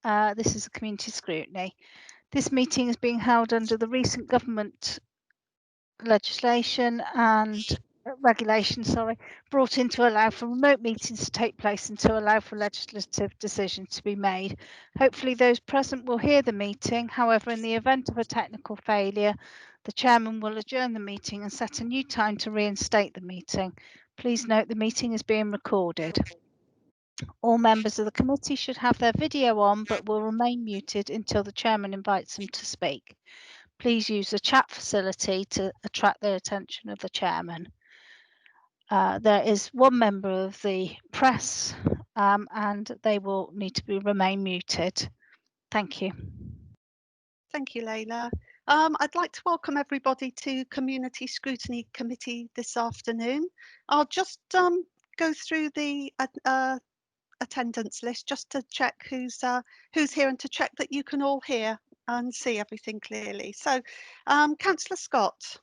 This is a community scrutiny. This meeting is being held under the recent government legislation and regulation, brought in to allow for remote meetings to take place and to allow for legislative decisions to be made. Hopefully those present will hear the meeting. However, in the event of a technical failure, the chairman will adjourn the meeting and set a new time to reinstate the meeting. Please note the meeting is being recorded. All members of the committee should have their video on but will remain muted until the chairman invites them to speak. Please use the chat facility to attract the attention of the chairman. There is one member of the press and they will need to remain muted. Thank you. Thank you, Leila. I'd like to welcome everybody to Community Scrutiny Committee this afternoon. I'll just go through the attendance list just to check who's here and to check that you can all hear and see everything clearly. So, Councillor Scott.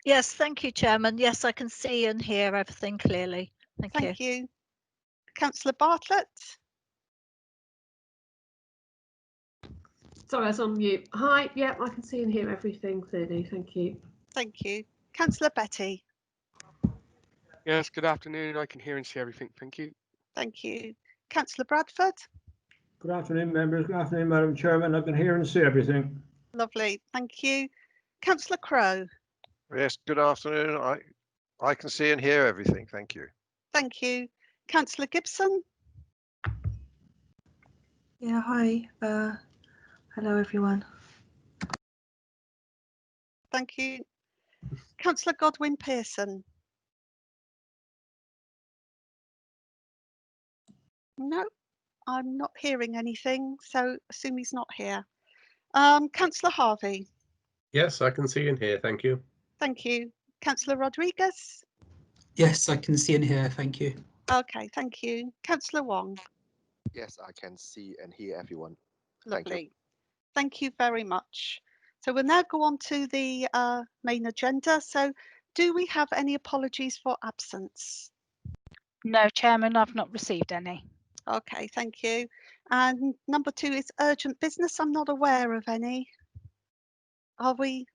Yes, thank you, Chairman. Yes, I can see and hear everything clearly. Thank you. Councillor Bartlett. Sorry, I was on mute. Hi, yeah, I can see and hear everything clearly. Thank you. Thank you. Councillor Betty. Yes, good afternoon. I can hear and see everything. Thank you. Thank you. Councillor Bradford. Good afternoon, members. Good afternoon, Madam Chairman. I can hear and see everything. Lovely. Thank you. Councillor Crowe. Yes, good afternoon. I can see and hear everything. Thank you. Thank you. Councillor Gibson. Yeah, hi. Hello, everyone. Thank you. Councillor Godwin Pearson. No, I'm not hearing anything, so assume he's not here. Councillor Harvey. Yes, I can see and hear. Thank you. Thank you. Councillor Rodriguez. Yes, I can see and hear. Thank you. Okay, thank you. Councillor Wong. Yes, I can see and hear everyone. Lovely. Thank you very much. So we'll now go on to the main agenda. So do we have any apologies for absence? No, Chairman, I've not received any. Okay, thank you. And number 2 is urgent business. I'm not aware of any. Are we?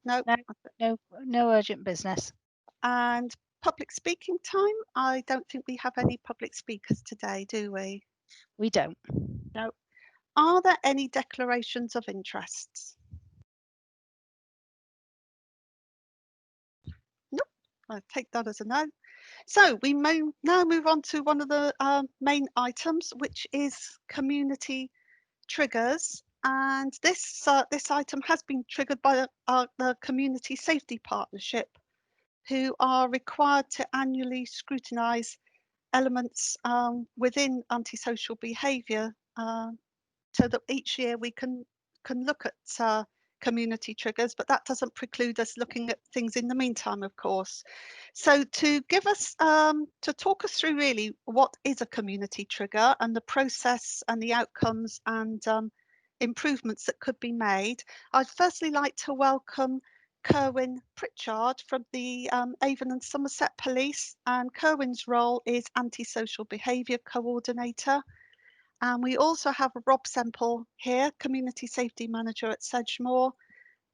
No. No urgent business. And public speaking time. I don't think we have any public speakers today, do we? We don't. No. Are there any declarations of interests? Nope. I'll take that as a no. So we may now move on to one of the main items, which is community triggers. And this item has been triggered by the Community Safety Partnership, who are required to annually scrutinise elements within antisocial behaviour, so that each year we can look at community triggers, but that doesn't preclude us looking at things in the meantime, of course. So to give us, to talk us through really what is a community trigger and the process and the outcomes and improvements that could be made, I'd firstly like to welcome Pritchard from the Avon and Somerset Police, and Kerwin's role is Antisocial Behaviour Coordinator. And we also have Rob Semple here, Community Safety Manager at Sedgemoor,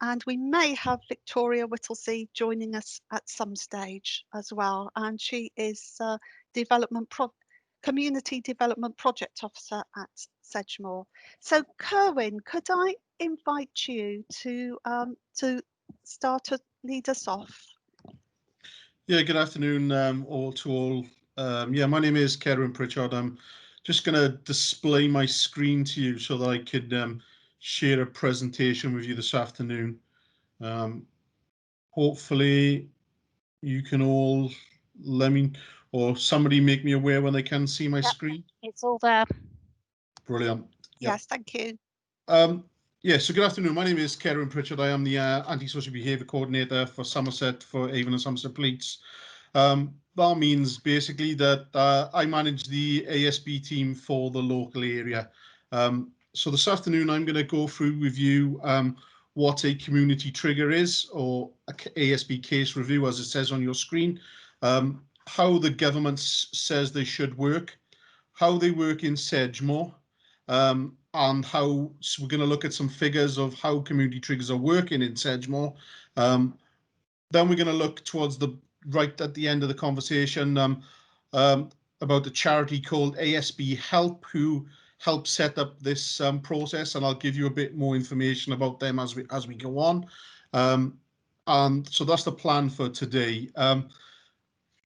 and we may have Victoria Whittlesey joining us at some stage as well, and she is Community Development Project Officer at Sedgemoor. So Kerwin, could I invite you to start to lead us off? Yeah, good afternoon all to all. Yeah, my name is Kerwin Pritchard. I'm just going to display my screen to you so that I could share a presentation with you this afternoon. Hopefully you can all let me, or somebody make me aware when they can see my screen. It's all there. Brilliant. Yes, thank you. Yeah, so good afternoon. My name is Kerwin Pritchard. I am the Antisocial Behaviour Coordinator for Somerset, for Avon and Somerset Police. That means basically that I manage the ASB team for the local area. So this afternoon I'm going to go through with you what a community trigger is, or a ASB case review as it says on your screen, how the government says they should work, how they work in Sedgemoor, and how so we're going to look at some figures of how community triggers are working in Sedgemoor. Then we're going to look towards the right at the end of the conversation about the charity called ASB Help, who helped set up this process, and I'll give you a bit more information about them as we go on. And so that's the plan for today.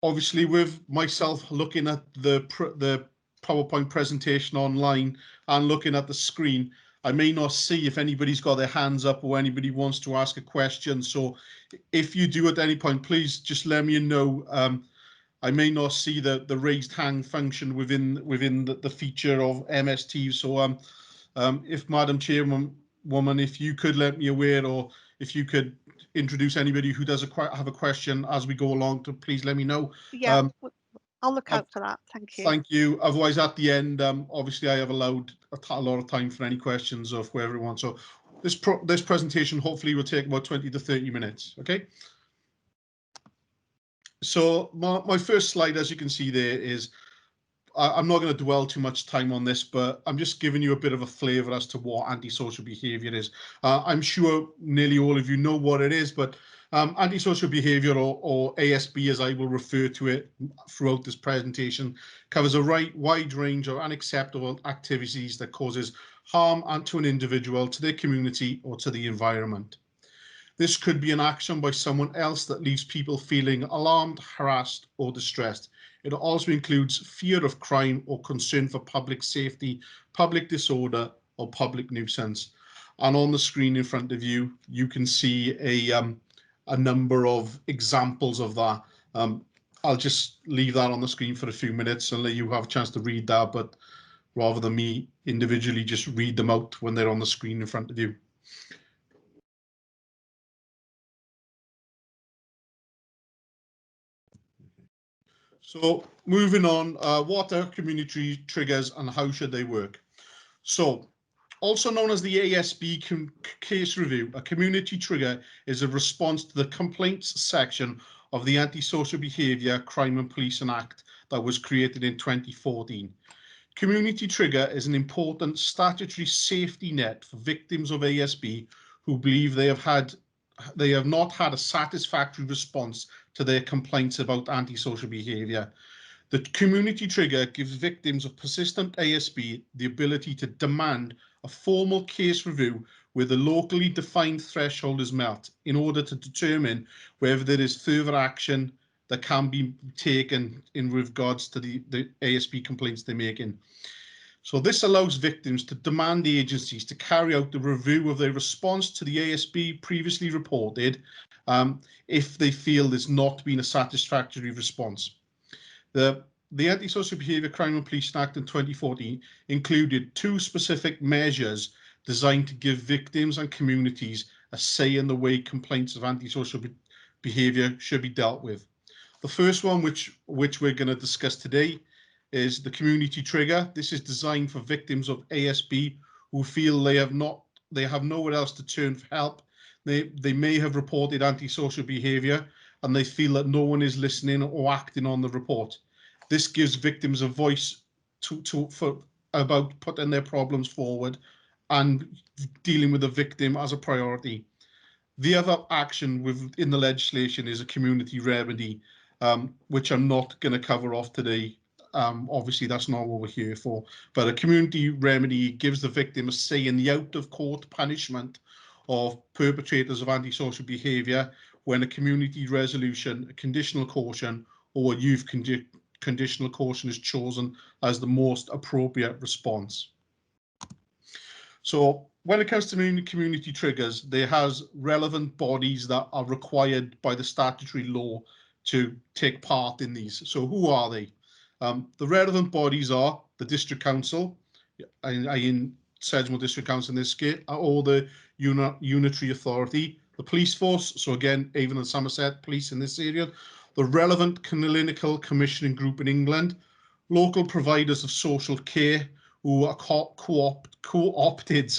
Obviously, with myself looking at the PowerPoint presentation online and looking at the screen, I may not see if anybody's got their hands up or anybody wants to ask a question. So if you do at any point, please just let me know. I may not see the raised hand function within the feature of MS Teams. So if Madam Chairwoman, if you could let me aware, or if you could introduce anybody who does have a question as we go along, to please let me know. Yeah, I'll look out for that. Thank you. Thank you. Otherwise, at the end, obviously, I have allowed a lot of time for any questions of whoever wants. So this presentation hopefully will take about 20 to 30 minutes. Okay. So my first slide, as you can see there, is I'm not going to dwell too much time on this, but I'm just giving you a bit of a flavour as to what antisocial behaviour is. I'm sure nearly all of you know what it is, but antisocial behaviour, or ASB as I will refer to it throughout this presentation, covers a wide range of unacceptable activities that causes harm to an individual, to their community, or to the environment. This could be an action by someone else that leaves people feeling alarmed, harassed, or distressed. It also includes fear of crime or concern for public safety, public disorder, or public nuisance. And on the screen in front of you, you can see a number of examples of that. I'll just leave that on the screen for a few minutes and let you have a chance to read that, but rather than me individually just read them out when they're on the screen in front of you. So moving on, what are community triggers and how should they work? So also known as the ASB case review, a community trigger is a response to the complaints section of the Antisocial Behaviour, Crime and Policing Act that was created in 2014. Community trigger is an important statutory safety net for victims of ASB who believe they have not had a satisfactory response to their complaints about antisocial behaviour. The community trigger gives victims of persistent ASB the ability to demand a formal case review where the locally defined threshold is met in order to determine whether there is further action that can be taken in regards to the ASB complaints they're making. So this allows victims to demand the agencies to carry out the review of their response to the ASB previously reported if they feel there's not been a satisfactory response. The Antisocial Behaviour, Crime and Policing Act in 2014 included 2 specific measures designed to give victims and communities a say in the way complaints of antisocial behaviour should be dealt with. The first one, which we're going to discuss today, is the community trigger. This is designed for victims of ASB who feel they have nowhere else to turn for help. They may have reported antisocial behaviour and they feel that no one is listening or acting on the report. This gives victims a voice about putting their problems forward and dealing with the victim as a priority. The other action within the legislation is a community remedy, which I'm not going to cover off today. Obviously, that's not what we're here for. But a community remedy gives the victim a say in the out-of-court punishment of perpetrators of antisocial behaviour when a community resolution, a conditional caution, or a youth conditional caution is chosen as the most appropriate response. So when it comes to community triggers, there has relevant bodies that are required by the statutory law to take part in these. So who are they? The relevant bodies are the District Council, in Sedgemoor District Council in this case, or the Unitary Authority, the Police Force, so again, Avon and Somerset Police in this area, the relevant clinical commissioning group in England, local providers of social care who are co-opted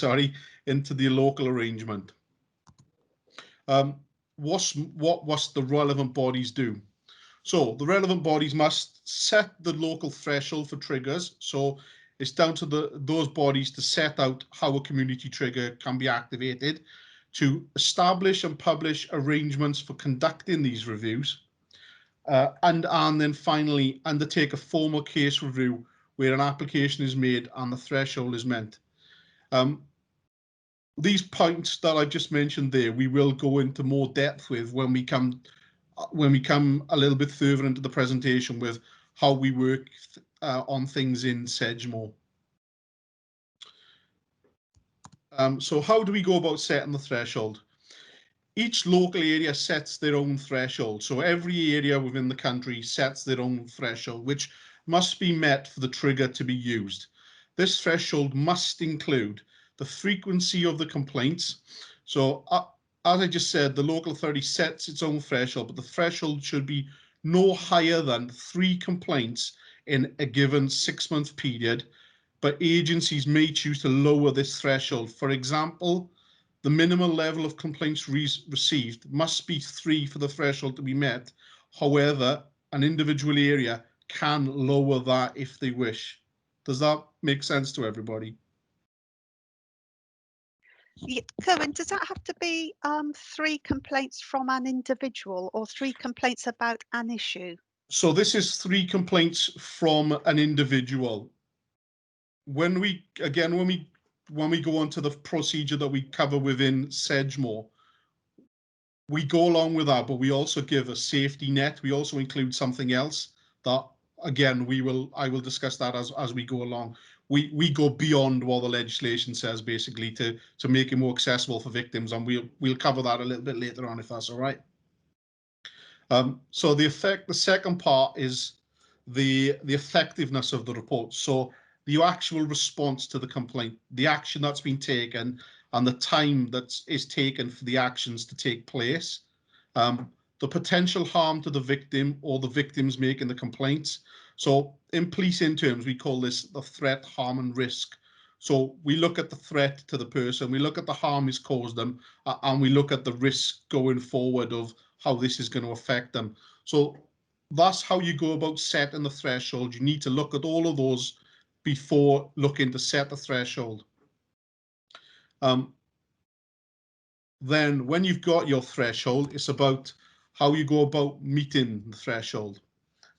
into the local arrangement. What the relevant bodies do? So the relevant bodies must set the local threshold for triggers. So it's down to those bodies to set out how a community trigger can be activated, to establish and publish arrangements for conducting these reviews, and then finally undertake a formal case review where an application is made and the threshold is met. These points that I've just mentioned there, we will go into more depth with when we come a little bit further into the presentation with how we work on things in Sedgemoor. So how do we go about setting the threshold? Each local area sets their own threshold. So every area within the country sets their own threshold, which must be met for the trigger to be used. This threshold must include the frequency of the complaints. So as I just said, the local authority sets its own threshold, but the threshold should be no higher than 3 complaints in a given 6-month period, but agencies may choose to lower this threshold. For example, the minimal level of complaints received must be 3 for the threshold to be met. However, an individual area can lower that if they wish. Does that make sense to everybody? Yeah, Kerwin, does that have to be 3 complaints from an individual or 3 complaints about an issue? So this is 3 complaints from an individual. When we go on to the procedure that we cover within Sedgemoor, we go along with that, but we also give a safety net. We also include something else that, again, I will discuss that as we go along. We go beyond what the legislation says, basically, to make it more accessible for victims, and we'll cover that a little bit later on, if that's all right. So the second part is the effectiveness of the report. So the actual response to the complaint, the action that's been taken, and the time that is taken for the actions to take place, the potential harm to the victim or the victims making the complaints. So in policing terms, we call this the threat, harm and risk. So we look at the threat to the person, we look at the harm it's caused them, and we look at the risk going forward of how this is going to affect them. So that's how you go about setting the threshold. You need to look at all of those before looking to set the threshold. Then when you've got your threshold, it's about how you go about meeting the threshold.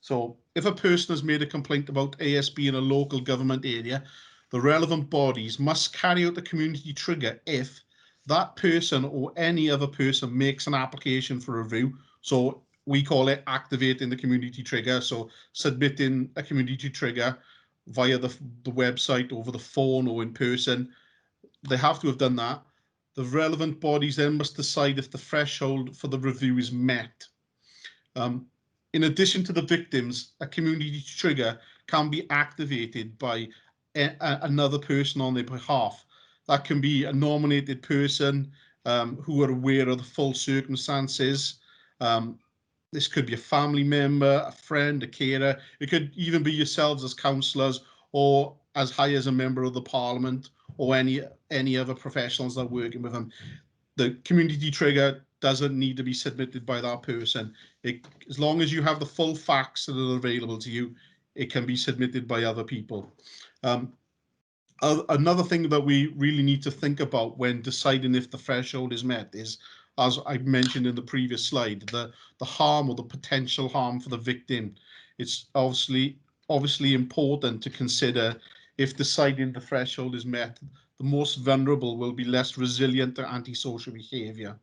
So if a person has made a complaint about ASB in a local government area, the relevant bodies must carry out the community trigger if that person or any other person makes an application for review. So we call it activating the community trigger. So submitting a community trigger via the website, over the phone or in person. They have to have done that. The relevant bodies then must decide if the threshold for the review is met. In addition to the victims, a community trigger can be activated by another person on their behalf. That can be a nominated person who are aware of the full circumstances. This could be a family member, a friend, a carer. It could even be yourselves as councillors or as high as a member of the parliament or any other professionals that are working with them. The community trigger doesn't need to be submitted by that person. As long as you have the full facts that are available to you, it can be submitted by other people. Another thing that we really need to think about when deciding if the threshold is met is, as I mentioned in the previous slide, the harm or the potential harm for the victim. It's obviously important to consider if deciding the threshold is met, the most vulnerable will be less resilient to antisocial behaviour.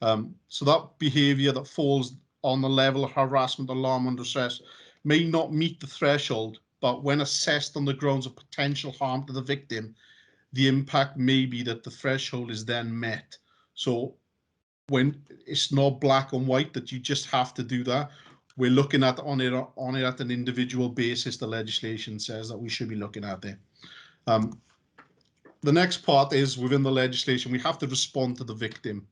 So that behaviour that falls on the level of harassment, alarm and distress may not meet the threshold, but when assessed on the grounds of potential harm to the victim, the impact may be that the threshold is then met. So when it's not black and white that you just have to do that, we're looking at on it at an individual basis. The legislation says that we should be looking at there. The next part is within the legislation, we have to respond to the victim.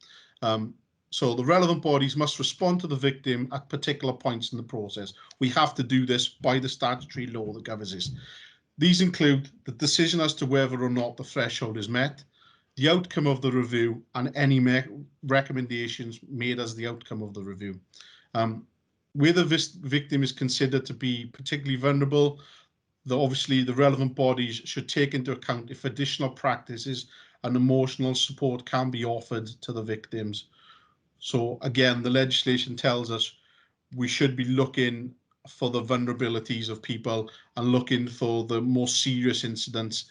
So the relevant bodies must respond to the victim at particular points in the process. We have to do this by the statutory law that governs this. These include the decision as to whether or not the threshold is met, the outcome of the review, and any recommendations made as the outcome of the review. where the victim is considered to be particularly vulnerable, obviously the relevant bodies should take into account if additional practices and emotional support can be offered to the victims. So again, the legislation tells us we should be looking for the vulnerabilities of people and looking for the more serious incidents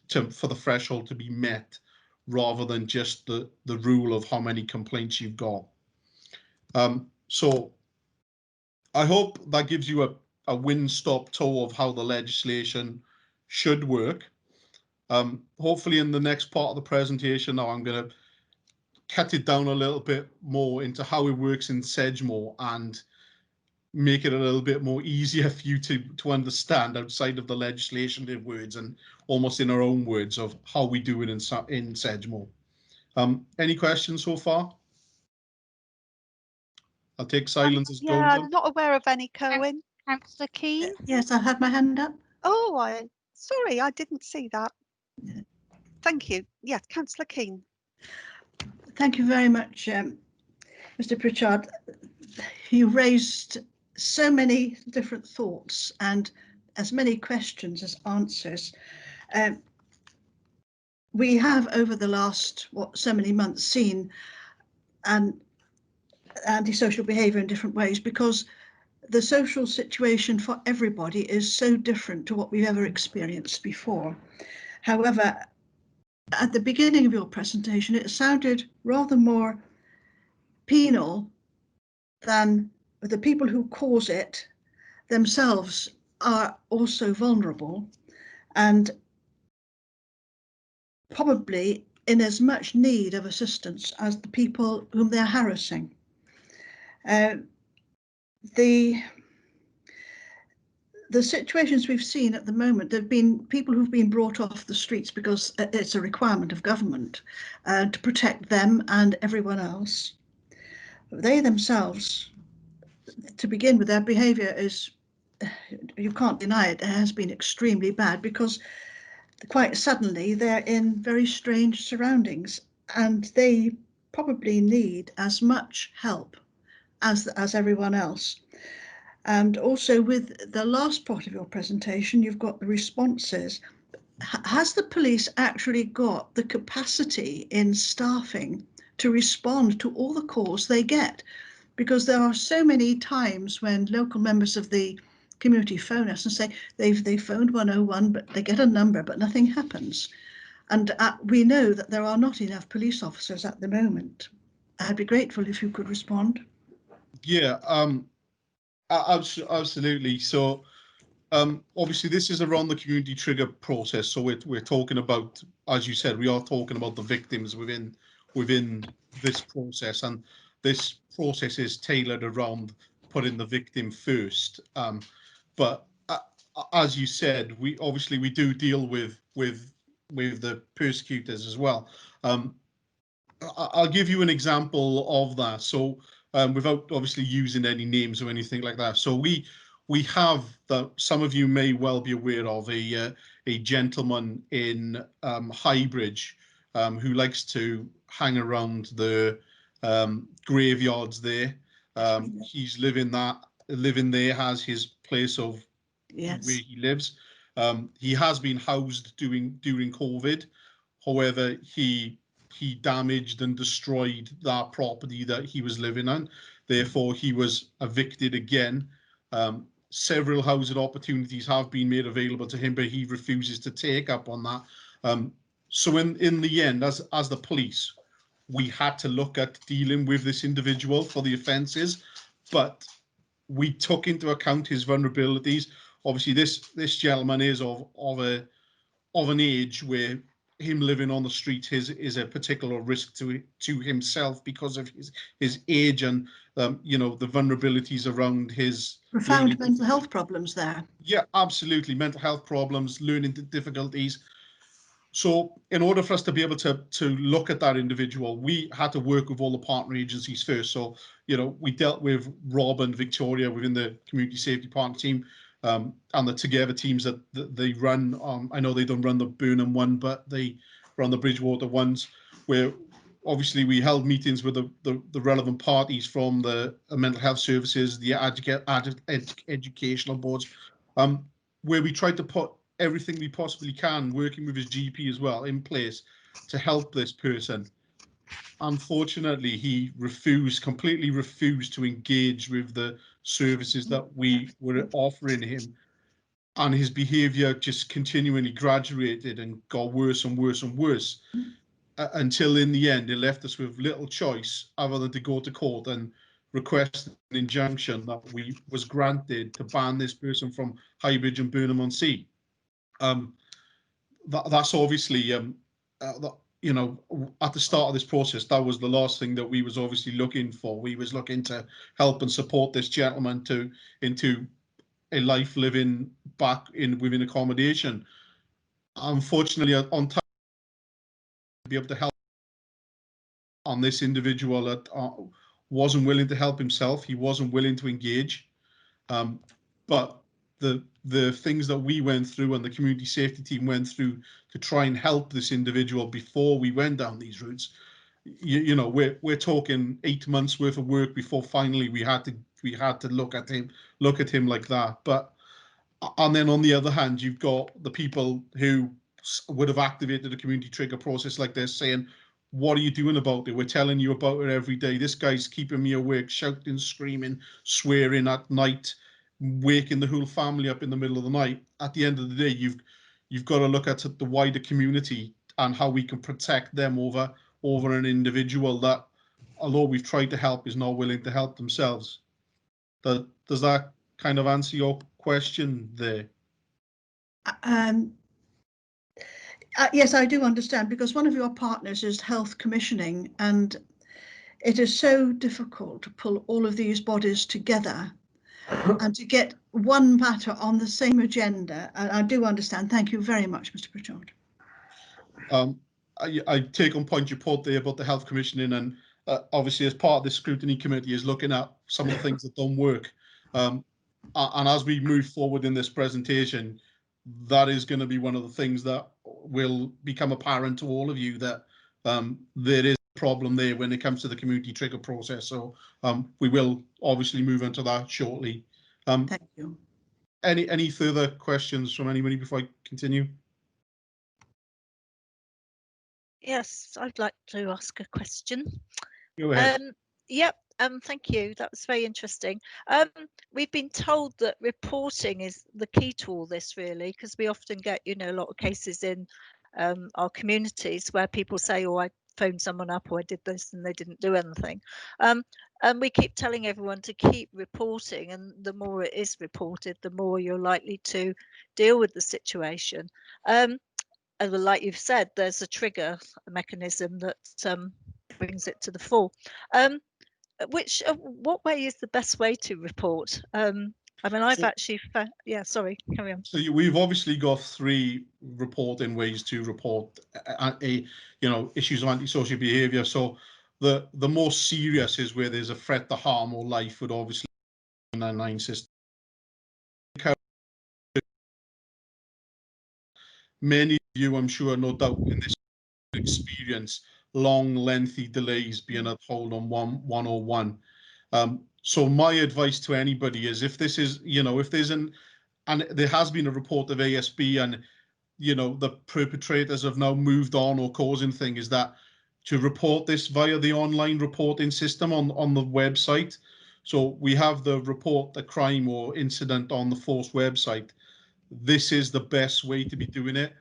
for the threshold to be met, rather than just the rule of how many complaints you've got. So I hope that gives you a one-stop tour of how the legislation should work. Hopefully in the next part of the presentation now, I'm going to cut it down a little bit more into how it works in Sedgemoor and make it a little bit more easier for you to understand outside of the legislative words and almost in our own words of how we do it in Sedgemoor. Any questions so far? I'll take silence as Yeah, golden. I'm not aware of any, Cohen. Councillor Keane? Yes, I had my hand up. Oh, sorry, I didn't see that. Thank you. Yes, Councillor Keane. Thank you very much, Mr. Pritchard. You raised so many different thoughts and as many questions as answers. We have over the last so many months seen antisocial behaviour in different ways, because the social situation for everybody is so different to what we've ever experienced before. However, at the beginning of your presentation, it sounded rather more penal than the people who cause it themselves are also vulnerable and probably in as much need of assistance as the people whom they're harassing. The situations we've seen at the moment, there have been people who've been brought off the streets because it's a requirement of government to protect them and everyone else. They themselves, to begin with, their behaviour is, you can't deny it, has been extremely bad, because quite suddenly they're in very strange surroundings and they probably need as much help as everyone else. And also with the last part of your presentation, you've got the responses. Has the police actually got the capacity in staffing to respond to all the calls they get? Because there are so many times when local members of the community phone us and say they phoned 101, but they get a number, but nothing happens. And we know that there are not enough police officers at the moment. I'd be grateful if you could respond. Yeah, absolutely. So obviously this is around the community trigger process. So we're talking about, as you said, we are talking about the victims within this process, and this process is tailored around putting the victim first. But as you said, we do deal with the persecutors as well. I'll give you an example of that. So without obviously using any names or anything like that. So we have that, some of you may well be aware of, a gentleman in Highbridge who likes to hang around the graveyards there. He's living there, has his place of where he lives. He has been housed during COVID. However, he damaged and destroyed that property that he was living on. Therefore, he was evicted again. Several housing opportunities have been made available to him, but he refuses to take up on that. So in the end, as the police, we had to look at dealing with this individual for the offences, but we took into account his vulnerabilities. Obviously, this gentleman is of an age where him living on the street is a particular risk to himself because of his age and the vulnerabilities around his profound mental health problems there. Yeah, absolutely, mental health problems, learning difficulties. So in order for us to be able to look at that individual, we had to work with all the partner agencies first. So we dealt with Rob and Victoria within the community safety partner team. And the Together teams that they run. I know they don't run the Burnham one, but they run the Bridgewater ones, where obviously we held meetings with the relevant parties from the mental health services, the educational boards, where we tried to put everything we possibly can, working with his GP as well, in place to help this person. Unfortunately, he completely refused to engage with the services that we were offering him. And his behaviour just continually graduated and got worse and worse and worse, until in the end it left us with little choice other than to go to court and request an injunction that was granted to ban this person from Highbridge and Burnham-on-Sea. That's obviously, you know, at the start of this process, that was the last thing that we was obviously looking for. We was looking to help and support this gentleman into a life living back within accommodation. Unfortunately, on time to be able to help on this individual that wasn't willing to help himself, he wasn't willing to engage. But the things that we went through and the community safety team went through to try and help this individual before we went down these routes, you know, we're talking 8 months worth of work before finally we had to look at him like that. But and then on the other hand, you've got the people who would have activated a community trigger process like this, saying, what are you doing about it? We're telling you about it every day. This guy's keeping me awake, shouting, screaming, swearing at night, waking the whole family up in the middle of the night. At the end of the day, you've got to look at the wider community and how we can protect them over an individual that, although we've tried to help, is not willing to help themselves. Does that kind of answer your question there? Yes, I do understand, because one of your partners is health commissioning, and it is so difficult to pull all of these bodies together and to get one matter on the same agenda. And I do understand. Thank you very much, Mr. Pritchard. I take on point your point there about the health commissioning, and obviously as part of the scrutiny committee is looking at some of the things that don't work. And as we move forward in this presentation, that is going to be one of the things that will become apparent to all of you, that there is a problem there when it comes to the community trigger process. So we will obviously move into that shortly. Thank you. Any further questions from anybody before I continue? Yes, I'd like to ask a question. Go ahead. Yep. Thank you. That was very interesting. We've been told that reporting is the key to all this, really, because we often get, you know, a lot of cases in our communities where people say, oh, I phoned someone up, or I did this and they didn't do anything. And we keep telling everyone to keep reporting, and the more it is reported, the more you're likely to deal with the situation. And like you've said, there's a trigger mechanism that brings it to the fore. What way is the best way to report? I mean, I've actually found, yeah, sorry, carry on. So we've obviously got 3 reporting ways to report issues of antisocial behaviour. So the more serious is where there's a threat to harm or life, would obviously be 999 system. Many of you, I'm sure, no doubt, in this experience long, lengthy delays being upheld on 101. So my advice to anybody is, if this is, if there's and there has been a report of ASB and, the perpetrators have now moved on or causing thing, is that to report this via the online reporting system on the website. So we have the report the crime or incident on the force website. This is the best way to be doing it.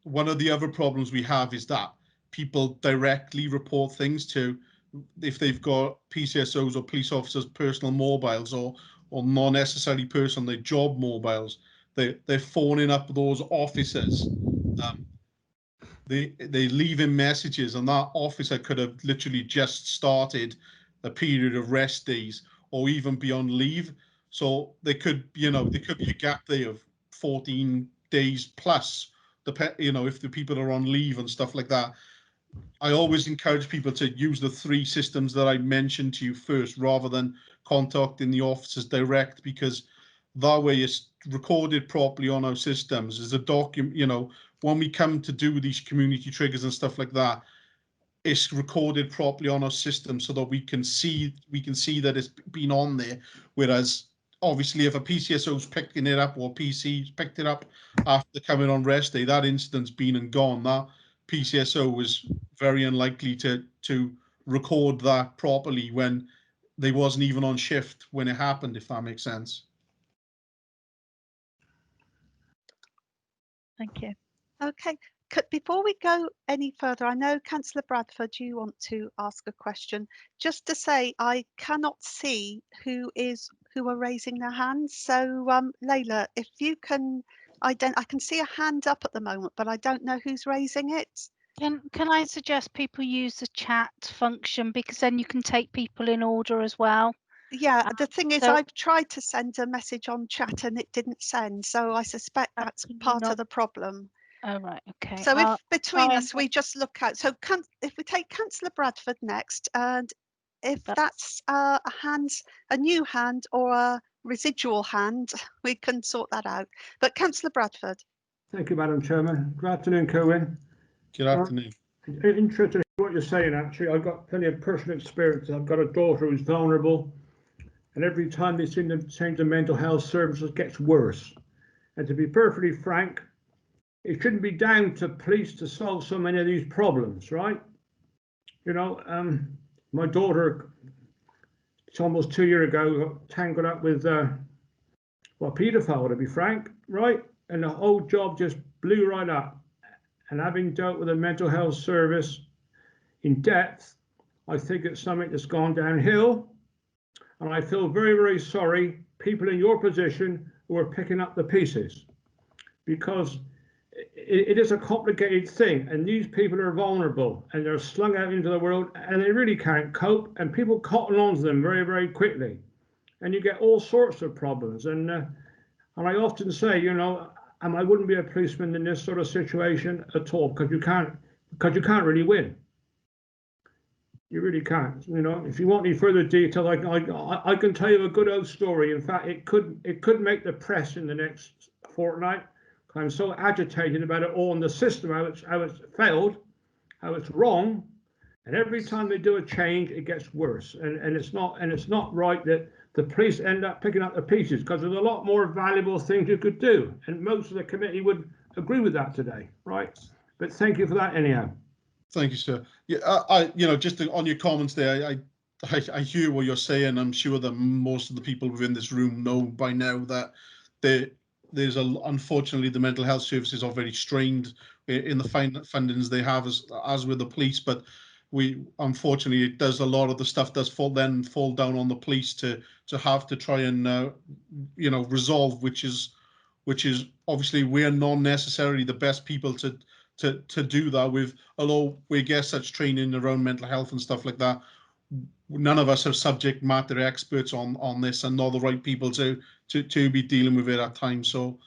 One of the other problems we have is that people directly report things to, if they've got PCSOs or police officers' personal mobiles, or not necessarily personal, their job mobiles, they're phoning up those officers. They leaving messages, and that officer could have literally just started a period of rest days or even be on leave. So there could be a gap there of 14 days plus, if the people are on leave and stuff like that. I always encourage people to use the 3 systems that I mentioned to you first, rather than contacting the officers direct, because that way it's recorded properly on our systems as a document. When we come to do these community triggers and stuff like that, it's recorded properly on our system so that we can see that it's been on there. Whereas obviously if a PCSO's picking it up or PC's picked it up after coming on rest day, that incident's been and gone. That PCSO was very unlikely to record that properly when they wasn't even on shift when it happened, if that makes sense. Thank you. Okay. Before we go any further, I know Councillor Bradford, you want to ask a question. Just to say, I cannot see who are raising their hands. So, Layla, if you can, I can see a hand up at the moment, but I don't know who's raising it. Can I suggest people use the chat function, because then you can take people in order as well? Yeah, the thing is, so- I've tried to send a message on chat and it didn't send. So I suspect that's part of the problem. Oh, right, okay. So if between try us we just look out, so if we take Councillor Bradford next, and if that's a new hand or a residual hand, we can sort that out. But Councillor Bradford. Thank you, Madam Chairman. Good afternoon, Cohen. Good afternoon. Interested in what you're saying, actually. I've got plenty of personal experience. I've got a daughter who's vulnerable, and every time they seem to change the mental health services, it gets worse. And to be perfectly frank, it shouldn't be down to police to solve so many of these problems, right? You know, my daughter, it's almost 2 years ago, got tangled up with, well, a paedophile, to be frank, right? And the whole job just blew right up. And having dealt with a mental health service in depth, I think it's something that's gone downhill. And I feel very, very sorry, people in your position who are picking up the pieces, because it is a complicated thing, and these people are vulnerable and they're slung out into the world and they really can't cope, and people cotton on to them very, very quickly, and you get all sorts of problems. And I often say, you know, I wouldn't be a policeman in this sort of situation at all, because you can't really win. You really can't. You know, if you want any further detail, I can tell you a good old story. In fact, it could make the press in the next fortnight. I'm so agitated about it all, and the system, how it's failed, how it's wrong, and every time they do a change, it gets worse. And it's not right that the police end up picking up the pieces, because there's a lot more valuable things you could do, and most of the committee would agree with that today, right? But thank you for that anyhow. Thank you, sir. Yeah, you know, just on your comments there, I hear what you're saying. I'm sure that most of the people within this room know by now that unfortunately the mental health services are very strained in the fundings they have as with the police, but unfortunately it does, a lot of the stuff does fall down on the police to have to try and you know, resolve, which is obviously we're not necessarily the best people to do that. Although we get such training around mental health and stuff like that, none of us are subject matter experts on this, and not the right people to be dealing with it at times. So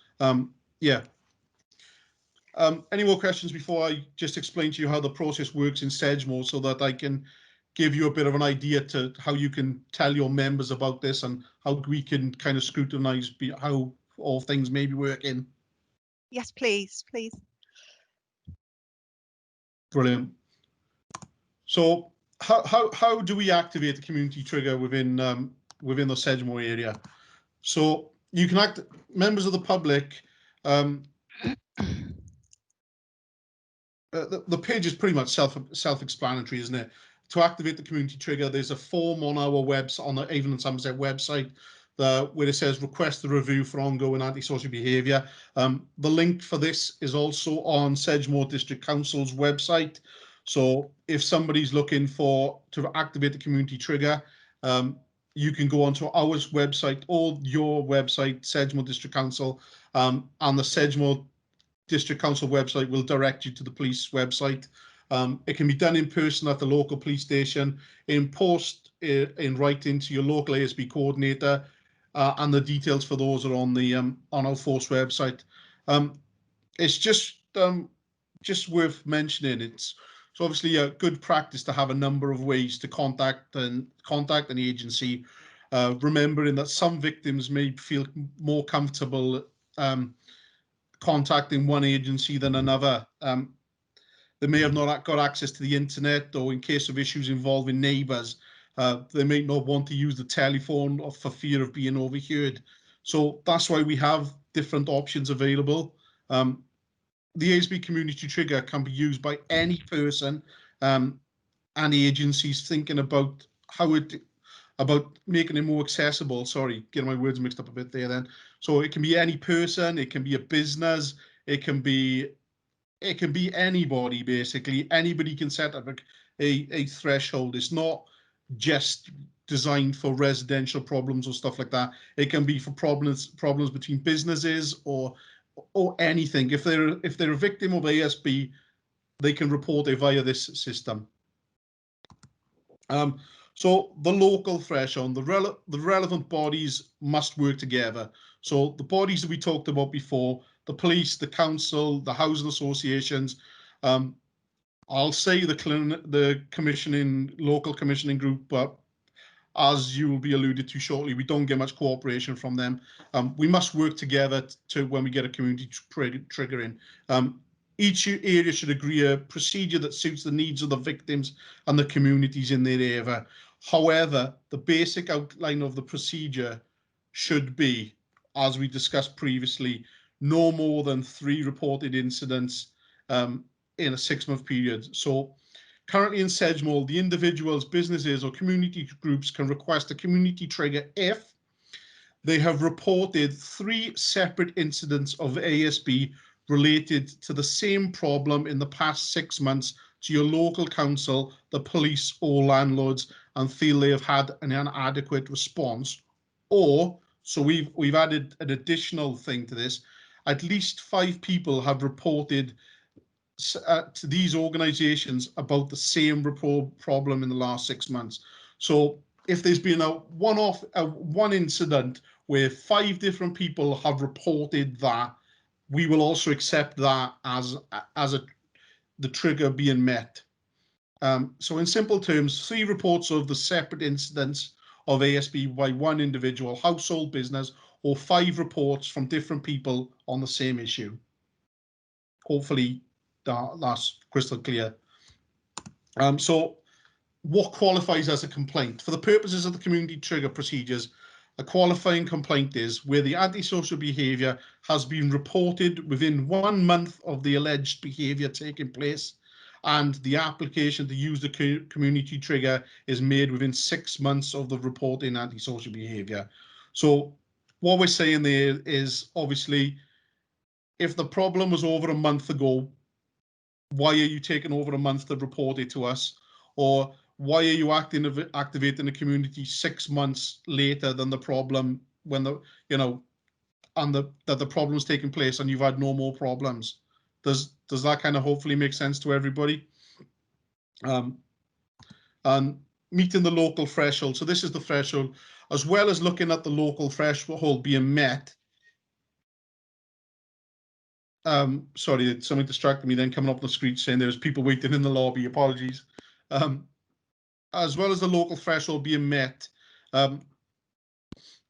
yeah. Any more questions before I just explain to you how the process works in Sedgemoor, so that I can give you a bit of an idea to how you can tell your members about this and how we can kind of scrutinise how all things may be working? Yes, please. Brilliant. So how do we activate the community trigger within the Sedgemoor area? So you can members of the public. The page is pretty much self-explanatory, isn't it? To activate the community trigger, there's a form on our website, on the Avon and Somerset website, where it says request a review for ongoing antisocial behaviour. The link for this is also on Sedgemoor District Council's website. So if somebody's looking to activate the community trigger, you can go onto our website or your website, Sedgemoor District Council, and the Sedgemoor District Council website will direct you to the police website. It can be done in person at the local police station, in post, in writing to your local ASB coordinator, and the details for those are on the on our force website. It's just worth mentioning. It's obviously a good practice to have a number of ways to contact an agency, remembering that some victims may feel more comfortable contacting one agency than another. they may have not got access to the internet, or in case of issues involving neighbours, they may not want to use the telephone for fear of being overheard. So that's why we have different options available. The ASB community trigger can be used by any person and agencies thinking about about making it more accessible. Sorry, getting my words mixed up a bit there then. So it can be any person, it can be a business, it can be anybody, basically. Anybody can set up a threshold. It's not just designed for residential problems or stuff like that. It can be for problems between businesses or anything. If they're a victim of ASB, they can report it via this system. So the local threshold, the relevant bodies must work together. So the bodies that we talked about before, the police, the council, the housing associations, I'll say the local commissioning group, but as you will be alluded to shortly, we don't get much cooperation from them. We must work together to when we get a community trigger in. Each area should agree a procedure that suits the needs of the victims and the communities in their area. However, the basic outline of the procedure should be, as we discussed previously, no more than 3 reported incidents in a 6-month period. So currently in Sedgemoor, the individuals, businesses or community groups can request a community trigger if they have reported 3 separate incidents of ASB related to the same problem in the past 6 months to your local council, the police or landlords, and feel they have had an inadequate response. Or, so we've added an additional thing to this, at least 5 people have reported to these organisations about the same problem in the last 6 months. So if there's been one incident where 5 different people have reported that, we will also accept that as the trigger being met. So in simple terms, 3 reports of the separate incidents of ASB by one individual, household, business, or 5 reports from different people on the same issue. Hopefully that's crystal clear. So what qualifies as a complaint? For the purposes of the community trigger procedures, a qualifying complaint is where the antisocial behaviour has been reported within 1 month of the alleged behaviour taking place, and the application to use the community trigger is made within 6 months of the reporting antisocial behaviour. So what we're saying there is, obviously, if the problem was over a month ago, why are you taking over a month to report it to us? Or why are you activating the community 6 months later than the problem, when that the problem's taking place and you've had no more problems? Does that kind of hopefully make sense to everybody? And meeting the local threshold. So this is the threshold, as well as looking at the local threshold being met. Sorry, something distracted me then coming up on the screen saying there was people waiting in the lobby. Apologies. As well as the local threshold being met that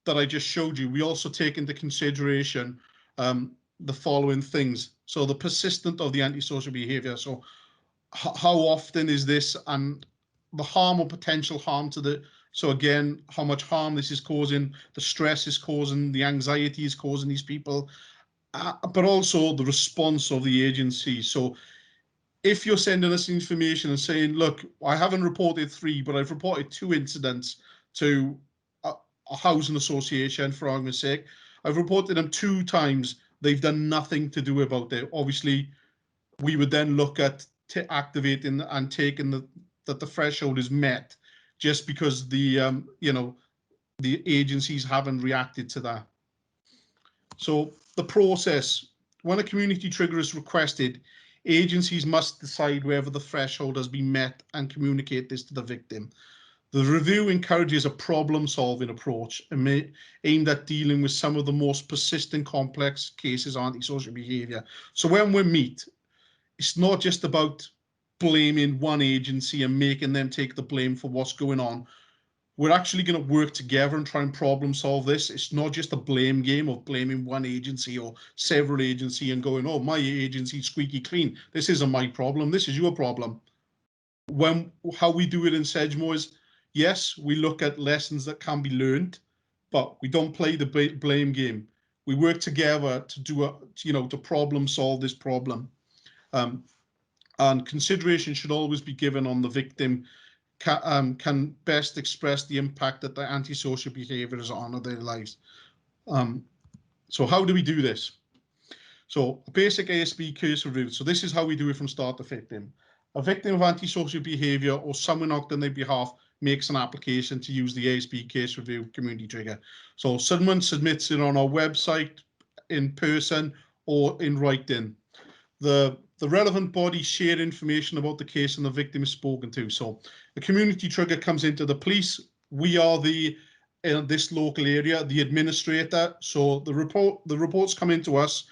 I just showed you, we also take into consideration the following things. So the persistence of the antisocial behaviour. So how often is this, and the harm or potential harm to the, so again, how much harm this is causing, the stress is causing, the anxiety is causing these people, but also the response of the agency. So if you're sending us information and saying, look, I haven't reported 3, but I've reported 2 incidents to a housing association, for argument's sake, I've reported them 2 times, they've done nothing to do about it. Obviously, we would then look at activating and taking that the threshold is met, just because the the agencies haven't reacted to that. So the process, when a community trigger is requested, agencies must decide whether the threshold has been met and communicate this to the victim. The review encourages a problem-solving approach aimed at dealing with some of the most persistent complex cases of antisocial behaviour. So when we meet, it's not just about blaming one agency and making them take the blame for what's going on. we're actually going to work together and try and problem solve this. It's not just a blame game of blaming one agency or several agencies and going, oh, my agency's squeaky clean. This isn't my problem. This is your problem. How we do it in Sedgemoor is, yes, we look at lessons that can be learned, but we don't play the blame game. We work together to do to problem solve this problem. And consideration should always be given on the victim can best express the impact that the antisocial behaviour has on their lives. So how do we do this? So a basic ASB case review. So this is how we do it from start to victim. A victim of antisocial behaviour or someone acting on their behalf makes an application to use the ASB case review community trigger. So someone submits it on our website, in person, or in writing. The relevant bodies share information about the case and the victim is spoken to. So the community trigger comes into the police. We are in this local area, the administrator. So the reports come into us.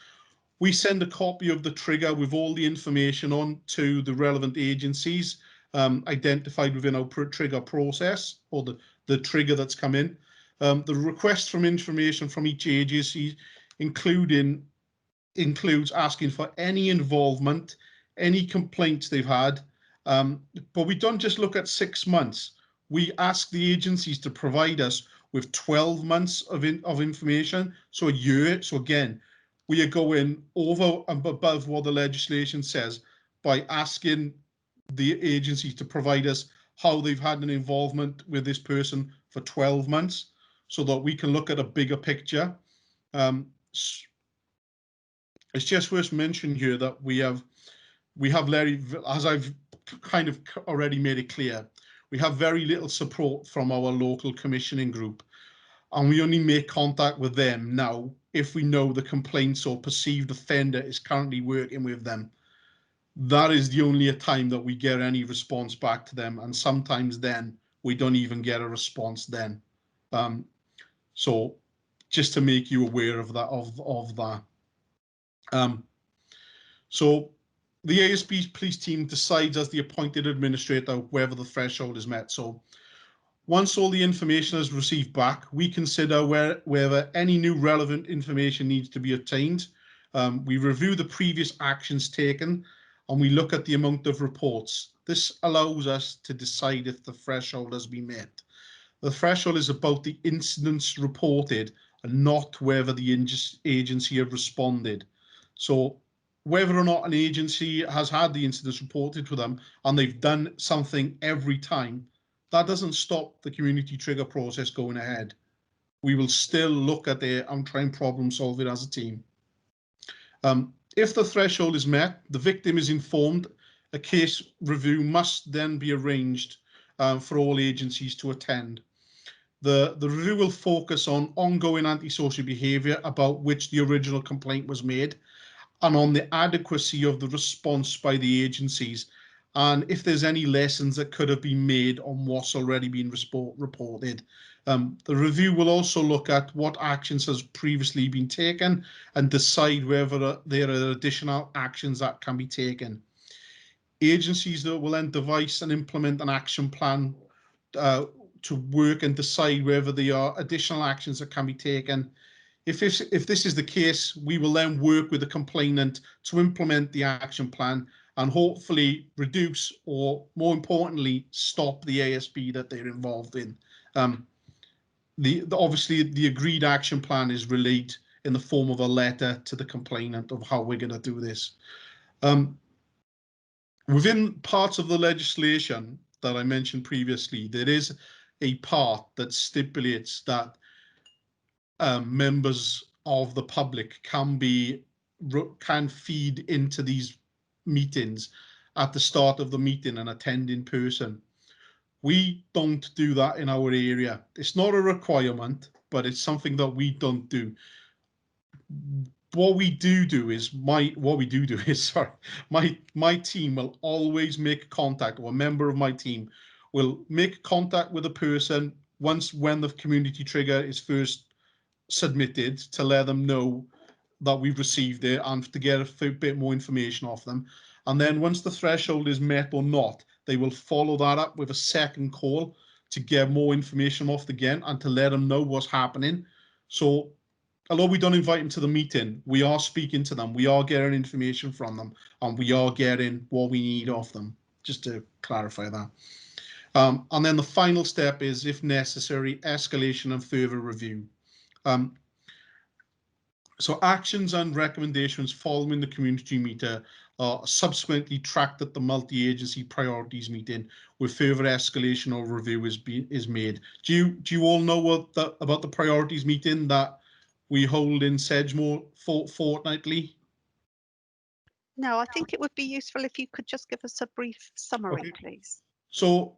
We send a copy of the trigger with all the information on to the relevant agencies identified within our trigger process, or the trigger that's come in. The request from information from each agency, includes asking for any involvement, any complaints they've had. But we don't just look at 6 months. We ask the agencies to provide us with 12 months of information, so a year. So again, we are going over and above what the legislation says by asking the agency to provide us how they've had an involvement with this person for 12 months, so that we can look at a bigger picture. It's just worth mentioning here that we have Larry, as I've kind of already made it clear, we have very little support from our local commissioning group, and we only make contact with them now if we know the complaints or perceived offender is currently working with them. That is the only time that we get any response back to them, and sometimes then we don't even get a response then. So just to make you aware of that. So the ASB police team decides as the appointed administrator whether the threshold is met. So once all the information is received back, we consider whether any new relevant information needs to be obtained. We review the previous actions taken, and we look at the amount of reports. This allows us to decide if the threshold has been met. The threshold is about the incidents reported and not whether the agency have responded. So whether or not an agency has had the incidents reported to them and they've done something every time, that doesn't stop the community trigger process going ahead. We will still look at it and try and problem solve it as a team. If the threshold is met, the victim is informed. A case review must then be arranged for all agencies to attend. The review will focus on ongoing antisocial behaviour about which the original complaint was made, and on the adequacy of the response by the agencies, and if there's any lessons that could have been made on what's already been reported. The review will also look at what actions has previously been taken and decide whether there are additional actions that can be taken. Agencies that will then devise and implement an action plan to work and decide whether there are additional actions that can be taken. If this is the case, we will then work with the complainant to implement the action plan and hopefully reduce, or more importantly, stop the ASB that they're involved in. Obviously, the agreed action plan is relayed in the form of a letter to the complainant of how we're going to do this. Within parts of the legislation that I mentioned previously, there is a part that stipulates that members of the public can feed into these meetings at the start of the meeting and attend in person. We don't do that in our area. It's not a requirement, but it's something that we don't do. What we do is my team will always make contact, or a member of my team will make contact with a person when the community trigger is first submitted, to let them know that we've received it and to get a bit more information off them. And then once the threshold is met or not, they will follow that up with a second call to get more information off the Ghent and to let them know what's happening. So although we don't invite them to the meeting, we are speaking to them, we are getting information from them, and we are getting what we need off them, just to clarify that. And then the final step is, if necessary, escalation and further review. So actions and recommendations following the community meter are subsequently tracked at the multi-agency priorities meeting, with further escalation or review is made. Do you all know about the priorities meeting that we hold in Sedgemoor fortnightly? No, I think it would be useful if you could just give us a brief summary, Okay. please. So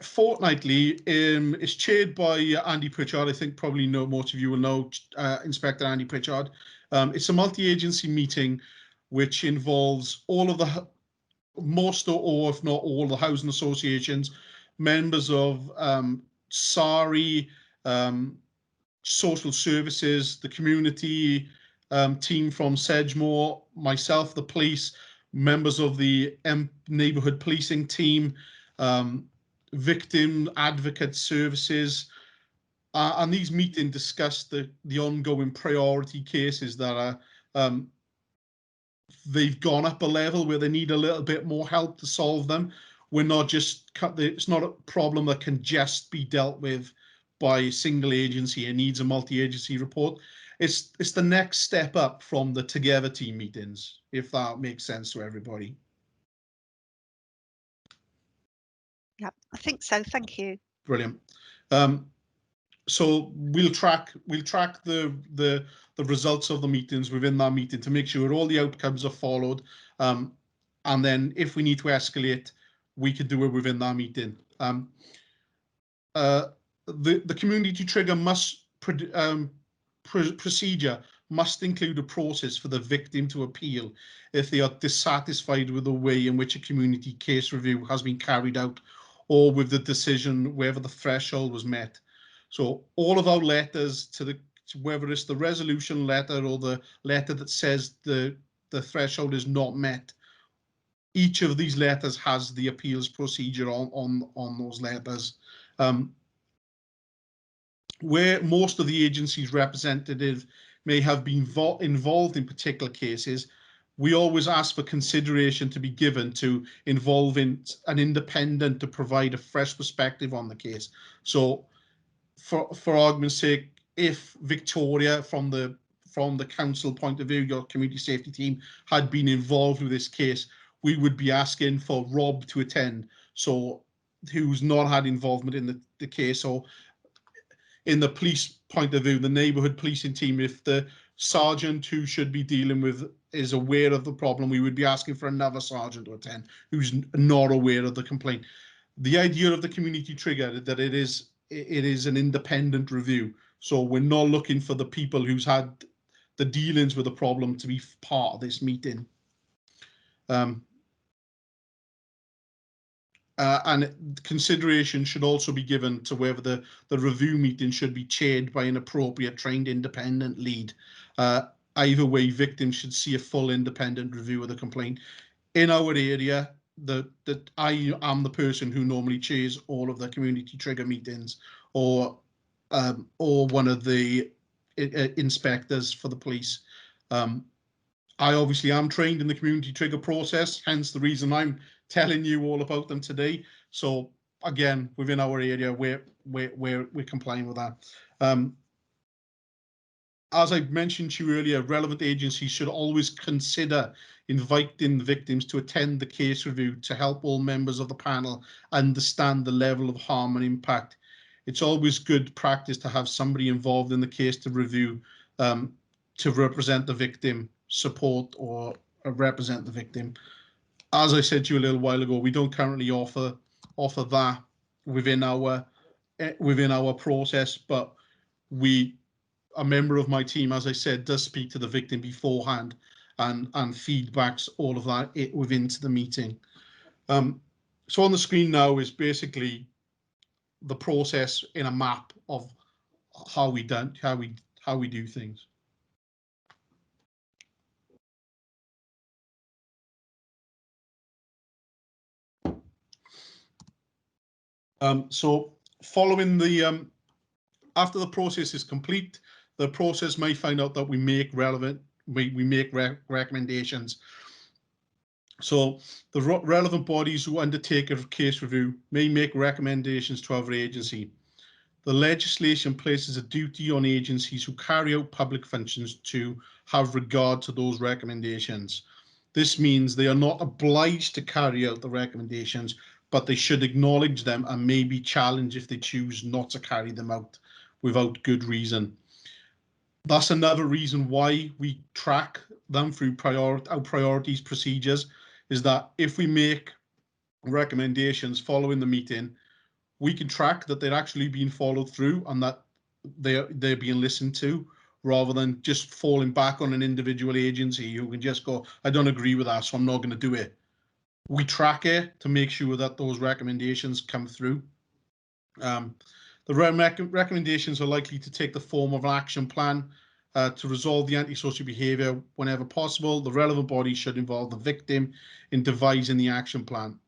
fortnightly is chaired by Andy Pritchard. I think probably most of you will know Inspector Andy Pritchard. It's a multi-agency meeting which involves all of the, most or if not all, the housing associations, members of SARI, social services, the community team from Sedgemoor, myself, the police, members of the neighbourhood policing team, victim advocate services, and these meetings discuss the ongoing priority cases that are they've gone up a level where they need a little bit more help to solve them. We're not just it's not a problem that can just be dealt with by a single agency. It needs a multi-agency report. It's the next step up from the Together team meetings, if that makes sense to everybody. Yeah, I think so. Thank you. Brilliant. So we'll track the results of the meetings within that meeting to make sure all the outcomes are followed, and then if we need to escalate, we can do it within that meeting. The community trigger procedure must include a process for the victim to appeal if they are dissatisfied with the way in which a community case review has been carried out, or with the decision whether the threshold was met. So all of our letters whether it's the resolution letter or the letter that says the threshold is not met, each of these letters has the appeals procedure on those letters. Where most of the agency's representative may have been involved in particular cases, we always ask for consideration to be given to involving an independent to provide a fresh perspective on the case. So for argument's sake, if Victoria from the council point of view, your community safety team, had been involved with this case, we would be asking for Rob to attend, so who's not had involvement in the case. Or in the police point of view, the neighbourhood policing team, if the sergeant who should be dealing with is aware of the problem, we would be asking for another sergeant to attend who's not aware of the complaint. The idea of the community trigger that it is an independent review. So we're not looking for the people who's had the dealings with the problem to be part of this meeting. And consideration should also be given to whether the review meeting should be chaired by an appropriate trained independent lead. Either way, victims should see a full independent review of the complaint. In our area, that I am the person who normally chairs all of the community trigger meetings, or one of the inspectors for the police. I obviously am trained in the community trigger process, hence the reason I'm telling you all about them today. So again, within our area, we're complying with that. As I mentioned to you earlier, relevant agencies should always consider inviting the victims to attend the case review to help all members of the panel understand the level of harm and impact. It's always good practice to have somebody involved in the case to review, to represent the victim, support or represent the victim. As I said to you a little while ago, we don't currently offer that within our process, but a member of my team, as I said, does speak to the victim beforehand and feedbacks all of that within the meeting. So on the screen now is basically the process in a map of how we do things. So following the after the process is complete, the process may find out that we make recommendations. So the relevant bodies who undertake a case review may make recommendations to our agency. The legislation places a duty on agencies who carry out public functions to have regard to those recommendations. This means they are not obliged to carry out the recommendations, but they should acknowledge them and may be challenged if they choose not to carry them out without good reason. That's another reason why we track them through our priorities procedures, is that if we make recommendations following the meeting, we can track that they're actually being followed through and that they're being listened to, rather than just falling back on an individual agency who can just go, I don't agree with that, so I'm not going to do it. We track it to make sure that those recommendations come through. The recommendations are likely to take the form of an action plan to resolve the antisocial behaviour whenever possible. The relevant body should involve the victim in devising the action plan.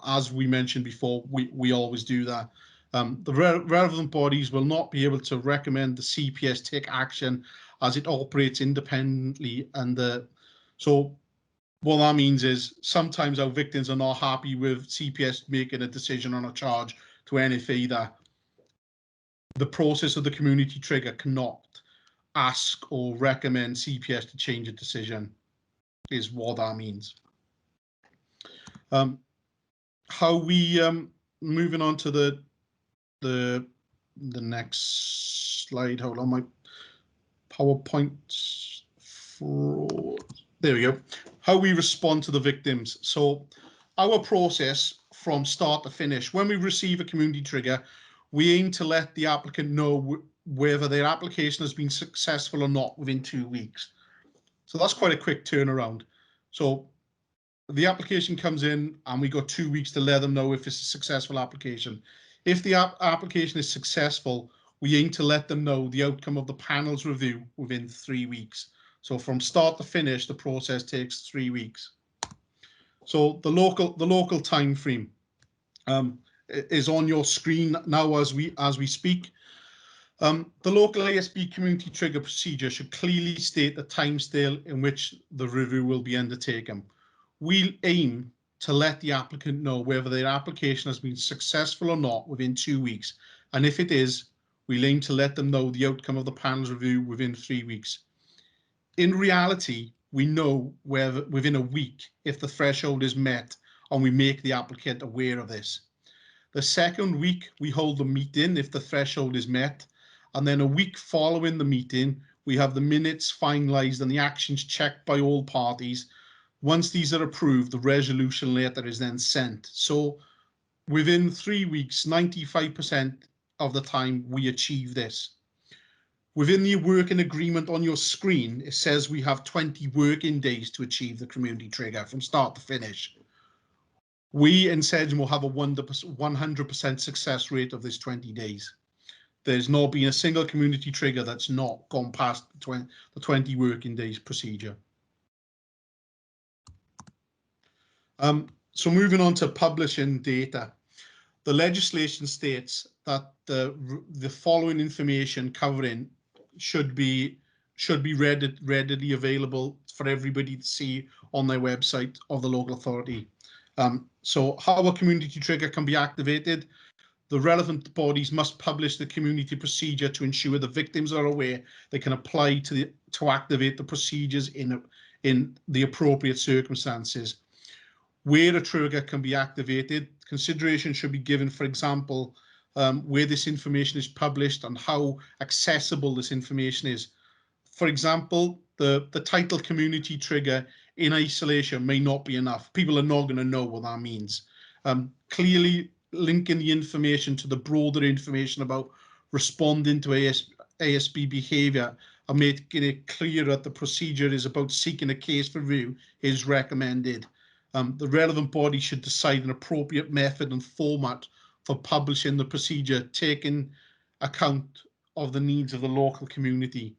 As we mentioned before, we always do that. The relevant bodies will not be able to recommend the CPS take action as it operates independently. And so what that means is sometimes our victims are not happy with CPS making a decision on a charge to NFA that the process of the community trigger cannot ask or recommend CPS to change a decision, is what that means. How we moving on to the next slide. Hold on, my PowerPoint. There we go. How we respond to the victims. So our process from start to finish, when we receive a community trigger, we aim to let the applicant know whether their application has been successful or not within 2 weeks. So that's quite a quick turnaround. So the application comes in and we got 2 weeks to let them know if it's a successful application. If the application is successful, we aim to let them know the outcome of the panel's review within 3 weeks. So from start to finish, the process takes 3 weeks. So the local time frame is on your screen now as we speak. The local ASB community trigger procedure should clearly state the timescale in which the review will be undertaken. We aim to let the applicant know whether their application has been successful or not within 2 weeks. And if it is, we'll aim to let them know the outcome of the panel's review within 3 weeks. In reality, we know whether within a week if the threshold is met, and we make the applicant aware of this. The second week, we hold the meeting if the threshold is met. And then a week following the meeting, we have the minutes finalised and the actions checked by all parties. Once these are approved, the resolution letter is then sent. So within 3 weeks, 95% of the time we achieve this. Within the working agreement on your screen, it says we have 20 working days to achieve the community trigger from start to finish. We in Sedgman will have a 100% success rate of this 20 days. There's not been a single community trigger that's not gone past the 20 working days procedure. So moving on to publishing data. The legislation states that the following information covering should be readily available for everybody to see on their website of the local authority. So how a community trigger can be activated. The relevant bodies must publish the community procedure to ensure the victims are aware they can apply to activate the procedures in the appropriate circumstances. Where a trigger can be activated, consideration should be given, for example, where this information is published and how accessible this information is. For example, the title community trigger in isolation may not be enough. People are not going to know what that means. Clearly linking the information to the broader information about responding to ASB behaviour and making it clear that the procedure is about seeking a case for review is recommended. The relevant body should decide an appropriate method and format for publishing the procedure, taking account of the needs of the local community.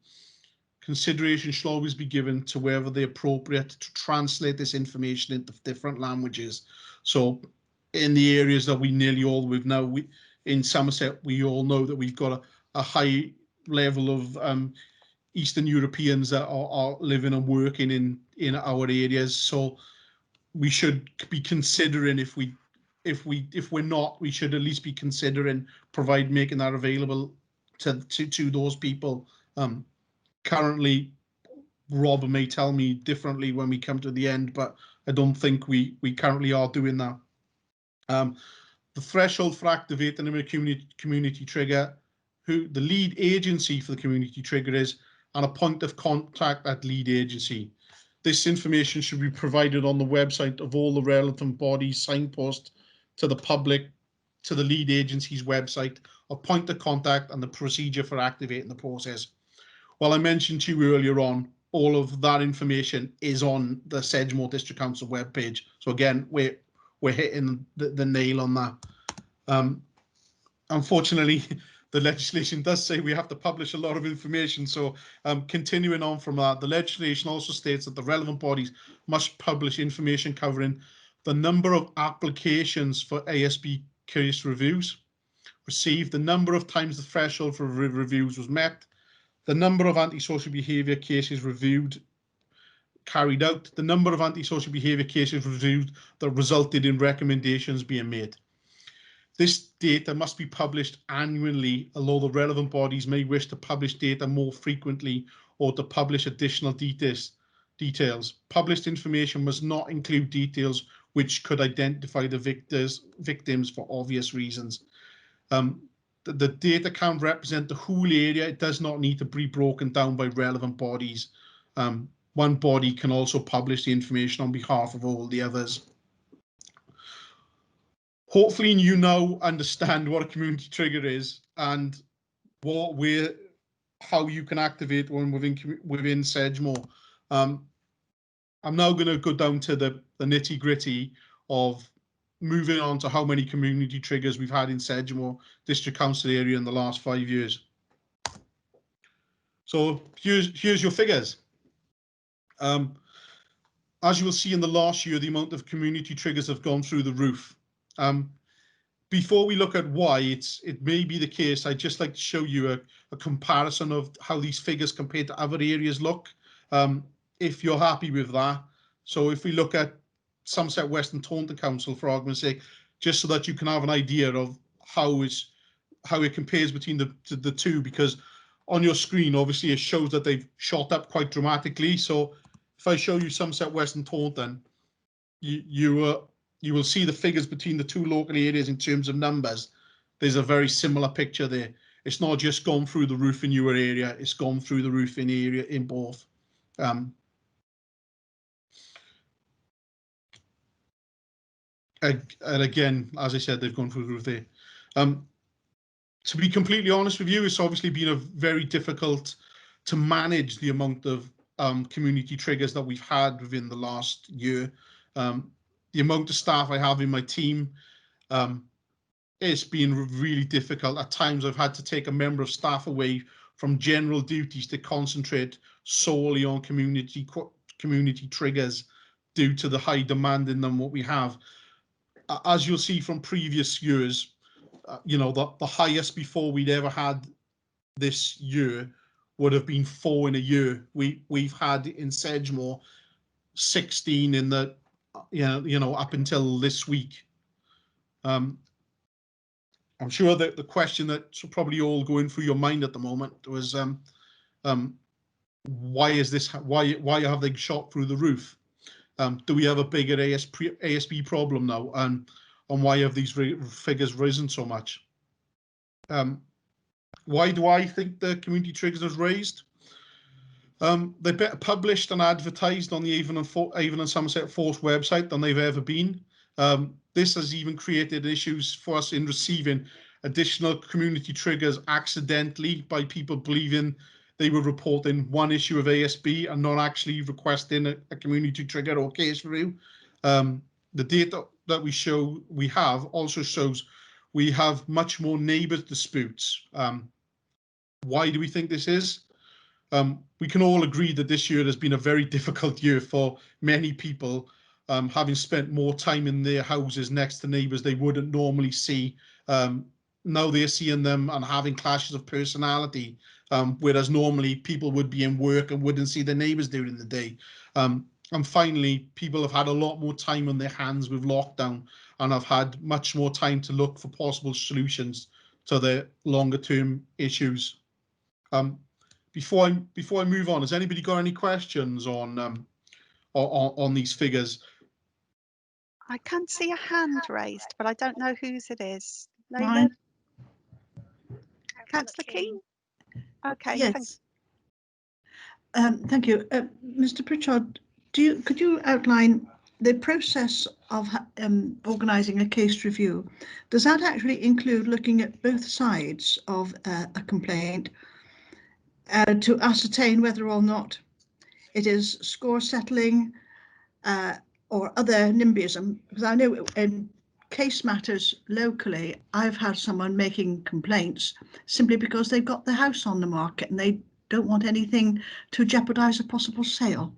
Consideration should always be given to whether they're appropriate to translate this information into different languages. So in the areas that we nearly all with now, in Somerset, we all know that we've got a high level of Eastern Europeans that are living and working in our areas. So we should be considering, if we're not, we should at least be considering making that available to those people. Currently, Rob may tell me differently when we come to the end, but I don't think we currently are doing that. The threshold for activating a community trigger, who the lead agency for the community trigger is, and a point of contact at lead agency. This information should be provided on the website of all the relevant bodies, signpost to the public, to the lead agency's website, a point of contact and the procedure for activating the process. Well, I mentioned to you earlier on, all of that information is on the Sedgemoor District Council webpage. So again, we're hitting the nail on that. Unfortunately, the legislation does say we have to publish a lot of information. So continuing on from that, the legislation also states that the relevant bodies must publish information covering the number of applications for ASB case reviews received, the number of times the threshold for reviews was met, the number of antisocial behaviour cases carried out, the number of antisocial behaviour cases reviewed that resulted in recommendations being made. This data must be published annually, although the relevant bodies may wish to publish data more frequently or to publish additional details. Published information must not include details which could identify the victims for obvious reasons. The data can represent the whole area. It does not need to be broken down by relevant bodies. One body can also publish the information on behalf of all the others. Hopefully you now understand what a community trigger is and how you can activate one within Sedgemoor. I'm now going to go down to the nitty gritty of moving on to how many community triggers we've had in Sedgemoor District Council area in the last 5 years. So here's your figures. As you will see in the last year, the amount of community triggers have gone through the roof. Before we look at why it may be the case, I'd just like to show you a comparison of how these figures compared to other areas look, if you're happy with that. So if we look at Somerset West and Taunton Council, for argument's sake, just so that you can have an idea of how it compares between the two, because on your screen, obviously, it shows that they've shot up quite dramatically. So if I show you Somerset West and Taunton, you will see the figures between the two local areas in terms of numbers. There's a very similar picture there. It's not just gone through the roof in your area, it's gone through the roof in both. And again, as I said, they've gone through the roof there. To be completely honest with you, it's obviously been very difficult to manage the amount of community triggers that we've had within the last year. The amount of staff I have in my team, it's been really difficult. At times I've had to take a member of staff away from general duties to concentrate solely on community triggers due to the high demand in them what we have. As you'll see from previous years, the highest before we'd ever had this year would have been 4 in a year. We've had in Sedgemoor 16 in the up until this week. I'm sure that the question that's probably all going through your mind at the moment was, why is this? Why have they shot through the roof? Do we have a bigger ASB problem now? And why have these figures risen so much? Why do I think the community triggers have raised? They're better published and advertised on the Avon and Somerset Force website than they've ever been. This has even created issues for us in receiving additional community triggers accidentally by people believing they were reporting one issue of ASB and not actually requesting a community trigger or case review. The data that we have also shows we have much more neighbours disputes. Why do we think this is? We can all agree that this year has been a very difficult year for many people, having spent more time in their houses next to neighbours they wouldn't normally see, now they're seeing them and having clashes of personality, whereas normally people would be in work and wouldn't see their neighbours during the day. And finally, people have had a lot more time on their hands with lockdown and have had much more time to look for possible solutions to their longer term issues. Before I move on, has anybody got any questions on these figures? I can see a hand raised, but I don't know whose it is. Layla? Mine. Councillor Keane? Okay, Yes. Thank you. Mr. Pritchard, could you outline the process of organising a case review? Does that actually include looking at both sides of a complaint to ascertain whether or not it is score settling or other NIMBYism? Because I know in case matters locally, I've had someone making complaints simply because they've got the house on the market and they don't want anything to jeopardise a possible sale.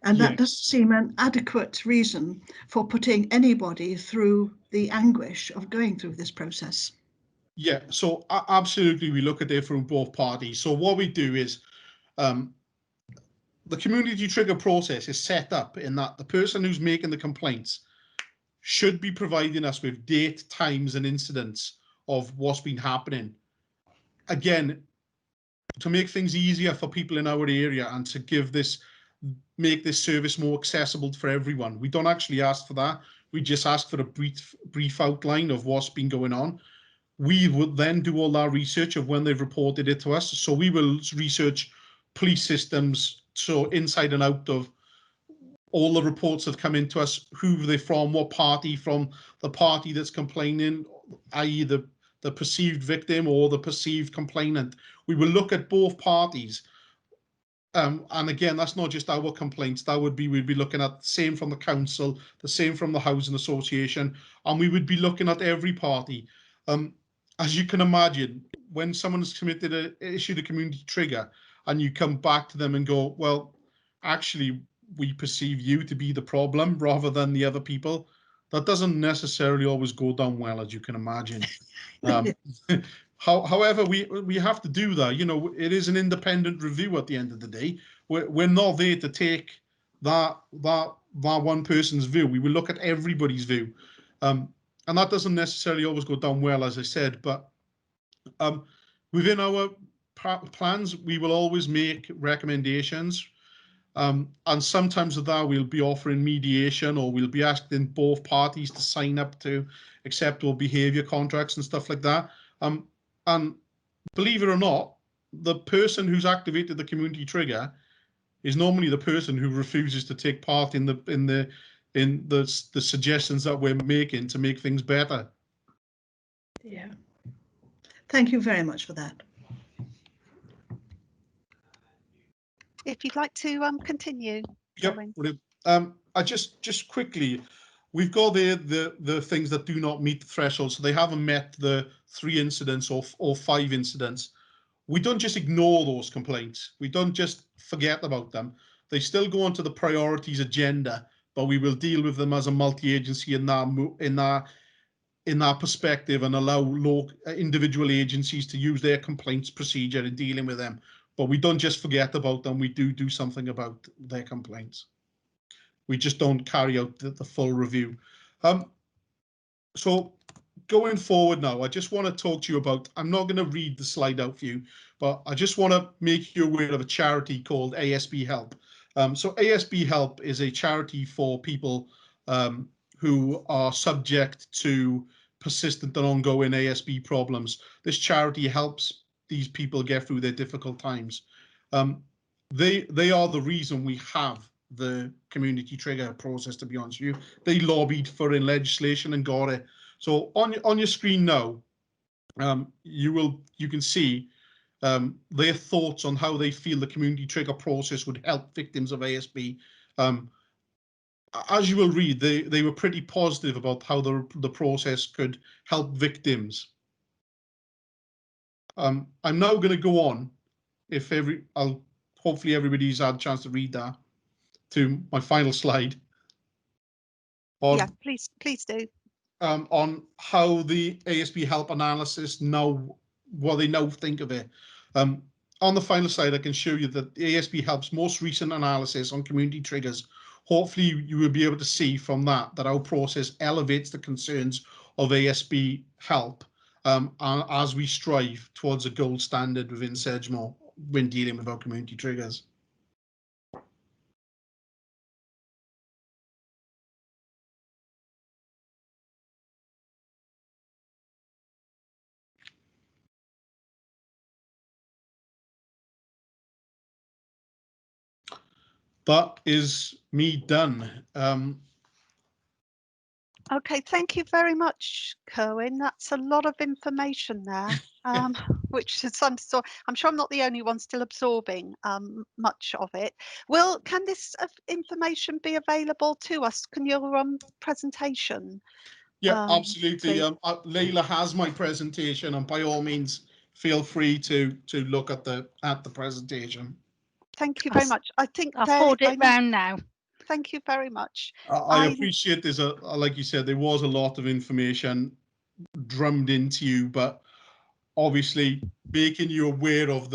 And that does seem an adequate reason for putting anybody through the anguish of going through this process. Yeah, so absolutely, we look at it from both parties. So what we do is the community trigger process is set up in that the person who's making the complaints should be providing us with date, times and incidents of what's been happening. Again, to make things easier for people in our area and to make this service more accessible for everyone. We don't actually ask for that. We just ask for a brief outline of what's been going on. We would then do all our research of when they've reported it to us. So we will research police systems, so inside and out of all the reports that come into us, who they're from, what party, from the party that's complaining, i.e. the perceived victim or the perceived complainant. We will look at both parties. And again, that's not just our complaints. We'd be looking at the same from the council, the same from the housing association, and we would be looking at every party. As you can imagine, when someone's issued a community trigger and you come back to them and go, well, actually, we perceive you to be the problem rather than the other people, that doesn't necessarily always go down well, as you can imagine. However, we have to do that. You know, it is an independent review at the end of the day. We're not there to take that one person's view. We will look at everybody's view. And that doesn't necessarily always go down well, as I said, but within our plans, we will always make recommendations. And sometimes with that, we'll be offering mediation, or we'll be asking both parties to sign up to acceptable behaviour contracts and stuff like that. And believe it or not, the person who's activated the community trigger is normally the person who refuses to take part in the suggestions that we're making to make things better. Yeah. Thank you very much for that. If you'd like to continue. Yep. I just quickly, we've got the things that do not meet the threshold, so they haven't met the 3 incidents or 5 incidents. We don't just ignore those complaints. We don't just forget about them. They still go onto the priorities agenda, but we will deal with them as a multi-agency in that perspective and allow individual agencies to use their complaints procedure in dealing with them. But we don't just forget about them. We do something about their complaints. We just don't carry out the full review. So going forward now, I just want to talk to you about, I'm not going to read the slide out for you, but I just want to make you aware of a charity called ASB Help. So ASB Help is a charity for people who are subject to persistent and ongoing ASB problems. This charity helps these people get through their difficult times. They are the reason we have the community trigger process, to be honest with you. They lobbied for in legislation and got it. So on your screen now, you can see their thoughts on how they feel the community trigger process would help victims of ASB. As you will read, they were pretty positive about how the process could help victims. I'm now going to go on, hopefully everybody's had a chance to read that, to my final slide. Yeah, please do. on how the ASB help analysis now, what they now think of it. On the final slide, I can show you that the ASB help's most recent analysis on community triggers. Hopefully you will be able to see from that our process elevates the concerns of ASB help as we strive towards a gold standard within Sedgemoor when dealing with our community triggers. That is me done. Okay, thank you very much, Kerwin. That's a lot of information there, which is I'm sure I'm not the only one still absorbing much of it. Can this information be available to us? Can your presentation? Yeah, absolutely. Please? Layla has my presentation, and by all means, feel free to look at the presentation. Thank you very much. I think I'll forward it round now. Thank you very much. I appreciate there's like you said, there was a lot of information drummed into you, but obviously making you aware of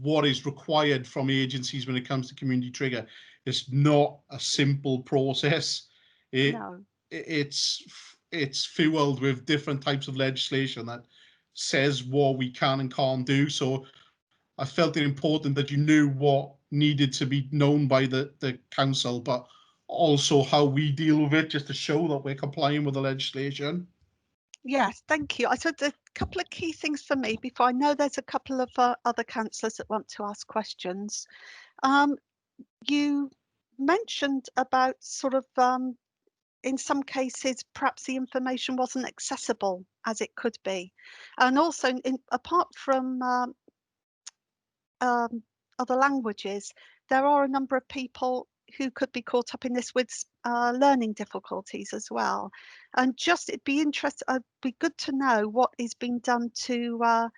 what is required from agencies when it comes to community trigger is not a simple process. It's fueled with different types of legislation that says what we can and can't do. So I felt it important that you knew what needed to be known by the council, but also how we deal with it, just to show that we're complying with the legislation. Yes, thank you. I said a couple of key things for me before. I know there's a couple of other councillors that want to ask questions. You mentioned about sort of in some cases perhaps the information wasn't accessible as it could be, and also apart from other languages, there are a number of people who could be caught up in this with learning difficulties as well. And it'd be good to know what is being done to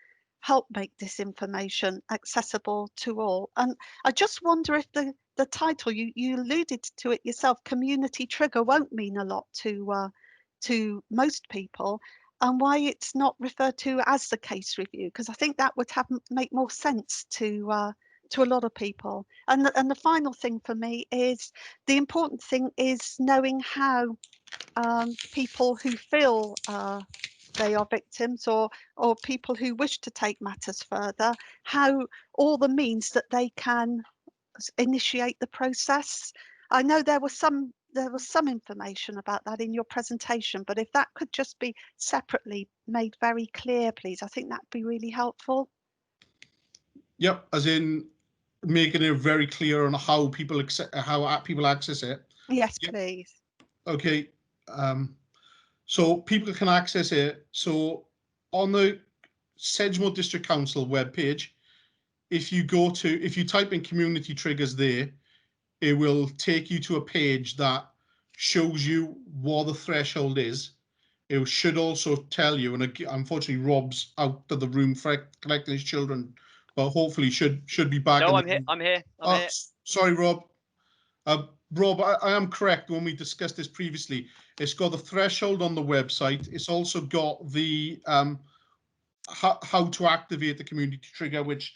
help make this information accessible to all. And I just wonder if the title, you alluded to it yourself, community trigger, won't mean a lot to most people, and why it's not referred to as the case review, because I think that would make more sense to a lot of people. And the final thing for me is the important thing is knowing how people who feel they are victims or people who wish to take matters further, how all the means that they can initiate the process. I know there was some information about that in your presentation, but if that could just be separately made very clear, please, I think that'd be really helpful. Yep, as in making it very clear on how people access it. Yes, yep. Please. Okay, so people can access it. So on the Sedgemoor District Council webpage, if you type in community triggers there, it will take you to a page that shows you what the threshold is. It should also tell you, and unfortunately Rob's out of the room for collecting his children, but hopefully should be back. No, I'm here. Sorry, Rob. Rob, I am correct when we discussed this previously. It's got the threshold on the website. It's also got the how to activate the community trigger, which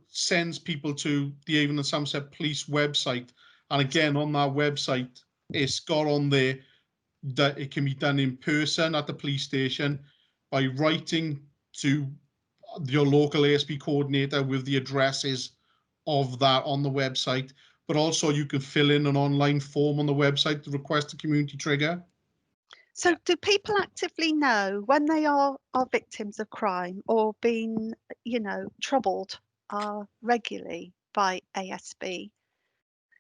sends people to the Avon and Somerset Police website. And again, on that website, it's got on there that it can be done in person at the police station by writing to your local ASB coordinator with the addresses of that on the website. But also you can fill in an online form on the website to request a community trigger. So do people actively know when they are victims of crime or being, troubled regularly by ASB?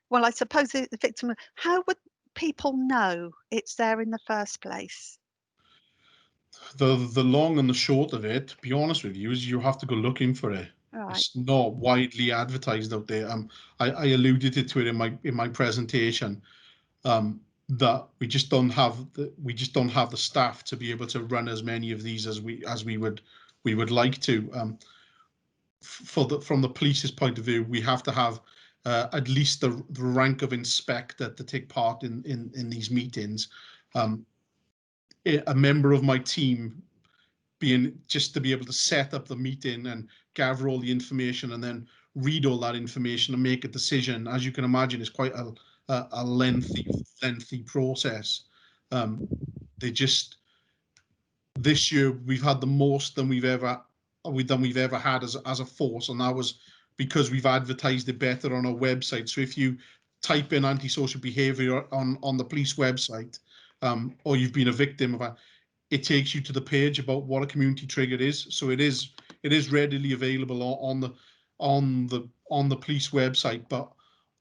Well, I suppose the victim, how would people know it's there in the first place? The long and the short of it, to be honest with you, is you have to go looking for it. Right. It's not widely advertised out there. I alluded to it in my presentation. That we just don't have the staff to be able to run as many of these as we would like to. From the police's point of view, we have to have at least the rank of inspector to take part in these meetings. a member of my team being just to be able to set up the meeting and gather all the information and then read all that information and make a decision. As you can imagine, it's quite a lengthy process. This year we've had the most than we've ever had as a force, and that was because we've advertised it better on our website. So if you type in antisocial behaviour on the police website, or you've been a victim of it takes you to the page about what a community trigger is. So it is readily available on the police website. But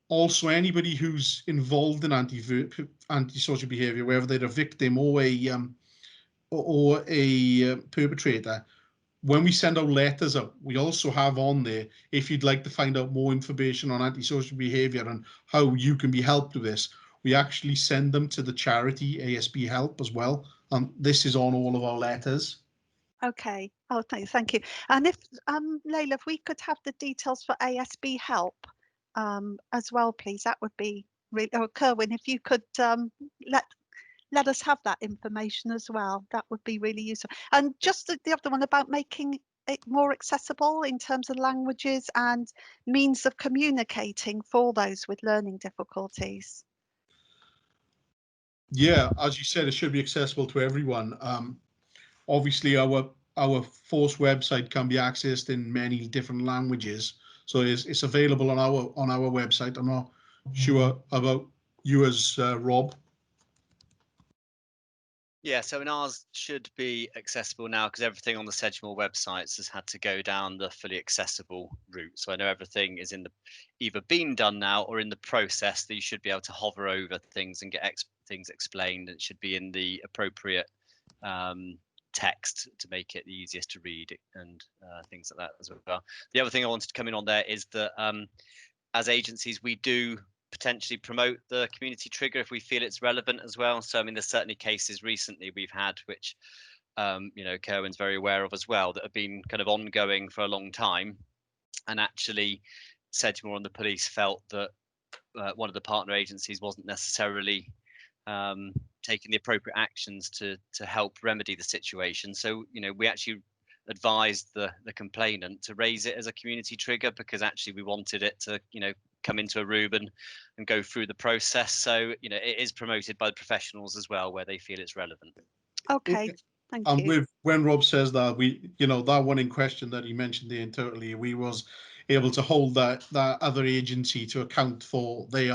also anybody who's involved in antisocial behaviour, whether they're a victim or a perpetrator, when we send out letters out, we also have on there, if you'd like to find out more information on antisocial behaviour and how you can be helped with this, we actually send them to the charity ASB Help as well. This is on all of our letters. Okay. Oh, thank you. And if Layla, if we could have the details for ASB Help as well, please, that would be really. Or Kerwin, if you could let us have that information as well, that would be really useful. And just the other one about making it more accessible in terms of languages and means of communicating for those with learning difficulties. Yeah, as you said, it should be accessible to everyone. Obviously, our force website can be accessed in many different languages, so it's available on our website. I'm not sure about you as Rob. Yeah, so in ours should be accessible now because everything on the Sedgemoor websites has had to go down the fully accessible route. So I know everything is either been done now or in the process that you should be able to hover over things and get things explained. It should be in the appropriate text to make it the easiest to read and things like that as well. The other thing I wanted to come in on there is that as agencies, we do potentially promote the community trigger if we feel it's relevant as well. So I mean, there's certainly cases recently we've had which Kerwin's very aware of as well, that have been kind of ongoing for a long time, and actually Sedgemoor and the police felt that one of the partner agencies wasn't necessarily taking the appropriate actions to help remedy the situation. So we actually advised the complainant to raise it as a community trigger because actually we wanted it to come into a room and go through the process. So it is promoted by the professionals as well where they feel it's relevant. Okay, thank you. And when Rob says that, that one in question that he mentioned there totally, we was able to hold that other agency to account for their,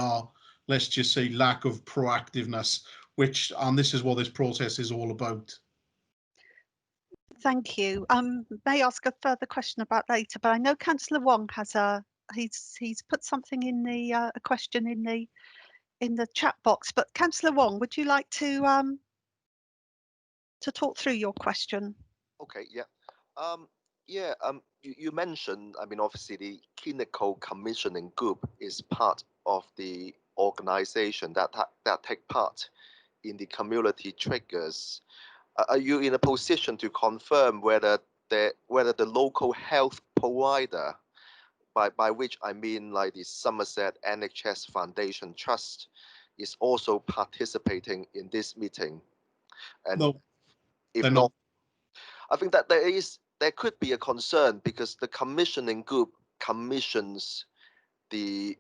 let's just say, lack of proactiveness, and this is what this process is all about. Thank you. May I ask a further question about later, but I know Councillor Wong has he's put something in the a question in the chat box. But Councillor Wong, would you like to talk through your question? Okay, yeah. You mentioned, I mean, obviously the clinical commissioning group is part of the organization that take part in the community triggers. Are you in a position to confirm whether the local health provider, by which I mean like the Somerset NHS Foundation Trust, is also participating in this meeting? And no, if not, I think that there could be a concern because the commissioning group commissions the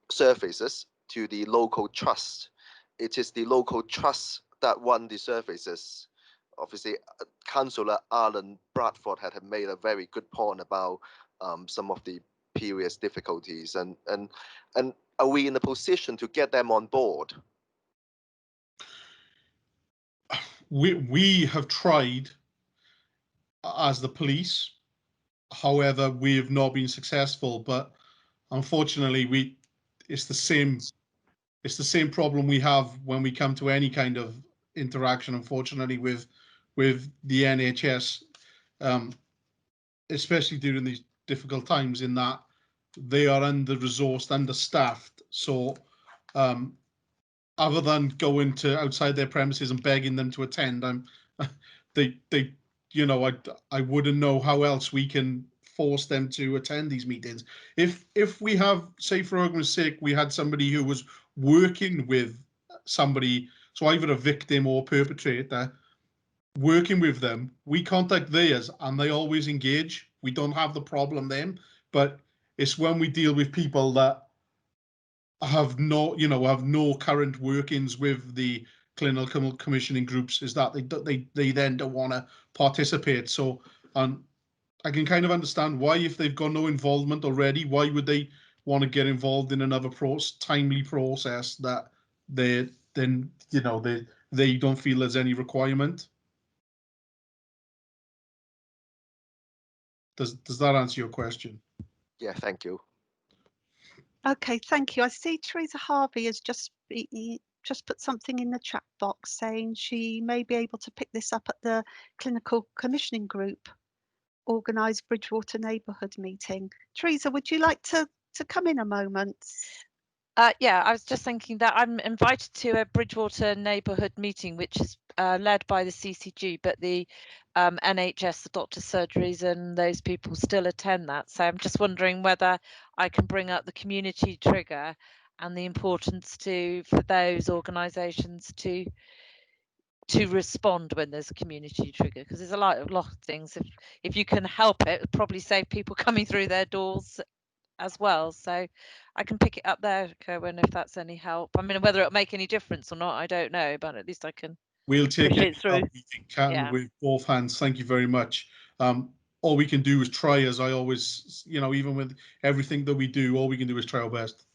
services to the local trust. It is the local trust that run the services. Obviously, Councillor Bradford had made a very good point about some of the previous difficulties, and are we in a position to get them on board? We have tried as the police, however, we have not been successful. But unfortunately, it's the same problem we have when we come to any kind of interaction, unfortunately, with the NHS, especially during these difficult times, in that they are under-resourced, understaffed. So other than going to outside their premises and begging them to attend, I wouldn't know how else we can force them to attend these meetings. If we have, say for argument's sake, we had somebody who was working with somebody, so either a victim or perpetrator, working with them, we contact theirs and they always engage. We don't have the problem then, but it's when we deal with people that have no current workings with the clinical commissioning groups, is that they then don't want to participate. So I can kind of understand why, if they've got no involvement already, why would they want to get involved in another timely process that they don't feel there's any requirement. Does that answer your question? Yeah, thank you. Okay, thank you. I see Teresa Harvey has just put something in the chat box saying she may be able to pick this up at the clinical commissioning group organised Bridgewater neighbourhood meeting. Teresa, would you like to come in a moment? Yeah, I was just thinking that I'm invited to a Bridgewater neighbourhood meeting, which is led by the CCG, but the NHS, the doctor surgeries and those people still attend that. So I'm just wondering whether I can bring up the community trigger and the importance for those organisations to respond when there's a community trigger, because there's a lot of things. If you can help it, it'll probably save people coming through their doors as well. So I can pick it up there, Kerwin, if that's any help. I mean, whether it'll make any difference or not, I don't know, but at least I can. We'll take it through. with both hands. Thank you very much. All we can do is try, as I always, even with everything that we do, all we can do is try our best.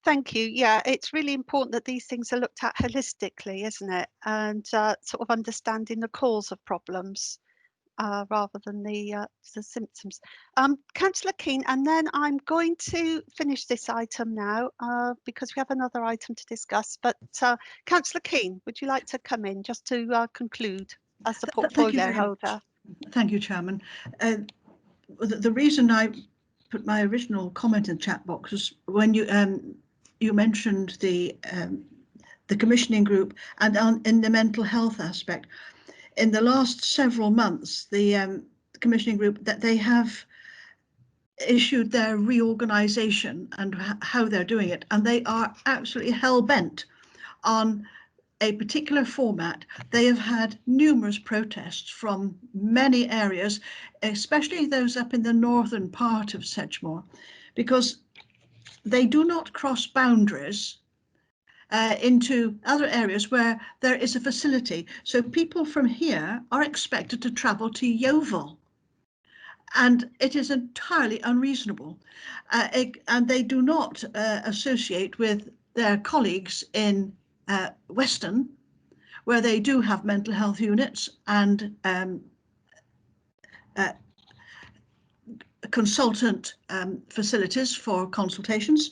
Thank you. Yeah, it's really important that these things are looked at holistically, isn't it? And sort of understanding the cause of problems rather than the symptoms. Councillor Keane, and then I'm going to finish this item now because we have another item to discuss. But Councillor Keane, would you like to come in just to conclude as the portfolio holder? Thank you, Chairman. The reason I put my original comment in the chat box was when you mentioned the commissioning group and in the mental health aspect. In the last several months, the commissioning group, that they have issued their reorganisation and how they're doing it, and they are absolutely hell-bent on a particular format. They have had numerous protests from many areas, especially those up in the northern part of Sedgemoor, because they do not cross boundaries into other areas where there is a facility. So people from here are expected to travel to Yeovil, and it is entirely unreasonable. And they do not associate with their colleagues in Weston, where they do have mental health units and consultant facilities for consultations.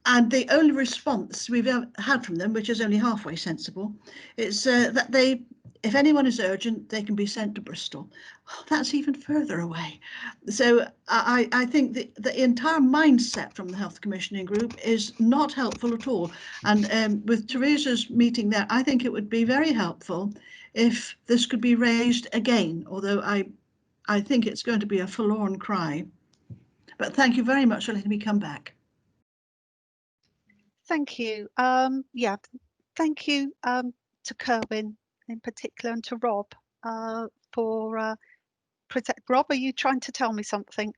And the only response we've ever had from them, which is only halfway sensible, is that if anyone is urgent, they can be sent to Bristol. Oh, that's even further away. So I think the entire mindset from the Health Commissioning Group is not helpful at all. And with Teresa's meeting there, I think it would be very helpful if this could be raised again, although I think it's going to be a forlorn cry. But thank you very much for letting me come back. Thank you. Yeah, thank you to Kerwin in particular and to Rob for Rob, are you trying to tell me something?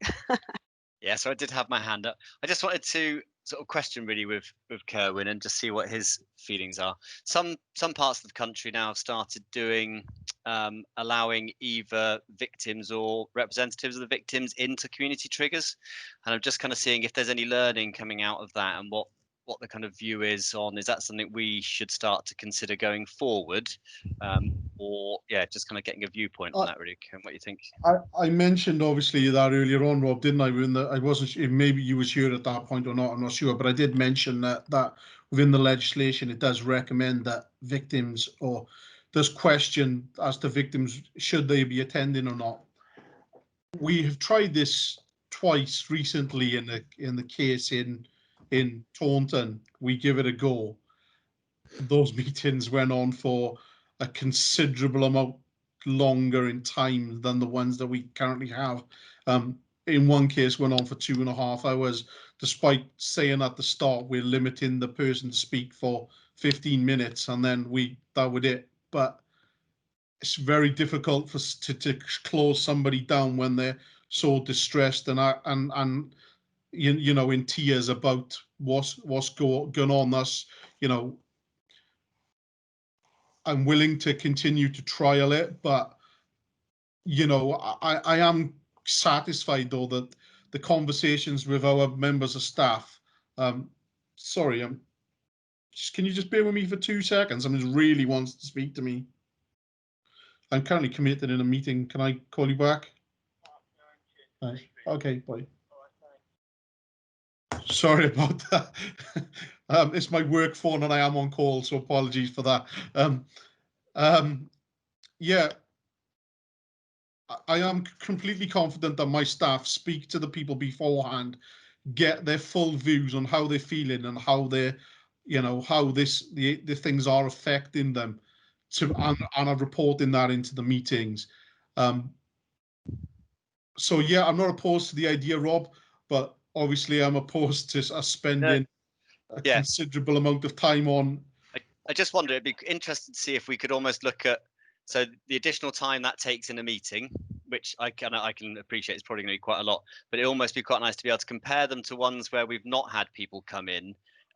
Yeah, so I did have my hand up. I just wanted to sort of question really with Kerwin and just see what his feelings are. Some parts of the country now have started doing allowing either victims or representatives of the victims into community triggers, and I'm just kind of seeing if there's any learning coming out of that and what the kind of view is on, is that something we should start to consider going forward, or yeah, just kind of getting a viewpoint on that really. What you think? I mentioned obviously that earlier on, Rob, didn't I? I wasn't sure, maybe you was here at that point or not, I'm not sure, but I did mention that within the legislation it does recommend that victims, or does question as to victims, should they be attending or not. We have tried this twice recently in the case in Taunton. We give it a go. Those meetings went on for a considerable amount longer in time than the ones that we currently have. In one case went on for 2.5 hours, despite saying at the start we're limiting the person to speak for 15 minutes and then that would it. But it's very difficult for to close somebody down when they're so distressed and you know, in tears about what's going on. Thus, you know, I'm willing to continue to trial it, but you know, I am satisfied though that the conversations with our members of staff. Sorry, can you just bear with me for 2 seconds? Someone really wants to speak to me. I'm currently committed in a meeting. Can I call you back? Okay, bye. Sorry about that. It's my work phone and I am on call, so apologies for that. Yeah, I am completely confident that my staff speak to the people beforehand, get their full views on how they're feeling and how they're, you know, how the things are affecting them, and are reporting that into the meetings. So yeah, I'm not opposed to the idea, Rob, but obviously I'm opposed to spending a considerable amount of time on. I just wonder, it'd be interesting to see if we could almost look at, so the additional time that takes in a meeting, which I can appreciate is probably going to be quite a lot, but it'd almost be quite nice to be able to compare them to ones where we've not had people come in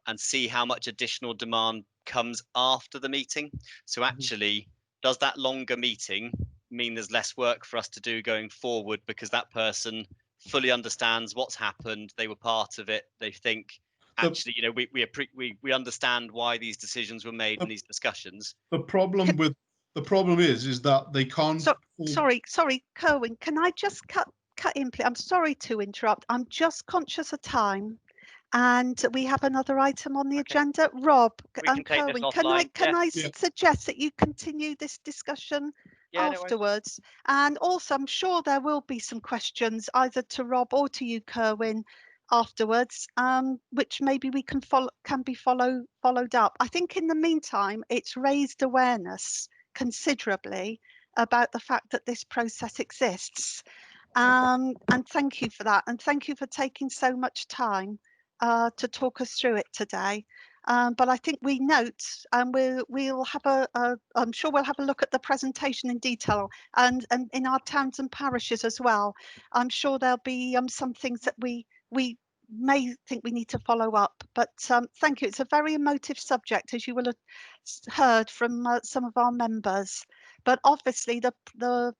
and see how much additional demand comes after the meeting. So actually, does that longer meeting mean there's less work for us to do going forward because that person fully understands what's happened, they were part of it, they think actually, you know, we understand why these decisions were made in these discussions. The problem is that they can't. Sorry, Kerwin, can I just cut in, please? I'm sorry to interrupt. I'm just conscious of time, and we have another item on the agenda. Rob and Kerwin, can I suggest that you continue this discussion afterwards? And also, I'm sure there will be some questions either to Rob or to you, Kerwin, afterwards, which maybe we can be followed up. I think in the meantime, it's raised awareness considerably about the fact that this process exists, and thank you for that, and thank you for taking so much time to talk us through it today. But I think we note, and we'll have I'm sure we'll have a look at the presentation in detail, and in our towns and parishes as well. I'm sure there'll be some things that we may think we need to follow up, but thank you. It's a very emotive subject, as you will have heard from some of our members, but obviously the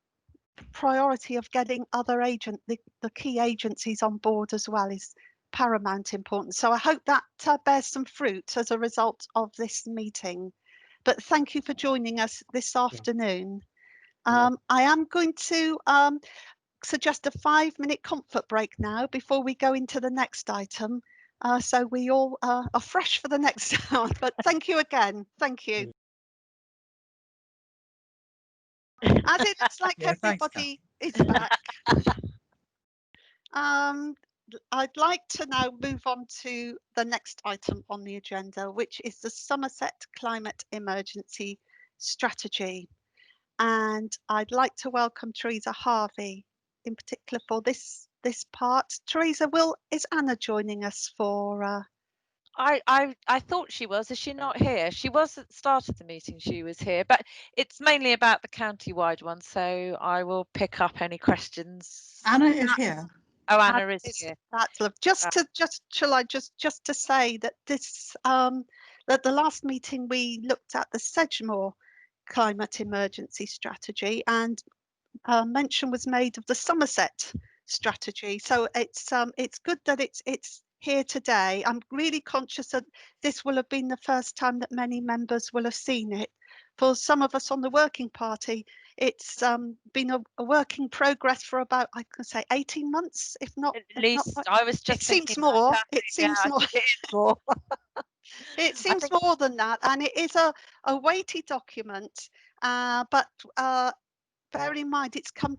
priority of getting other the key agencies on board as well is paramount importance. So I hope that bears some fruit as a result of this meeting. But thank you for joining us this afternoon. I am going to suggest a 5-minute comfort break now before we go into the next item, so we all are fresh for the next hour. But thank you again. Thank you. As it looks like everybody is back, I'd like to now move on to the next item on the agenda, which is the Somerset Climate Emergency Strategy. And I'd like to welcome Teresa Harvey in particular for this part. Teresa, is Anna joining us for? I thought she was. Is she not here? She was at the start of the meeting. She was here, but it's mainly about the county-wide one. So I will pick up any questions. Anna is here. Oh, Anna is here. That's lovely. Just to say that this that the last meeting we looked at the Sedgemoor Climate Emergency Strategy, and mention was made of the Somerset strategy. So it's good that it's here today. I'm really conscious that this will have been the first time that many members will have seen it. For some of us on the working party, it's been a work in progress for about, I can say, 18 months, if not. At least I was just. It seems more. It seems more. It is more. It seems more than that, and it is a weighty document. But bear in mind, it's come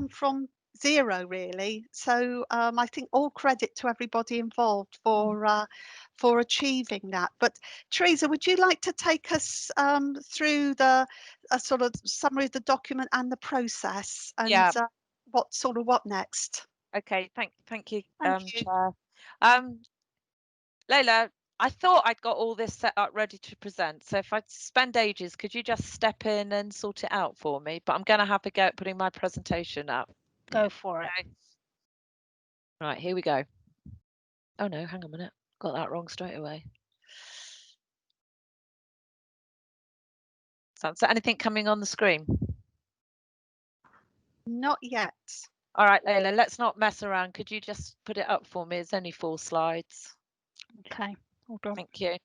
from zero, really. So I think all credit to everybody involved for achieving that. But Teresa, would you like to take us through the sort of summary of the document and the process, and what next? Okay, thank you, Chair. Leila, I thought I'd got all this set up ready to present. So if I spend ages, could you just step in and sort it out for me? But I'm going to have a go at putting my presentation up. Go for it. Okay. Right, here we go. Oh no, hang on a minute. Got that wrong straight away. So is there anything coming on the screen? Not yet. All right, Layla, let's not mess around. Could you just put it up for me? It's only 4 slides. Okay, hold on. Thank you.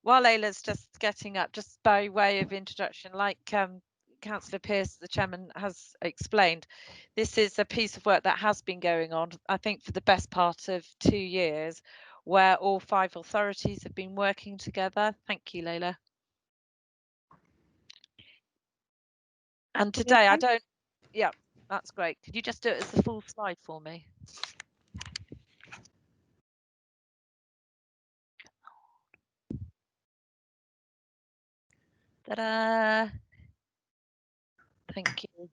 While Layla's just getting up, just by way of introduction, like Councillor Pearce, the chairman, has explained, this is a piece of work that has been going on, I think, for the best part of 2 years, where all 5 authorities have been working together. Thank you, Layla. And today, I don't, yeah, that's great. Could you just do it as the full slide for me? Ta-da! Thank you.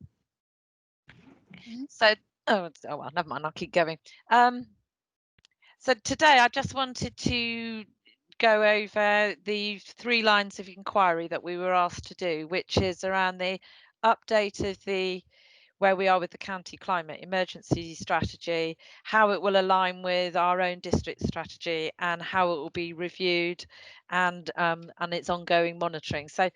So, oh well, never mind. I'll keep going. So today I just wanted to go over the 3 lines of inquiry that we were asked to do, which is around the update of the where we are with the county climate emergency strategy, how it will align with our own district strategy, and how it will be reviewed, and its ongoing monitoring. So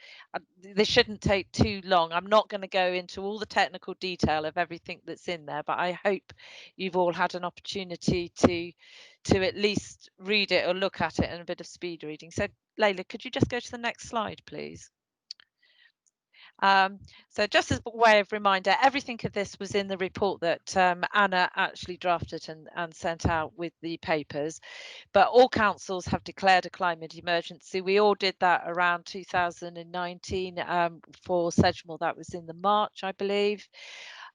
this shouldn't take too long. I'm not going to go into all the technical detail of everything that's in there, but I hope you've all had an opportunity to at least read it or look at it in a bit of speed reading. So Layla, could you just go to the next slide, please? So just as a way of reminder, everything of this was in the report that Anna actually drafted and sent out with the papers, but all councils have declared a climate emergency. We all did that around 2019. For Sedgemoor, that was in the March, I believe.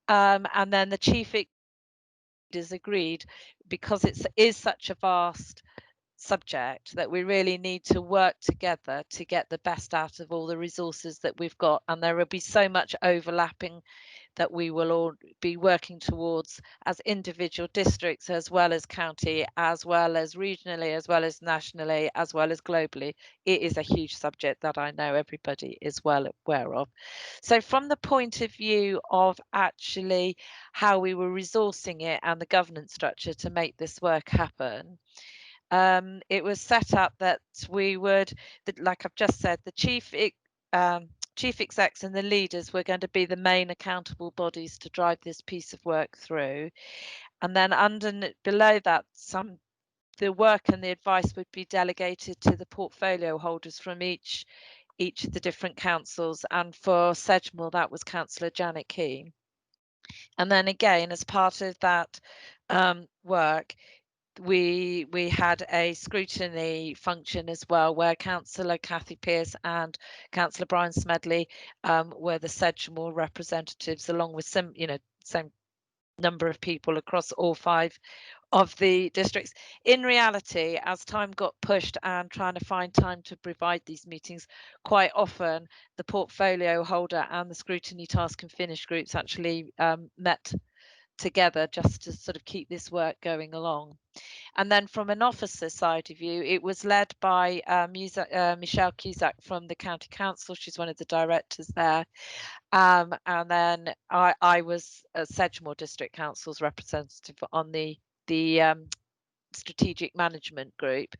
And then the chief leaders agreed, because it is such a vast subject, that we really need to work together to get the best out of all the resources that we've got, and there will be so much overlapping that we will all be working towards as individual districts, as well as county, as well as regionally, as well as nationally, as well as globally. It is a huge subject that I know everybody is well aware of. So from the point of view of actually how we were resourcing it and the governance structure to make this work happen, it was set up that we would, like I've just said, the chief execs and the leaders were going to be the main accountable bodies to drive this piece of work through, and then below that, the work and the advice would be delegated to the portfolio holders from each of the different councils, and for Sedgemoor that was Councillor Janet Keane. And then again, as part of that work, we had a scrutiny function as well, where Councillor Kathy Pearce and Councillor Brian Smedley were the Sedgemoor representatives, along with some, same number of people across all 5 of the districts. In reality, as time got pushed and trying to find time to provide these meetings, quite often the portfolio holder and the scrutiny task and finish groups actually met together just to sort of keep this work going along. And then from an officer side of view, it was led by Michelle Cusack from the County Council. She's one of the directors there. And then I was a Sedgemoor District Council's representative on the strategic management group.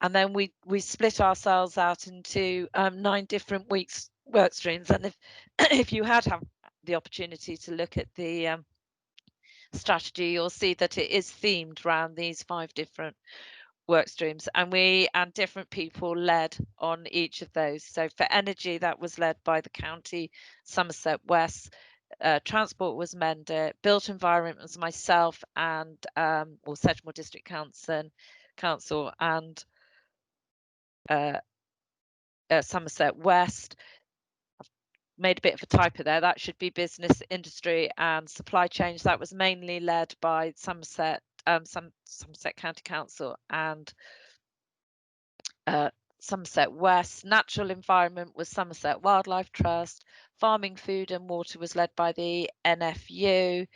And then we split ourselves out into 9 different work streams. And if you had the opportunity to look at the strategy, you'll see that it is themed around these 5 different work streams, and different people led on each of those. So for energy, that was led by the county, Somerset West. Transport was Mender. Built environment was myself and or Sedgemoor District Council and Somerset West. Made a bit of a typo there. That should be business, industry and supply chain. That was mainly led by Somerset County Council and Somerset West. Natural environment was Somerset Wildlife Trust. Farming, food and water was led by the NFU,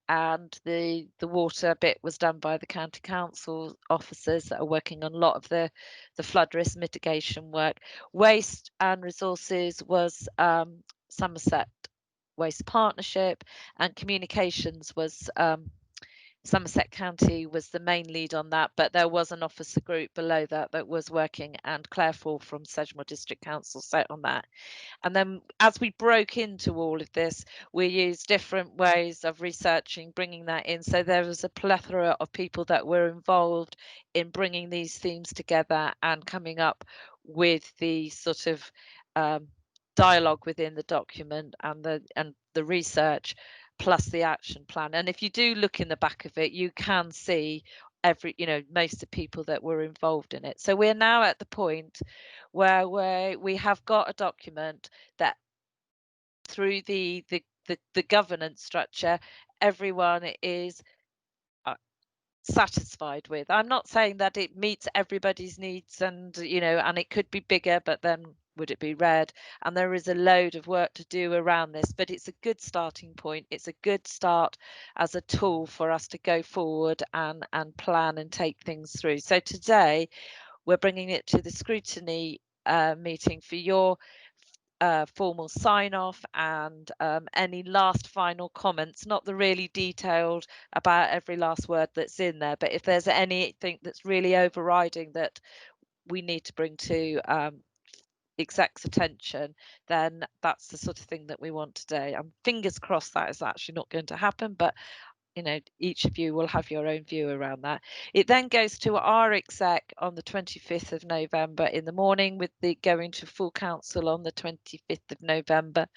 and the water bit was done by the county council officers that are working on a lot of the flood risk mitigation work. Waste and resources was Somerset Waste Partnership, and communications was Somerset County was the main lead on that, but there was an officer group below that that was working, and Claire Fall from Sedgemoor District Council sat on that. And then as we broke into all of this, we used different ways of researching, bringing that in. So there was a plethora of people that were involved in bringing these themes together and coming up with the sort of dialogue within the document and the research plus the action plan. And if you do look in the back of it, you can see most of the people that were involved in it. So we're now at the point where we have got a document that through the governance structure, everyone is satisfied with. I'm not saying that it meets everybody's needs, and and it could be bigger, but then would it be read? And there is a load of work to do around this, but it's a good starting point. It's a good start as a tool for us to go forward and plan and take things through. So today we're bringing it to the scrutiny meeting for your formal sign off and any last final comments, not the really detailed about every last word that's in there, but if there's anything that's really overriding that we need to bring to exec's attention, then that's the sort of thing that we want today. I'm fingers crossed that is actually not going to happen, but each of you will have your own view around that. It then goes to our exec on the 25th of November in the morning, with the going to full council on the 25th of November.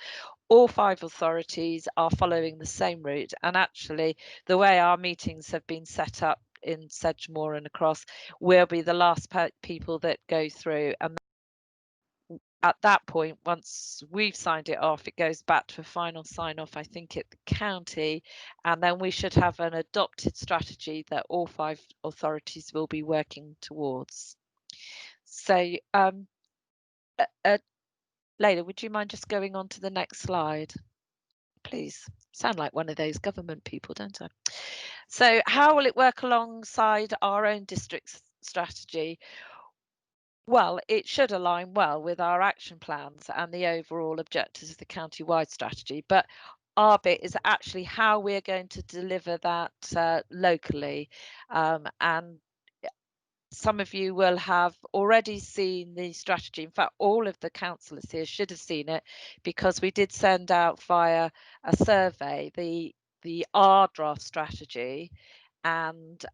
All 5 authorities are following the same route, and actually the way our meetings have been set up in Sedgemoor and across, we'll be the last people that go through, and at that point, once we've signed it off, it goes back to a final sign off, I think, at the county, and then we should have an adopted strategy that all 5 authorities will be working towards. So Layla, would you mind just going on to the next slide, please? Sound like one of those government people, don't I? So how will it work alongside our own district strategy? Well, it should align well with our action plans and the overall objectives of the county-wide strategy, but our bit is actually how we're going to deliver that locally. And some of you will have already seen the strategy. In fact, all of the councillors here should have seen it, because we did send out via a survey the R draft strategy, and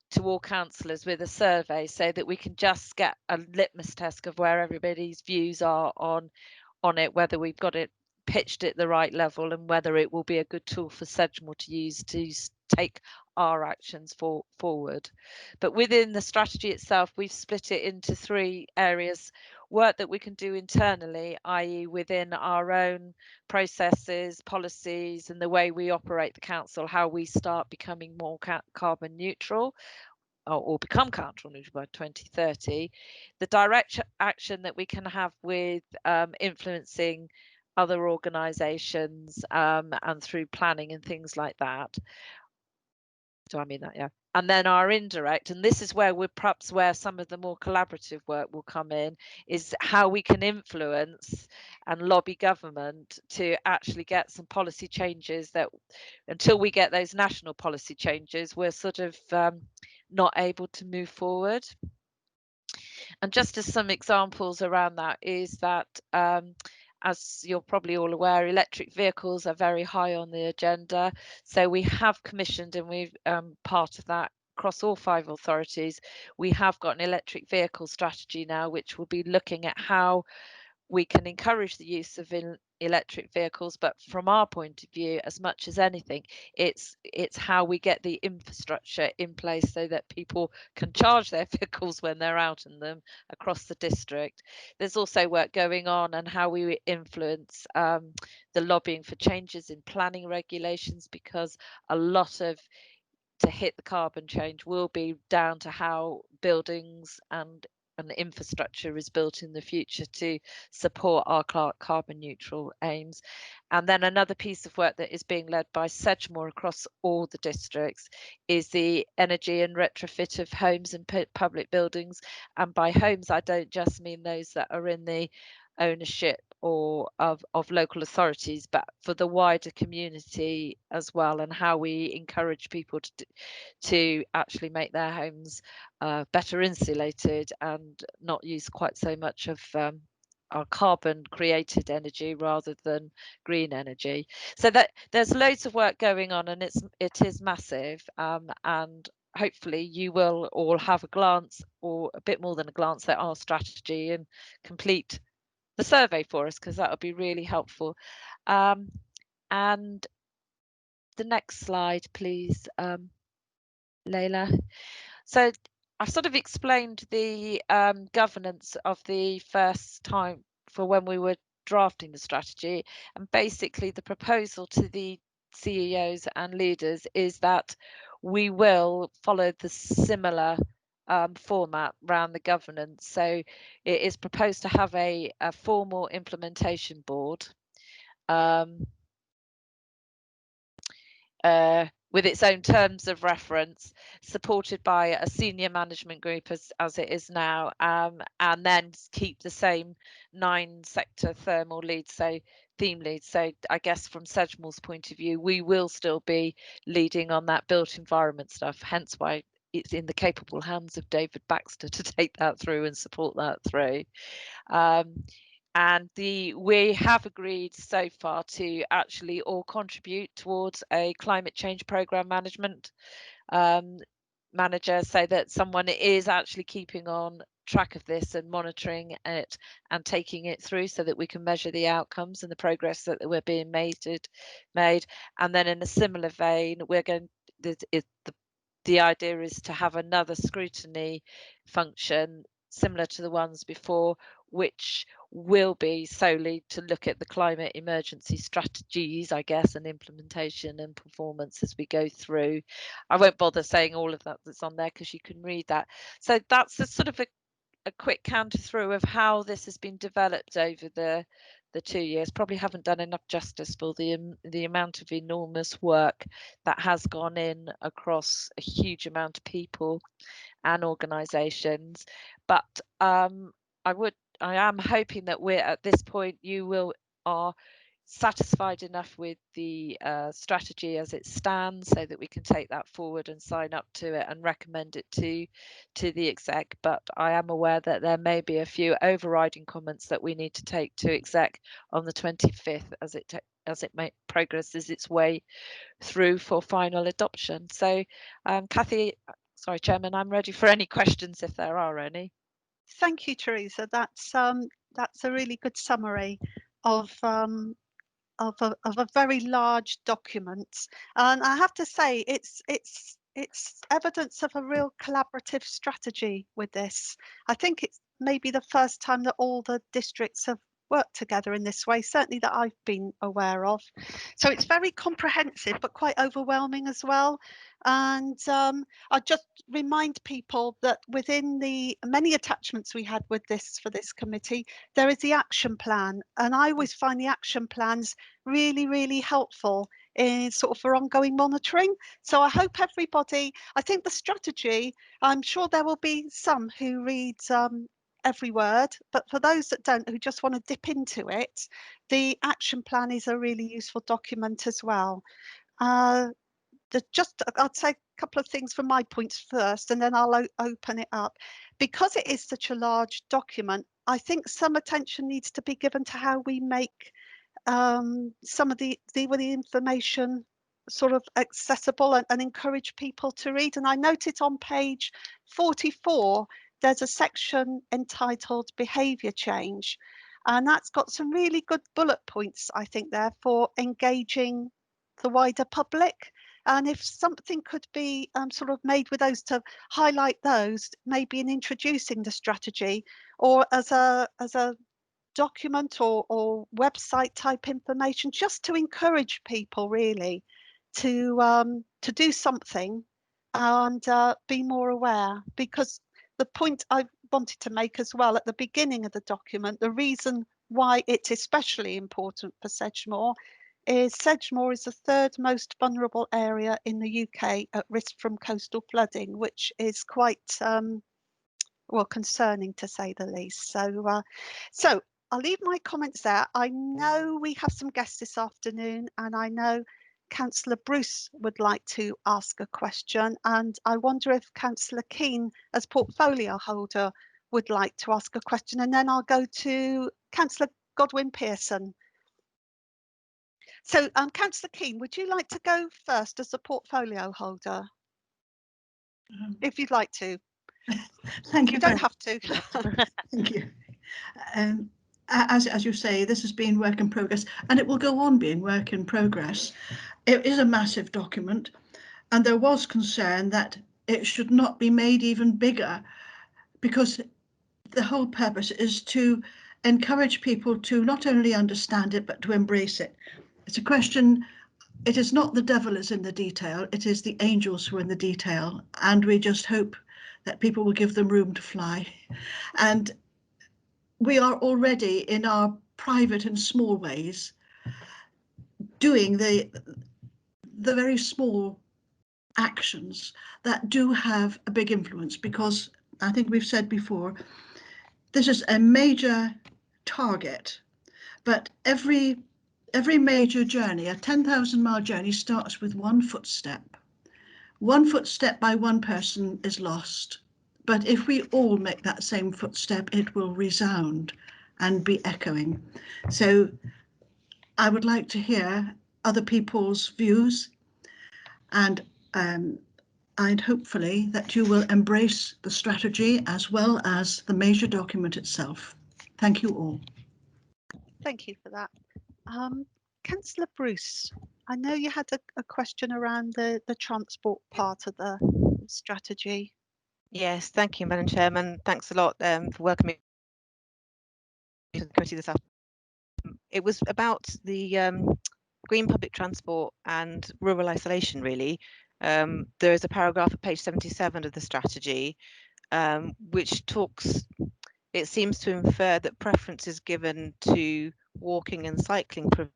to all councillors with a survey, so that we can just get a litmus test of where everybody's views are on it, whether we've got it pitched at the right level, and whether it will be a good tool for Sedgemoor to use to take our actions forward. But within the strategy itself, we've split it into 3 areas: work that we can do internally, i.e. within our own processes, policies, and the way we operate the council, how we start becoming more carbon neutral, or become carbon neutral by 2030. The direct action that we can have with influencing other organisations and through planning and things like that. Do I mean that? Yeah. And then our indirect, and this is where where some of the more collaborative work will come in, is how we can influence and lobby government to actually get some policy changes that, until we get those national policy changes, we're sort of not able to move forward. And just as some examples around that is that, as you're probably all aware, electric vehicles are very high on the agenda. So we have commissioned, and we've part of that across all 5 authorities, we have got an electric vehicle strategy now, which will be looking at how we can encourage the use of electric vehicles, but from our point of view, as much as anything, it's how we get the infrastructure in place so that people can charge their vehicles when they're out in them across the district. There's also work going on and how we influence the lobbying for changes in planning regulations, because a lot of to hit the carbon change will be down to how buildings and and infrastructure is built in the future to support our carbon neutral aims. And then another piece of work that is being led by Sedgemoor across all the districts is the energy and retrofit of homes and public buildings. And by homes, I don't just mean those that are in the ownership or of local authorities, but for the wider community as well, and how we encourage people to actually make their homes better insulated and not use quite so much of our carbon created energy rather than green energy. So that there's loads of work going on, and it is massive, and hopefully you will all have a glance, or a bit more than a glance, at our strategy and complete the survey for us, because that would be really helpful. And the next slide, please, Leila. So I've sort of explained the governance of the first time for when we were drafting the strategy, and basically the proposal to the CEOs and leaders is that we will follow the similar format around the governance. So it is proposed to have a formal implementation board with its own terms of reference, supported by a senior management group as it is now, and then keep the same 9 sector thermal leads, so theme leads. So I guess from Sedgemoor's point of view, we will still be leading on that built environment stuff, hence why it's in the capable hands of David Baxter to take that through and support that through. And we have agreed so far to actually all contribute towards a climate change programme management manager, so that someone is actually keeping on track of this and monitoring it and taking it through, so that we can measure the outcomes and the progress that we're being made. And then in a similar vein, we're going, the idea is to have another scrutiny function similar to the ones before, which will be solely to look at the climate emergency strategies, I guess, and implementation and performance as we go through. I won't bother saying all of that that's on there, because you can read that. So that's a sort of a quick counter through of how this has been developed over the 2 years. Probably haven't done enough justice for the amount of enormous work that has gone in across a huge amount of people and organisations, but I am hoping that we're at this point you are satisfied enough with the strategy as it stands, so that we can take that forward and sign up to it and recommend it to the exec. But I am aware that there may be a few overriding comments that we need to take to exec on the 25th as it progresses its way through for final adoption. So Kathy, sorry Chairman, I'm ready for any questions if there are any. Thank you, Teresa. That's a really good summary of a very large document, and I have to say it's evidence of a real collaborative strategy with this. I think it's maybe the first time that all the districts have worked together in this way, certainly that I've been aware of. So it's very comprehensive but quite overwhelming as well. And I'll just remind people that within the many attachments we had with this for this committee, there is the action plan, and I always find the action plans really, really helpful in sort of for ongoing monitoring. So I hope everybody, I think the strategy, I'm sure there will be some who read every word, but for those that don't, who just want to dip into it, the action plan is a really useful document as well. I'd say a couple of things from my points first, and then I'll open it up. Because it is such a large document, I think some attention needs to be given to how we make some of the information sort of accessible and encourage people to read. And I noted on page 44, there's a section entitled Behaviour Change, and that's got some really good bullet points, I think, there for engaging the wider public. And if something could be sort of made with those to highlight those, maybe in introducing the strategy, or as a document or website type information, just to encourage people really to do something and be more aware. Because the point wanted to make as well at the beginning of the document, the reason why it's especially important for Sedgemoor is Sedgemoor is the third most vulnerable area in the UK at risk from coastal flooding, which is quite well, concerning to say the least. So I'll leave my comments there. I know we have some guests this afternoon, and I know Councillor Bruce would like to ask a question, and I wonder if Councillor Keane, as portfolio holder, would like to ask a question, and then I'll go to Councillor Godwin Pearson. So, Councillor Keane, would you like to go first as a portfolio holder? If you'd like to. Thank you. You don't have to. Thank you. As you say, this has been work in progress, and it will go on being work in progress. It is a massive document, and there was concern that it should not be made even bigger, because the whole purpose is to encourage people to not only understand it, but to embrace it. It's a question, it is not the devil is in the detail, it is the angels who are in the detail, and we just hope that people will give them room to fly. And we are already in our private and small ways doing the very small actions that do have a big influence, because I think we've said before, this is a major target, but every major journey, a 10,000-mile journey, starts with one footstep. One footstep by one person is lost, but if we all make that same footstep, it will resound and be echoing. So I would like to hear other people's views, and hopefully that you will embrace the strategy as well as the major document itself. Thank you all. Thank you for that. Councillor Bruce, I know you had a question around the transport part of the strategy. Yes, thank you, Madam Chairman. Thanks a lot for welcoming me to the committee this afternoon. It was about the green public transport and rural isolation, really. There is a paragraph at page 77 of the strategy, which talks, it seems to infer that preference is given to walking and cycling provision,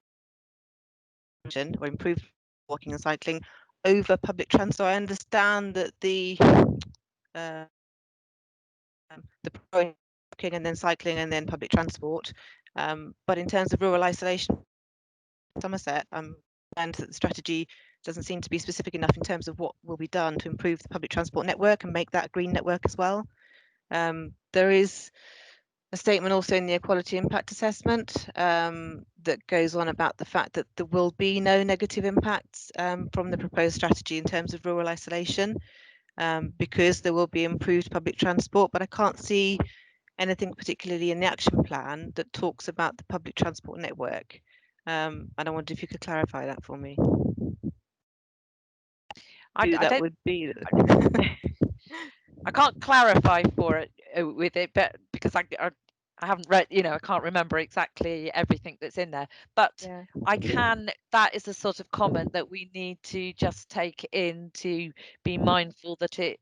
or improved walking and cycling, over public transport. I understand that the walking and then cycling and then public transport, but in terms of rural isolation, Somerset, and that the strategy doesn't seem to be specific enough in terms of what will be done to improve the public transport network and make that a green network as well. There is a statement also in the equality impact assessment that goes on about the fact that there will be no negative impacts from the proposed strategy in terms of rural isolation, because there will be improved public transport, but I can't see anything particularly in the action plan that talks about the public transport network. And I wonder if you could clarify that for me. I can't clarify for it with it, but because I haven't read, I can't remember exactly everything that's in there, but yeah. I can, that is a sort of comment that we need to just take in to be mindful that it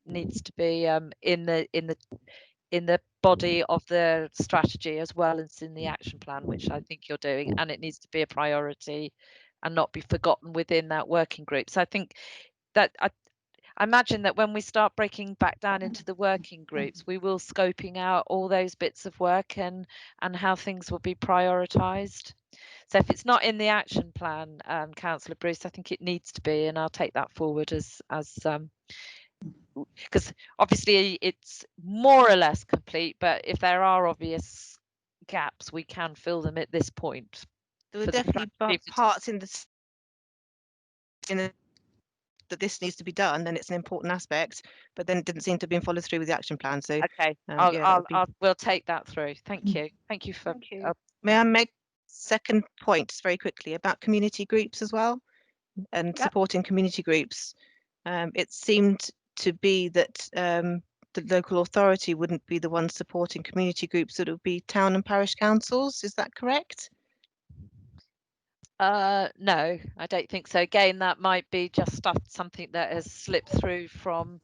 needs to be in the body of the strategy as well as in the action plan, which I think you're doing, and it needs to be a priority and not be forgotten within that working group. So I think that I imagine that when we start breaking back down into the working groups, we will scoping out all those bits of work and how things will be prioritised. So if it's not in the action plan, Councillor Bruce, I think it needs to be, and I'll take that forward as because obviously it's more or less complete, but if there are obvious gaps, we can fill them at this point. There were definitely parts in the that this needs to be done, and it's an important aspect, but then it didn't seem to have been followed through with the action plan. So okay, we'll take that through. Thank you. Thank you for. May I make second point just very quickly about community groups as well, and supporting community groups. It seemed to be that the local authority wouldn't be the one supporting community groups, it would be town and parish councils. Is that correct? No, I don't think so. Again, that might be just something that has slipped through from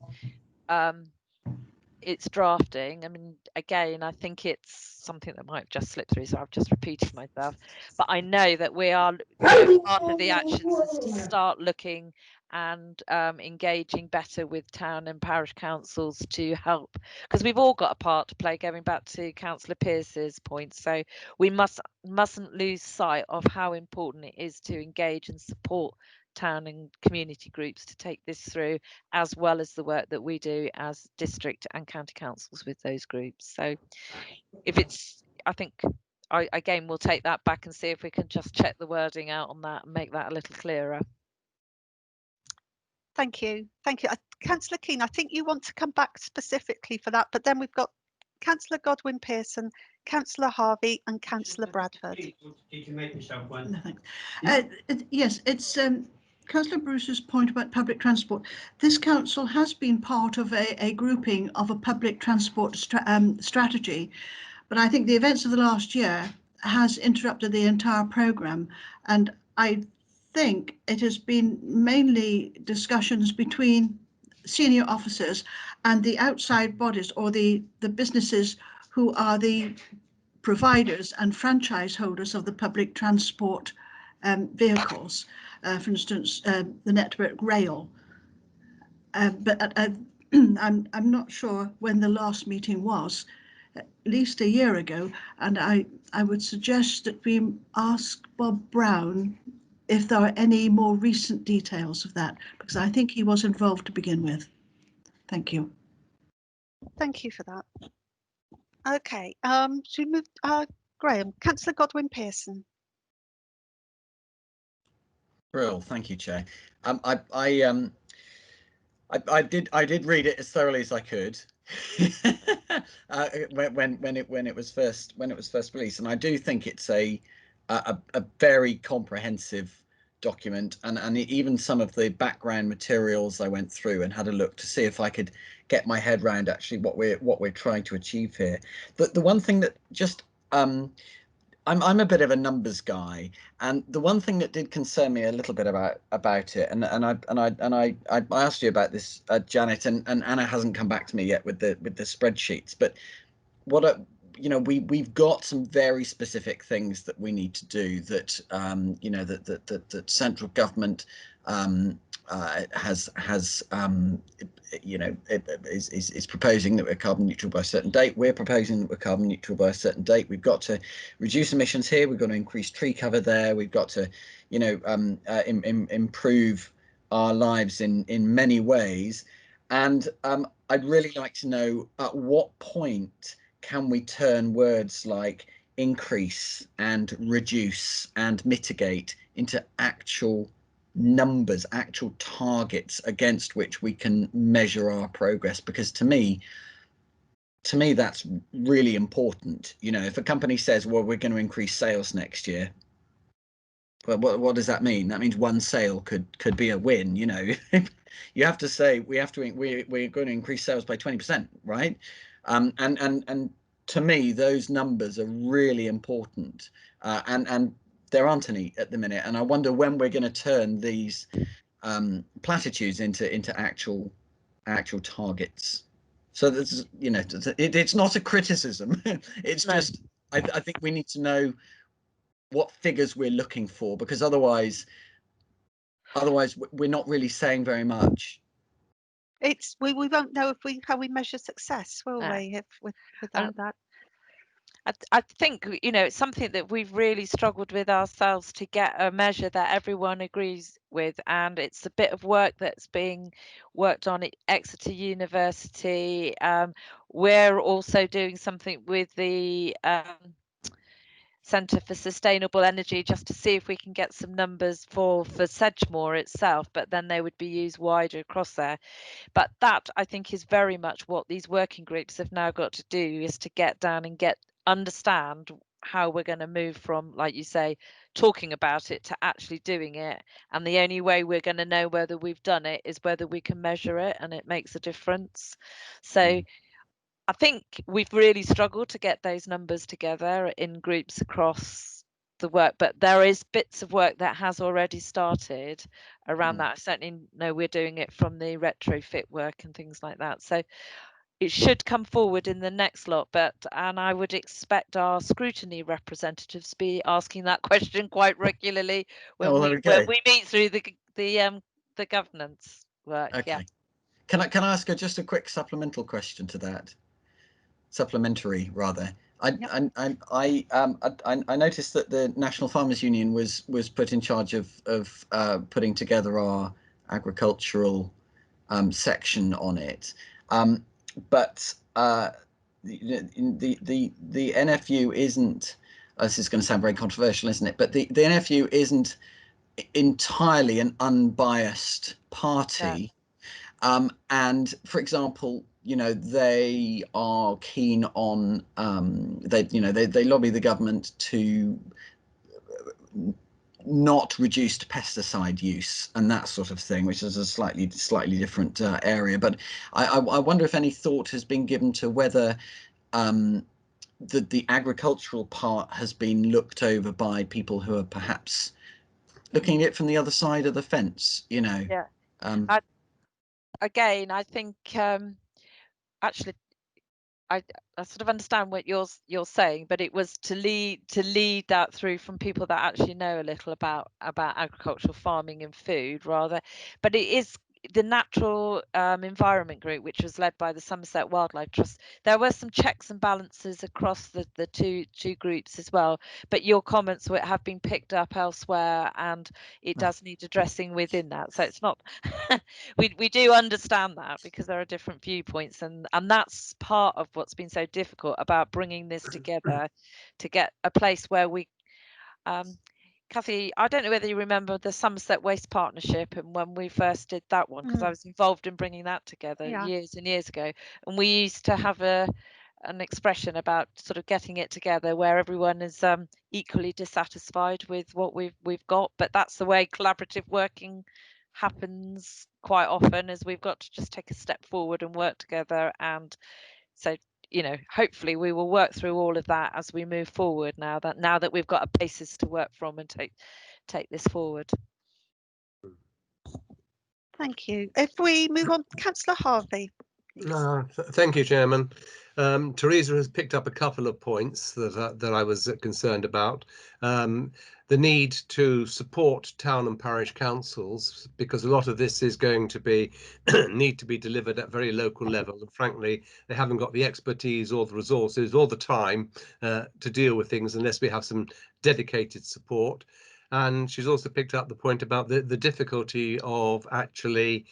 it's drafting. I mean, again, I think it's something that might just slip through, so I've just repeated myself. But I know that we are, part of the actions is to start looking and engaging better with town and parish councils to help, because we've all got a part to play, going back to Councillor Pearce's point. So we mustn't lose sight of how important it is to engage and support town and community groups to take this through, as well as the work that we do as district and county councils with those groups. So if it's, I think again, we'll take that back and see if we can just check the wording out on that and make that a little clearer. Thank you. Thank you. Councillor Keane, I think you want to come back specifically for that, but then we've got Councillor Godwin Pearson, Councillor Harvey and Councillor Bradford. You can make yourself one. No, thanks. Yes, it's Councillor Bruce's point about public transport. This council has been part of a grouping of a public transport strategy, but I think the events of the last year has interrupted the entire programme, and I think it has been mainly discussions between senior officers and the outside bodies or the businesses who are the providers and franchise holders of the public transport vehicles, for instance, the Network Rail. But I'm not sure when the last meeting was, at least a year ago, and I would suggest that we ask Bob Brown if there are any more recent details of that, because I think he was involved to begin with. Thank you. Thank you for that. Okay, should we move, Graham, Councillor Godwin Pearson. Brill, thank you, Chair. I did read it as thoroughly as I could when it was first released, and I do think it's a very comprehensive document, and even some of the background materials I went through and had a look to see if I could get my head around actually what we're trying to achieve here. The one thing that just I'm a bit of a numbers guy, and the one thing that did concern me a little bit about it, and I asked you about this, Janet, and Anna hasn't come back to me yet with the spreadsheets, but what you know, we've got some very specific things that we need to do that you know, that central government has you know, is proposing that we're carbon neutral by a certain date. We're proposing that we're carbon neutral by a certain date. We've got to reduce emissions here. We've got to increase tree cover there. We've got to, you know, improve our lives in many ways. And I'd really like to know at what point can we turn words like increase and reduce and mitigate into actual numbers, actual targets against which we can measure our progress? Because to me that's really important. You know, if a company says, well, we're going to increase sales next year, well, what does that mean? That means one sale could be a win. You know, you have to say we're going to increase sales by 20%, right? And to me those numbers are really important, and there aren't any at the minute, and I wonder when we're going to turn these platitudes into actual targets. So that's, you know, it's not a criticism. It's just I think we need to know what figures we're looking for, because otherwise we're not really saying very much. It's we won't know if how we measure success, will we, if without that. I think, you know, it's something that we've really struggled with ourselves to get a measure that everyone agrees with, and it's a bit of work that's being worked on at Exeter University. We're also doing something with the Centre for Sustainable Energy, just to see if we can get some numbers for Sedgemoor itself, but then they would be used wider across there. But that, I think, is very much what these working groups have now got to do, is to get down and understand how we're going to move from, like you say, talking about it to actually doing it. And the only way we're going to know whether we've done it is whether we can measure it, and it makes a difference. So I think we've really struggled to get those numbers together in groups across the work, but there is bits of work that has already started around that. I certainly know we're doing it from the retrofit work and things like that. So, it should come forward in the next lot, and I would expect our scrutiny representatives to be asking that question quite regularly when there we when go. we meet through the governance work. Okay. Yeah. Can I ask just a quick supplemental question to that? Supplementary, rather. I noticed that the National Farmers Union was put in charge of putting together our agricultural section on it, but the NFU isn't. This is going to sound very controversial, isn't it? But the NFU isn't entirely an unbiased party. Yeah. And for example, they are keen on they lobby the government to not reduced pesticide use and that sort of thing, which is a slightly different area. But I wonder if any thought has been given to whether the agricultural part has been looked over by people who are perhaps looking at it from the other side of the fence. Yeah. Again, I think actually I sort of understand what you're saying, but it was to lead that through from people that actually know a little about agricultural farming and food rather. But it is the Natural Environment Group, which was led by the Somerset Wildlife Trust. There were some checks and balances across the two groups as well. But your comments have been picked up elsewhere, and it does need addressing within that. So it's not we do understand that, because there are different viewpoints, and that's part of what's been so difficult about bringing this together to get a place where we Cathy, I don't know whether you remember the Somerset Waste Partnership, and when we first did that one, because I was involved in bringing that together years and years ago, and we used to have an expression about sort of getting it together where everyone is equally dissatisfied with what we've got. But that's the way collaborative working happens quite often, is we've got to just take a step forward and work together. And so hopefully we will work through all of that as we move forward, now that we've got a basis to work from and take this forward. Thank you. If we move on, Councillor Harvey. Thank you, Chairman. Teresa has picked up a couple of points that I was concerned about. The need to support town and parish councils, because a lot of this is going to be need to be delivered at very local level, and frankly they haven't got the expertise or the resources or the time to deal with things unless we have some dedicated support. And she's also picked up the point about the difficulty of actually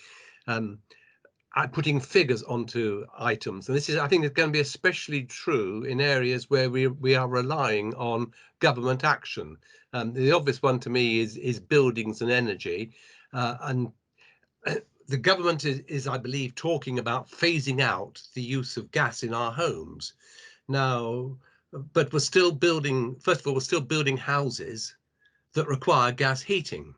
putting figures onto items, and this is, I think, it's going to be especially true in areas where we are relying on government action. The obvious one to me is buildings and energy, and the government is, I believe, talking about phasing out the use of gas in our homes now, but we're still building. First of all, we're still building houses that require gas heating.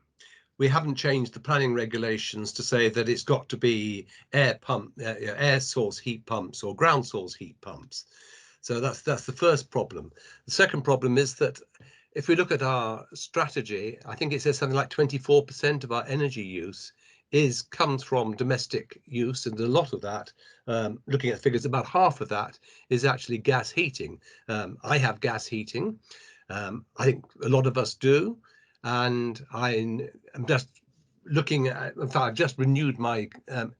We haven't changed the planning regulations to say that it's got to be air source heat pumps or ground source heat pumps. So that's the first problem. The second problem is that if we look at our strategy, I think it says something like 24% of our energy use comes from domestic use, and a lot of that, looking at figures, about half of that is actually gas heating. I have gas heating. I think a lot of us do. And I am just looking at, in fact, I've just renewed my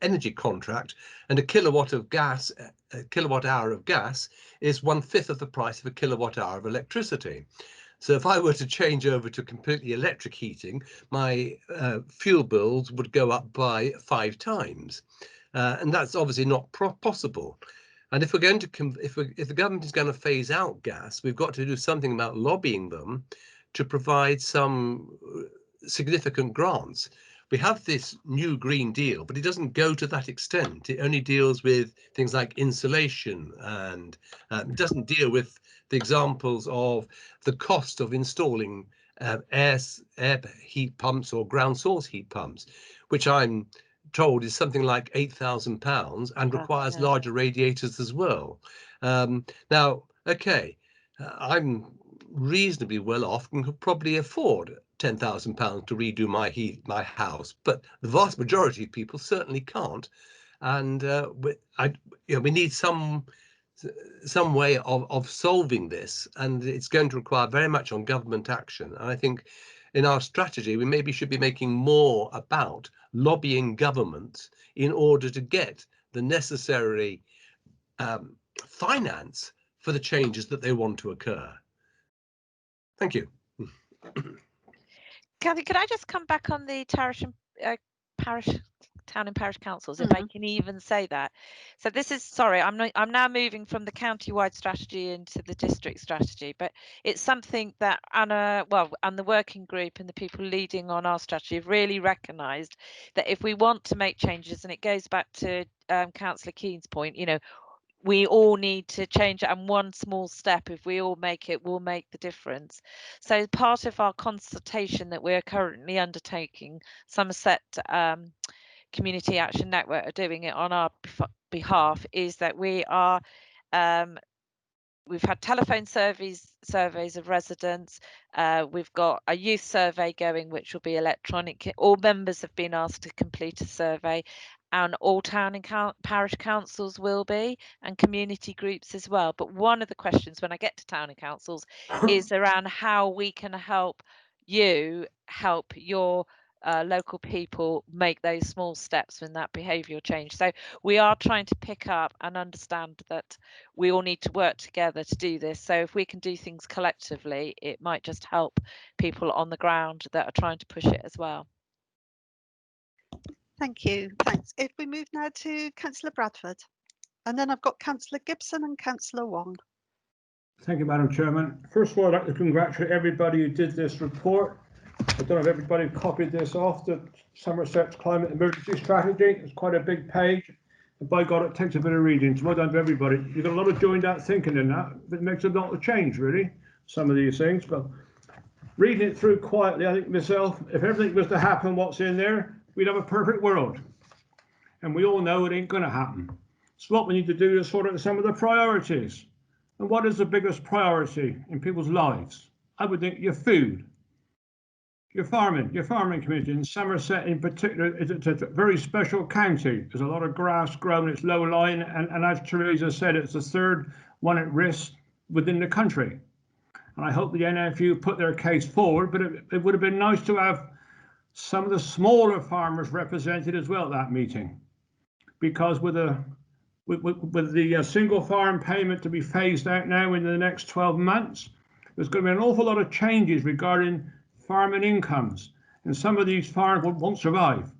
energy contract, and a kilowatt hour of gas is 1/5 of the price of a kilowatt hour of electricity. So if I were to change over to completely electric heating, my fuel bills would go up by 5 times, and that's obviously not possible. And if we're going to, if the government is going to phase out gas, we've got to do something about lobbying them to provide some significant grants. We have this new Green Deal, but it doesn't go to that extent. It only deals with things like insulation, and it doesn't deal with the examples of the cost of installing air heat pumps or ground source heat pumps, which I'm told is something like £8,000 and requires larger radiators as well. Now, okay, I'm reasonably well off and could probably afford £10,000 to redo my house, but the vast majority of people certainly can't. and we need some way of solving this, and it's going to require very much on government action. And I think in our strategy, we maybe should be making more about lobbying government in order to get the necessary finance for the changes that they want to occur. Thank you. Kathy, could I just come back on the town and parish councils, if I can even say that? So this is, sorry, I'm now moving from the county-wide strategy into the district strategy, but it's something that Anna, and the working group and the people leading on our strategy have really recognised that if we want to make changes, and it goes back to Councillor Keen's point, we all need to change it, and one small step, if we all make it, will make the difference. So part of our consultation that we're currently undertaking, Somerset Community Action Network are doing it on our behalf, is that we are we've had telephone surveys of residents. We've got a youth survey going, which will be electronic. All members have been asked to complete a survey, and all town and parish councils will be, and community groups as well. But one of the questions when I get to town and councils is around how we can help you help your local people make those small steps in that behavioural change. So we are trying to pick up and understand that we all need to work together to do this. So if we can do things collectively, it might just help people on the ground that are trying to push it as well. Thank you. Thanks. If we move now to Councillor Bradford, and then I've got Councillor Gibson and Councillor Wong. Thank you, Madam Chairman. First of all, I'd like to congratulate everybody who did this report. I don't know if everybody copied this off the Somerset's Climate Emergency Strategy. It's quite a big page. And by God, it takes a bit of reading. So well done to everybody. You've got a lot of joined out thinking in that. It makes a lot of change, really, some of these things. But reading it through quietly, I think myself, if everything was to happen what's in there, we'd have a perfect world. And we all know it ain't going to happen. So what we need to do is sort out some of the priorities. And what is the biggest priority in people's lives? I would think your food. Your farming community in Somerset in particular, it's a very special county. There's a lot of grass grown, it's low lying, and as Teresa said, it's the third one at risk within the country. And I hope the NFU put their case forward, but it would have been nice to have some of the smaller farmers represented as well at that meeting. Because with the single farm payment to be phased out now in the next 12 months, there's going to be an awful lot of changes regarding farming incomes, and some of these farms won't survive,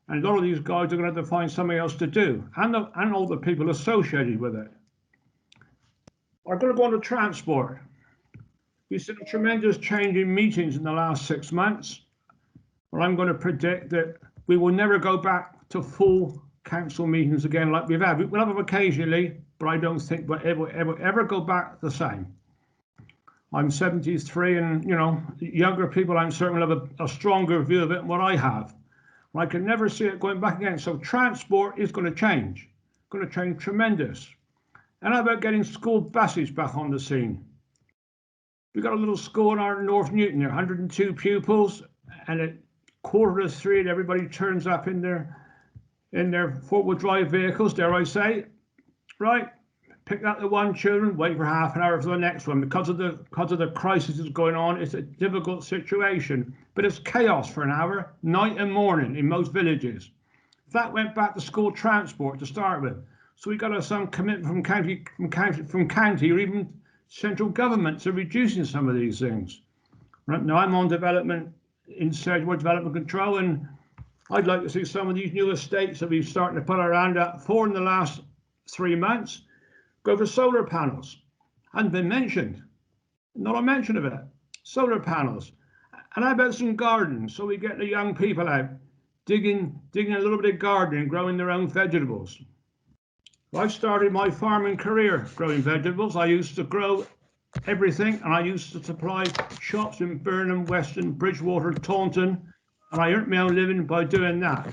and a lot of these guys are going to have to find something else to do, and all the people associated with it. I'm going to go on to transport. We've seen a tremendous change in meetings in the last 6 months. Well, I'm going to predict that we will never go back to full council meetings again like we've had. We'll have them occasionally, but I don't think we'll ever go back the same. I'm 73, and younger people, I'm certain will have a stronger view of it than what I have. I can never see it going back again. So transport is going to change. Going to change tremendous. And how about getting school buses back on the scene? We've got a little school in our North Newton there, 102 pupils, and at 2:45, and everybody turns up in their four-wheel drive vehicles, dare I say, right? Pick out the one children, wait for half an hour for the next one. Because of the crisis that's going on, it's a difficult situation. But it's chaos for an hour, night and morning in most villages. That went back to school transport to start with. So we got to have some commitment from county or even central government to reducing some of these things. Right now I'm on development in Sedgwood Development Control, and I'd like to see some of these new estates that we've started to put our hand up for in the last 3 months go for solar panels. Hadn't been mentioned. Not a mention of it. Solar panels. And how about some gardens, so we get the young people out digging a little bit of gardening, growing their own vegetables. I started my farming career growing vegetables. I used to grow everything, and I used to supply shops in Burnham, Weston, Bridgewater, Taunton, and I earned my own living by doing that.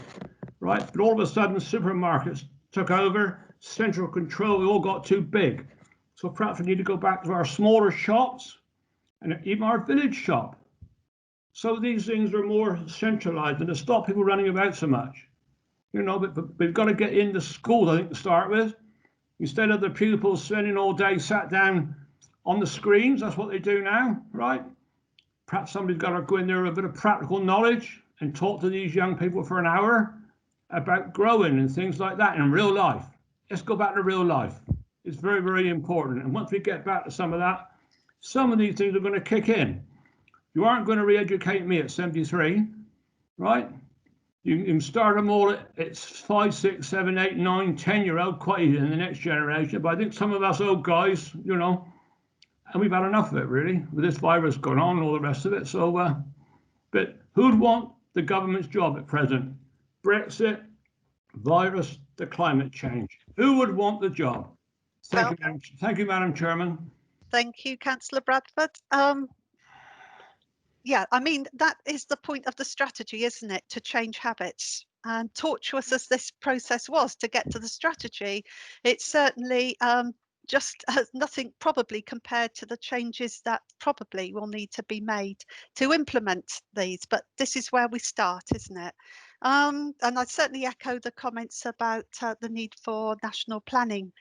Right? But all of a sudden, supermarkets took over. Central control, we all got too big. So perhaps we need to go back to our smaller shops and even our village shop. So these things are more centralized and to stop people running about so much. you know, but we've got to get into schools, I think, to start with. Instead of the pupils spending all day sat down on the screens, that's what they do now, right? Perhaps somebody's got to go in there with a bit of practical knowledge and talk to these young people for an hour about growing and things like that in real life. Let's go back to real life. It's very, very important. And once we get back to some of that, some of these things are going to kick in. You aren't going to re-educate me at 73, right? You can start them all at 5, 6, 7, 8, 9, 10-year-old quite easy in the next generation. But I think some of us old guys, you know, and we've had enough of it, really, with this virus going on and all the rest of it. So, but who'd want the government's job at present? Brexit, virus, the climate change. Who would want the job? Thank you, Madam Chairman. Thank you, Councillor Bradford. Yeah, I mean, that is the point of the strategy, isn't it? To change habits. And tortuous as this process was to get to the strategy, it's certainly just nothing probably compared to the changes that probably will need to be made to implement these. But this is where we start, isn't it? And I certainly echo the comments about the need for national planning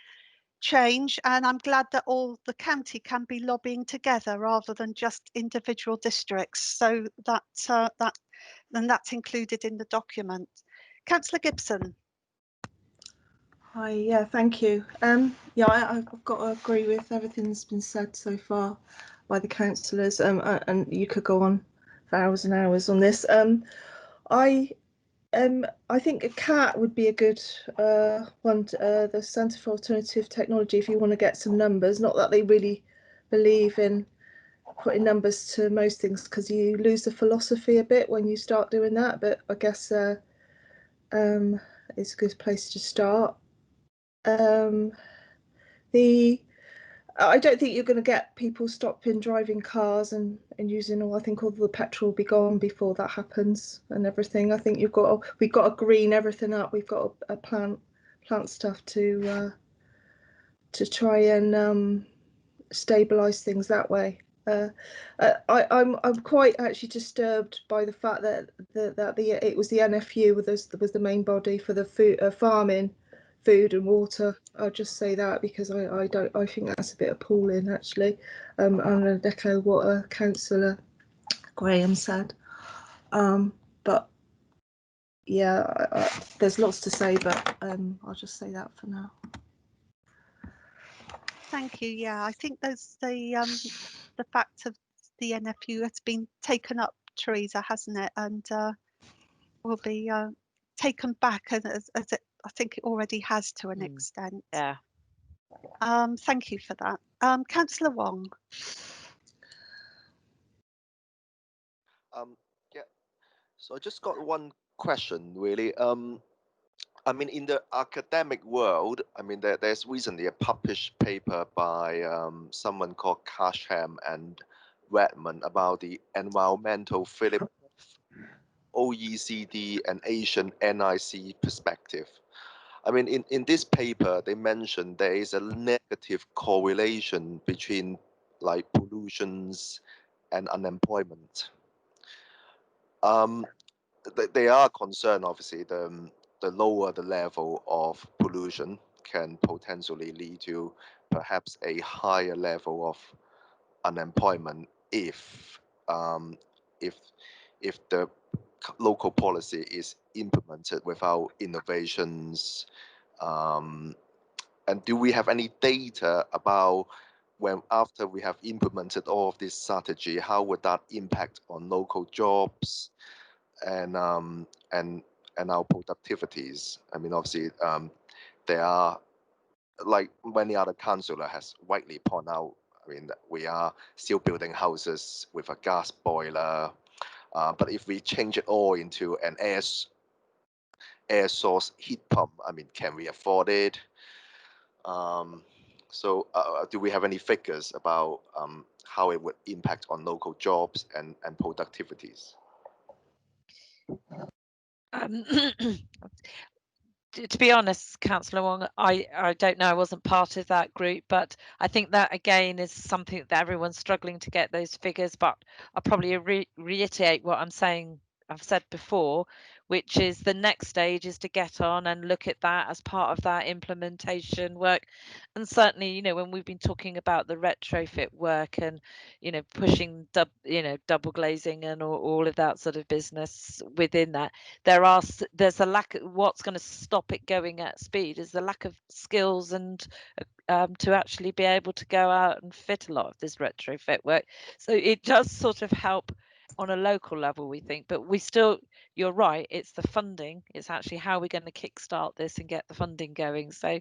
change, and I'm glad that all the county can be lobbying together rather than just individual districts. So that's included in the document. Councillor Gibson. Hi, yeah, thank you. Yeah, I've got to agree with everything that's been said so far by the councillors, and you could go on for hours and hours on this. I think a CAT would be a good one, the Centre for Alternative Technology, if you want to get some numbers. Not that they really believe in putting numbers to most things, because you lose the philosophy a bit when you start doing that, but I guess it's a good place to start. I don't think you're going to get people stopping driving cars and using all. I think all the petrol will be gone before that happens and everything. I think we've got to green everything up. We've got to plant stuff to try and stabilise things that way. I'm quite actually disturbed by the fact that it was the NFU was the main body for the farming, food and water. I'll just say that because I think that's a bit appalling actually. I'm going to echo what Councillor Graham said. But yeah, there's lots to say, but I'll just say that for now. Thank you. Yeah, I think there's the fact of the NFU has been taken up, Teresa, hasn't it? And will be taken back as it, I think it already has to an extent. Yeah. Thank you for that. Councillor Wong. Yeah. So I just got one question, really. I mean, in the academic world, I mean, there's recently a published paper by someone called Casham and Redmond about the environmental Philip OECD and Asian NIC perspective. I mean, in this paper, they mentioned there is a negative correlation between like pollutions and unemployment. They are concerned, obviously, the lower the level of pollution can potentially lead to perhaps a higher level of unemployment if the local policy is implemented without innovations. And do we have any data about when after we have implemented all of this strategy, how would that impact on local jobs and our productivities? I mean, obviously, there are, like many other councillor has rightly pointed out, I mean, we are still building houses with a gas boiler, but if we change it all into an air source heat pump, I mean, can we afford it? So do we have any figures about how it would impact on local jobs and productivities? To be honest, Councillor Wong, I don't know. I wasn't part of that group, but I think that again is something that everyone's struggling to get those figures. But I'll probably reiterate what I've said before. which is the next stage is to get on and look at that as part of that implementation work. And certainly, you know, when we've been talking about the retrofit work and, you know, pushing double glazing and all of that sort of business within that, there's a lack of what's going to stop it going at speed is the lack of skills and to actually be able to go out and fit a lot of this retrofit work. So it does sort of help on a local level, we think, but we still, you're right, it's the funding, it's actually how we're going to kickstart this and get the funding going. So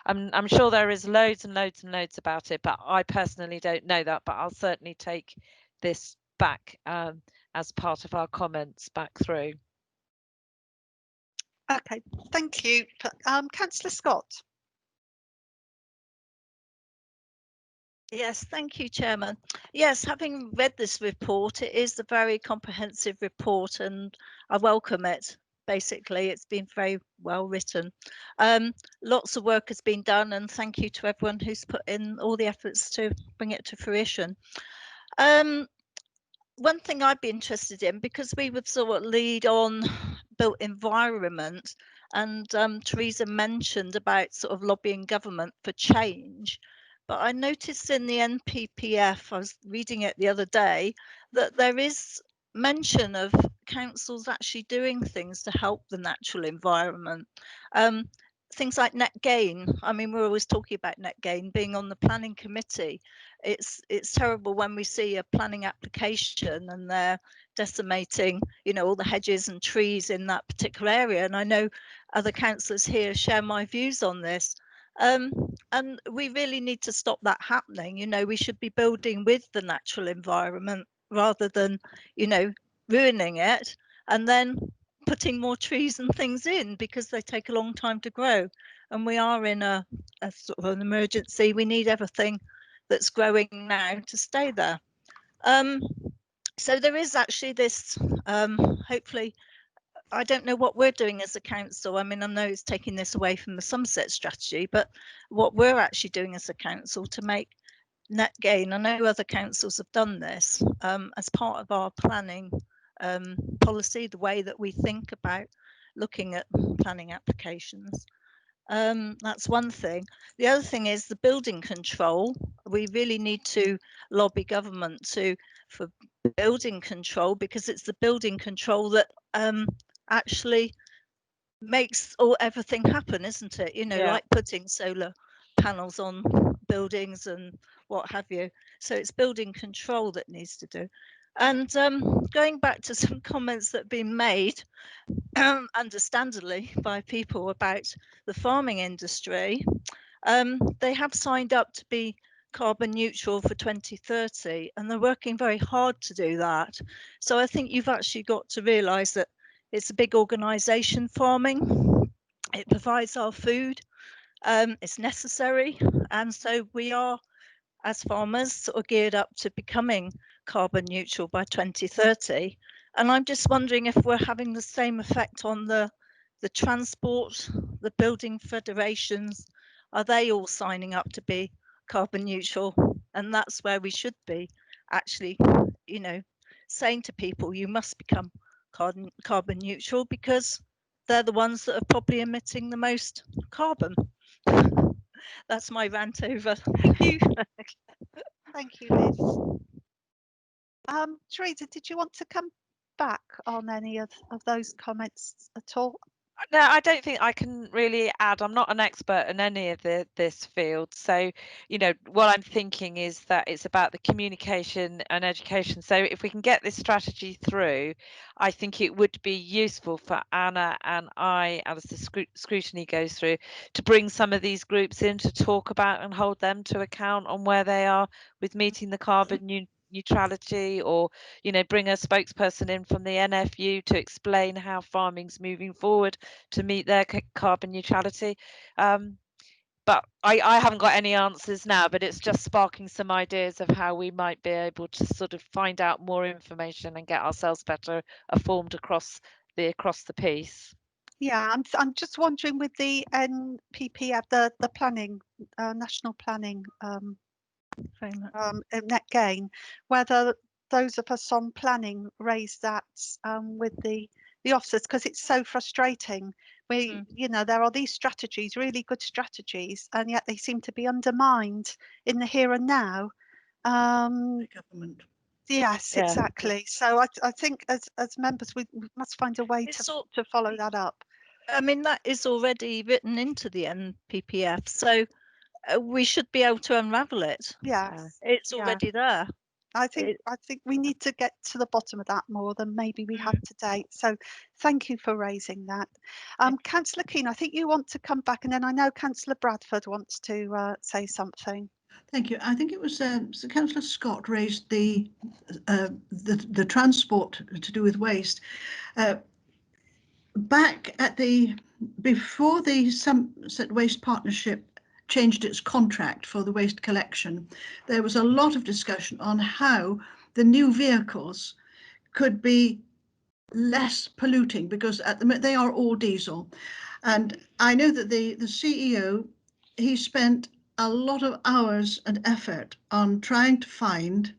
I'm sure there is loads and loads and loads about it, but I personally don't know that, but I'll certainly take this back as part of our comments back through. Okay, thank you. Councillor Scott. Yes, thank you, Chairman. Yes, having read this report, it is a very comprehensive report and I welcome it. Basically, it's been very well written. Lots of work has been done and thank you to everyone who's put in all the efforts to bring it to fruition. One thing I'd be interested in, because we would sort of lead on built environment, and Teresa mentioned about sort of lobbying government for change. But I noticed in the NPPF, I was reading it the other day, that there is mention of councils actually doing things to help the natural environment. Things like net gain. I mean, we're always talking about net gain. Being on the planning committee, it's terrible when we see a planning application and they're decimating, you know, all the hedges and trees in that particular area. And I know other councillors here share my views on this. And we really need to stop that happening. You know, we should be building with the natural environment rather than, you know, ruining it and then putting more trees and things in because they take a long time to grow. And we are in a sort of an emergency. We need everything that's growing now to stay there. So there is actually this, hopefully, I don't know what we're doing as a council. I mean, I know it's taking this away from the Somerset strategy, but what we're actually doing as a council to make net gain, I know other councils have done this as part of our planning policy, the way that we think about looking at planning applications. That's one thing. The other thing is the building control. We really need to lobby government for building control because it's the building control that actually makes everything happen, isn't it? You know, Yeah. like putting solar panels on buildings and what have you. So it's building control that needs to do. And going back to some comments that have been made, understandably, by people about the farming industry, they have signed up to be carbon neutral for 2030 and they're working very hard to do that. So I think you've actually got to realise that it's a big organisation, farming. It provides our food. It's necessary. And so we are, as farmers, sort of geared up to becoming carbon neutral by 2030. And I'm just wondering if we're having the same effect on the transport, the building federations. Are they all signing up to be carbon neutral? And that's where we should be, actually, you know, saying to people, you must become carbon neutral because they're the ones that are probably emitting the most carbon. That's my rant over. Thank you. Thank you, Liz. Teresa, did you want to come back on any of those comments at all? No, I don't think I can really add. I'm not an expert in any of this field. So, you know, what I'm thinking is that it's about the communication and education. So if we can get this strategy through, I think it would be useful for Anna and I, as the scrutiny goes through, to bring some of these groups in to talk about and hold them to account on where they are with meeting the carbon neutrality, or, you know, bring a spokesperson in from the NFU to explain how farming's moving forward to meet their carbon neutrality. But I haven't got any answers now, but it's just sparking some ideas of how we might be able to sort of find out more information and get ourselves better informed across the piece. Yeah, I'm just wondering with the NPPF, the planning, national planning net gain, whether those of us on planning raised that with the the officers, because it's so frustrating. You know, there are these strategies, really good strategies, and yet they seem to be undermined in the here and now. Government. Yes, Yeah. exactly. So I think as members, we must find a way to follow that up. I mean, that is already written into the NPPF, so we should be able to unravel it. Yes, it's already there. I think we need to get to the bottom of that more than maybe we have to date. So thank you for raising that. Councillor Keane, I think you want to come back, and then I know Councillor Bradford wants to say something. Thank you. I think it was Councillor Scott raised the transport to do with waste. Back at before the Somerset Waste Partnership changed its contract for the waste collection, there was a lot of discussion on how the new vehicles could be less polluting, because at the moment they are all diesel. And I know that the CEO, he spent a lot of hours and effort on trying to find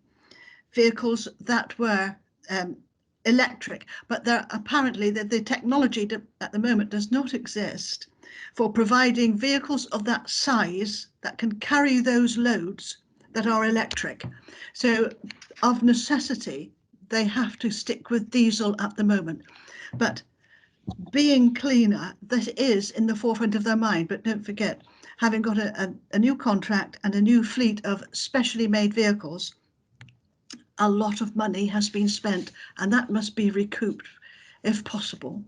vehicles that were electric, but apparently the technology at the moment does not exist for providing vehicles of that size that can carry those loads that are electric. So of necessity, they have to stick with diesel at the moment. But being cleaner, that is in the forefront of their mind. But don't forget, having got a new contract and a new fleet of specially made vehicles, a lot of money has been spent, and that must be recouped if possible.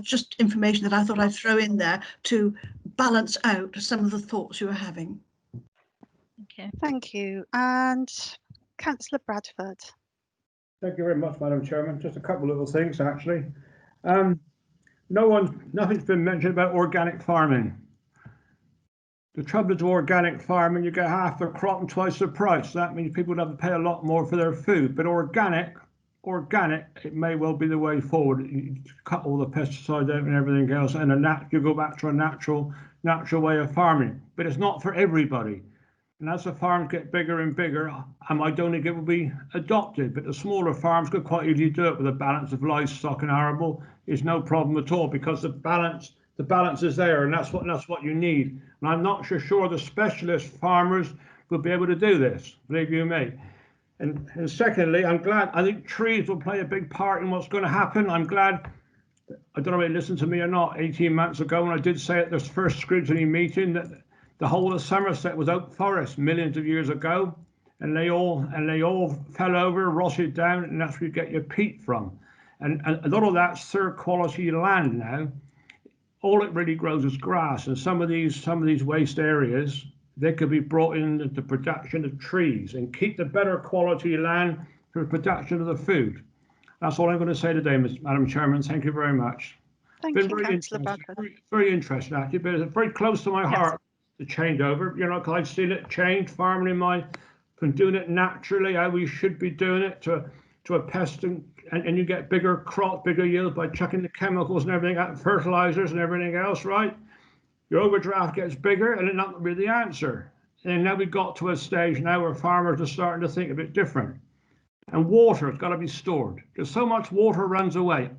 Just information that I thought I'd throw in there to balance out some of the thoughts you were having. Okay, thank you. And Councillor Bradford. Thank you very much, Madam Chairman. Just a couple of little things, actually. Nothing's been mentioned about organic farming. The trouble is, organic farming, you get half the crop and twice the price. That means people would have to pay a lot more for their food. But organic, it may well be the way forward. You cut all the pesticides out and everything else, and you go back to a natural way of farming. But it's not for everybody. And as the farms get bigger and bigger, I don't think it will be adopted. But the smaller farms could quite easily do it with a balance of livestock and arable. It's no problem at all, because the balance is there, and that's what you need. And I'm not sure the specialist farmers will be able to do this, believe you me. And secondly, I think trees will play a big part in what's going to happen. I'm glad, I don't know if you listened to me or not, 18 months ago when I did say at this first Scrutiny meeting that the whole of Somerset was oak forest millions of years ago, and they all fell over, rotted down, and that's where you get your peat from. And a lot of that's third quality land now. All it really grows is grass, and some of these waste areas, they could be brought into the production of trees and keep the better quality land for production of the food. That's all I'm going to say today, Madam Chairman. Thank you very much. Thank you, Councillor Bradford. Very interesting, actually, but it's very close to my heart, the changeover. You know, because I've seen it change, farming from doing it naturally, how we should be doing it, to a pest, and you get bigger crop, bigger yield by chucking the chemicals and everything out, fertilizers and everything else, right? Your overdraft gets bigger, and it's not really the answer. And now we've got to a stage now where farmers are starting to think a bit different. And water has got to be stored, because so much water runs away.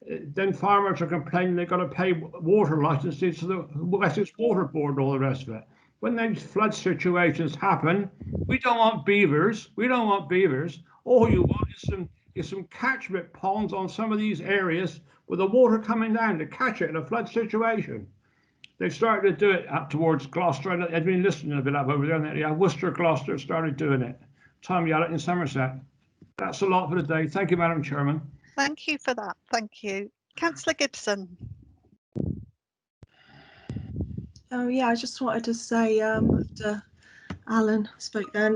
Then farmers are complaining they've got to pay water licenses to the Wessex Water Board and all the rest of it. When these flood situations happen, we don't want beavers. All you want is some catchment ponds on some of these areas with the water coming down to catch it in a flood situation. They've started to do it up towards Gloucester. I've been listening a bit up over there. Yeah, Worcester, Gloucester started doing it. Tom Yallett in Somerset. That's a lot for the day. Thank you, Madam Chairman. Thank you for that. Thank you. Councillor Gibson. Oh yeah, I just wanted to say after Alan spoke then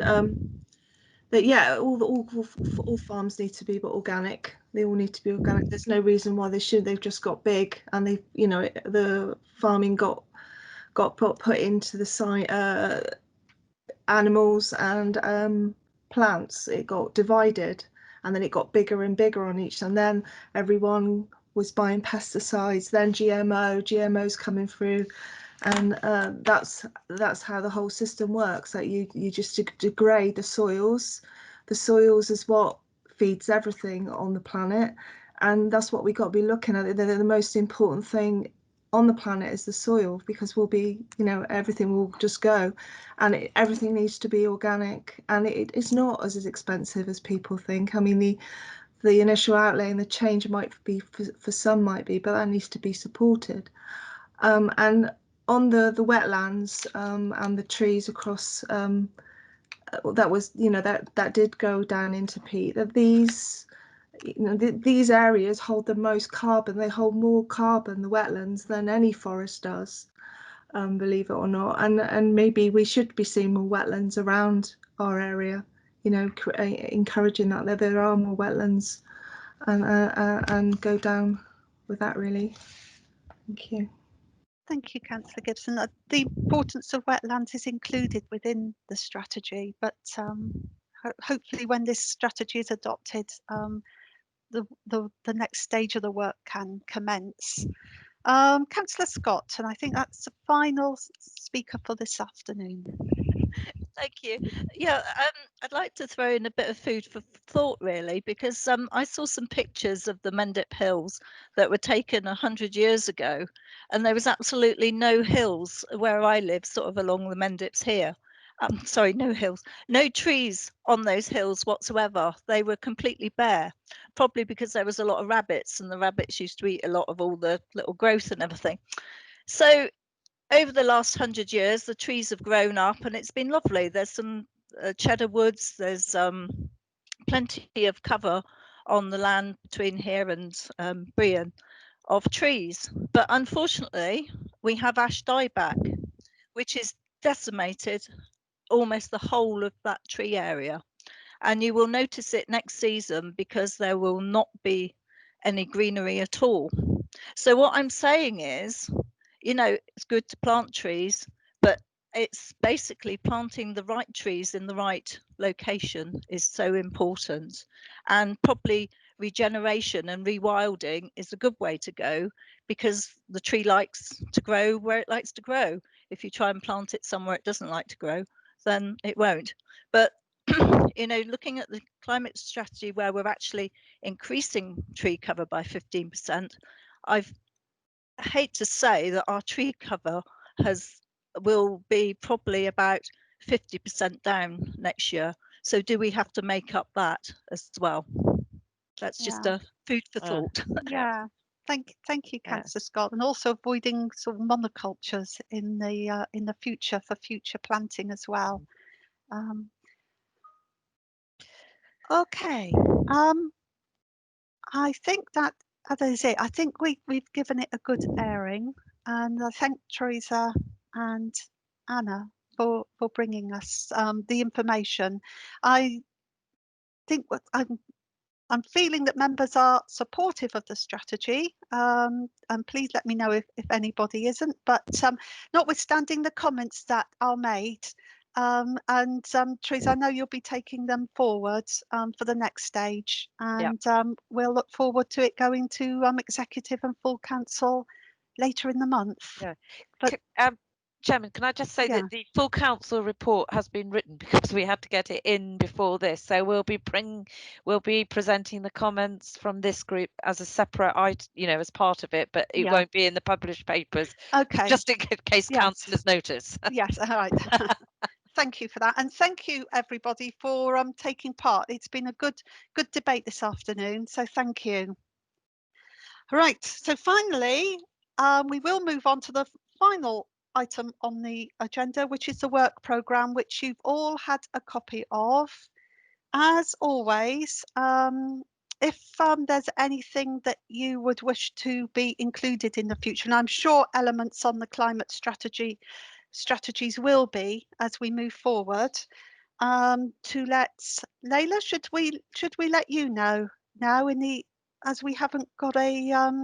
that yeah, all farms need to be organic. They all need to be organic. There's no reason why they should. They've just got big, and they, you know, the farming got put into the site. Animals and plants. It got divided, and then it got bigger and bigger on each. And then everyone was buying pesticides. Then GMOs coming through. And that's how the whole system works. That you just degrade the soils. The soils is what feeds everything on the planet, and that's what we got to be looking at. The most important thing on the planet is the soil, because we'll be, you know, everything will just go, and everything needs to be organic, and it's not as expensive as people think. I mean, the initial outlay and the change might be for some might be, but that needs to be supported. And on the wetlands and the trees across, that was, you know, that did go down into peat. That these, you know, these areas hold the most carbon. They hold more carbon, the wetlands, than any forest does, believe it or not. And maybe we should be seeing more wetlands around our area, you know, encouraging that there are more wetlands, and go down with that, really. Thank you. Thank you, Councillor Gibson. The importance of wetlands is included within the strategy, but hopefully when this strategy is adopted, the next stage of the work can commence. Councillor Scott, and I think that's the final speaker for this afternoon. Thank you. Yeah, I'd like to throw in a bit of food for thought, really, because I saw some pictures of the Mendip Hills that were taken 100 years ago, and there was absolutely no hills where I live, sort of along the Mendips here. Sorry, no hills, no trees on those hills whatsoever. They were completely bare, probably because there was a lot of rabbits, and the rabbits used to eat a lot of all the little growth and everything. So over the last 100 years, the trees have grown up, and it's been lovely. There's some cheddar woods, there's plenty of cover on the land between here and Brian of trees. But unfortunately, we have ash dieback, which is decimated almost the whole of that tree area. And you will notice it next season, because there will not be any greenery at all. So what I'm saying is, you know, it's good to plant trees, but it's basically planting the right trees in the right location is so important. And probably regeneration and rewilding is a good way to go, because the tree likes to grow where it likes to grow. If you try and plant it somewhere it doesn't like to grow, then it won't. But you know, looking at the climate strategy where we're actually increasing tree cover by 15%, I hate to say that our tree cover will be probably about 50% down next year. So do we have to make up that as well? That's just a food for thought. Yeah. Thank you, Councillor Scott, and also avoiding sort of monocultures in the future for future planting as well. Okay. I think that is it. I think we've given it a good airing, and I thank Teresa and Anna for bringing us the information. I think what I'm feeling that members are supportive of the strategy, and please let me know if anybody isn't. But notwithstanding the comments that are made, and Teresa, I know you'll be taking them forward for the next stage, and we'll look forward to it going to executive and full council later in the month. Yeah. But, Chairman, can I just say that the full council report has been written because we had to get it in before this, so we'll be presenting the comments from this group as a separate item, you know, as part of it, but it won't be in the published papers. Okay. Just in case councillors notice. Yes. All right. Thank you for that, and thank you everybody for taking part. It's been a good debate this afternoon, so thank you. Right. So finally, we will move on to the final item on the agenda, which is the work programme, which you've all had a copy of. As always, if there's anything that you would wish to be included in the future, and I'm sure elements on the climate strategies will be as we move forward, to let Layla, should we let you know now, as we haven't got a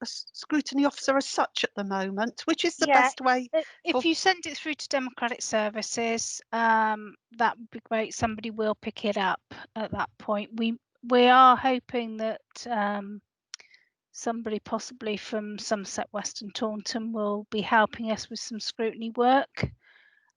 scrutiny officer as such at the moment, which is the best way? If you send it through to Democratic Services, that would be great. Somebody will pick it up at that point. We are hoping that somebody possibly from Somerset, West and Taunton will be helping us with some scrutiny work,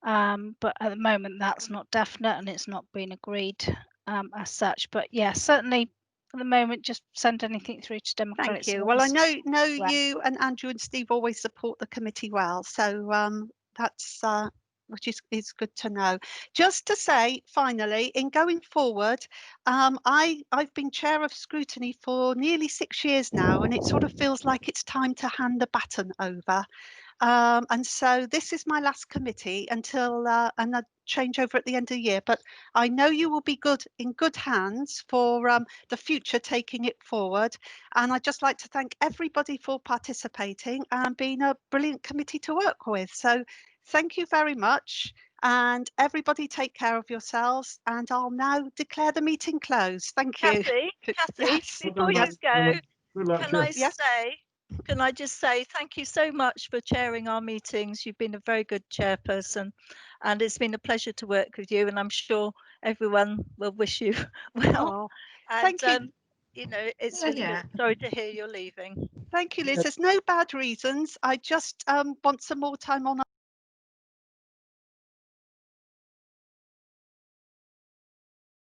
but at the moment that's not definite and it's not been agreed as such. But yeah, certainly at the moment, just send anything through to Democratic Thank you. Well, I Service. know Right. you and Andrew and Steve always support the committee well, so that's which is good to know. Just to say, finally, in going forward, I've been chair of Scrutiny for nearly 6 years now, and it sort of feels like it's time to hand the baton over. And so this is my last committee until and a changeover at the end of the year. But I know you will be in good hands for the future, taking it forward. And I'd just like to thank everybody for participating and being a brilliant committee to work with. So thank you very much. And everybody take care of yourselves. And I'll now declare the meeting closed. Thank you. Kathy, Yes. before you Yes. go, Good luck, can I Jeff. say, can I just say thank you so much for chairing our meetings. You've been a very good chairperson, and it's been a pleasure to work with you. And I'm sure everyone will wish you well. Oh, and thank you. you know, it's really sorry to hear you're leaving. Thank you, Liz. There's no bad reasons. I just want some more time on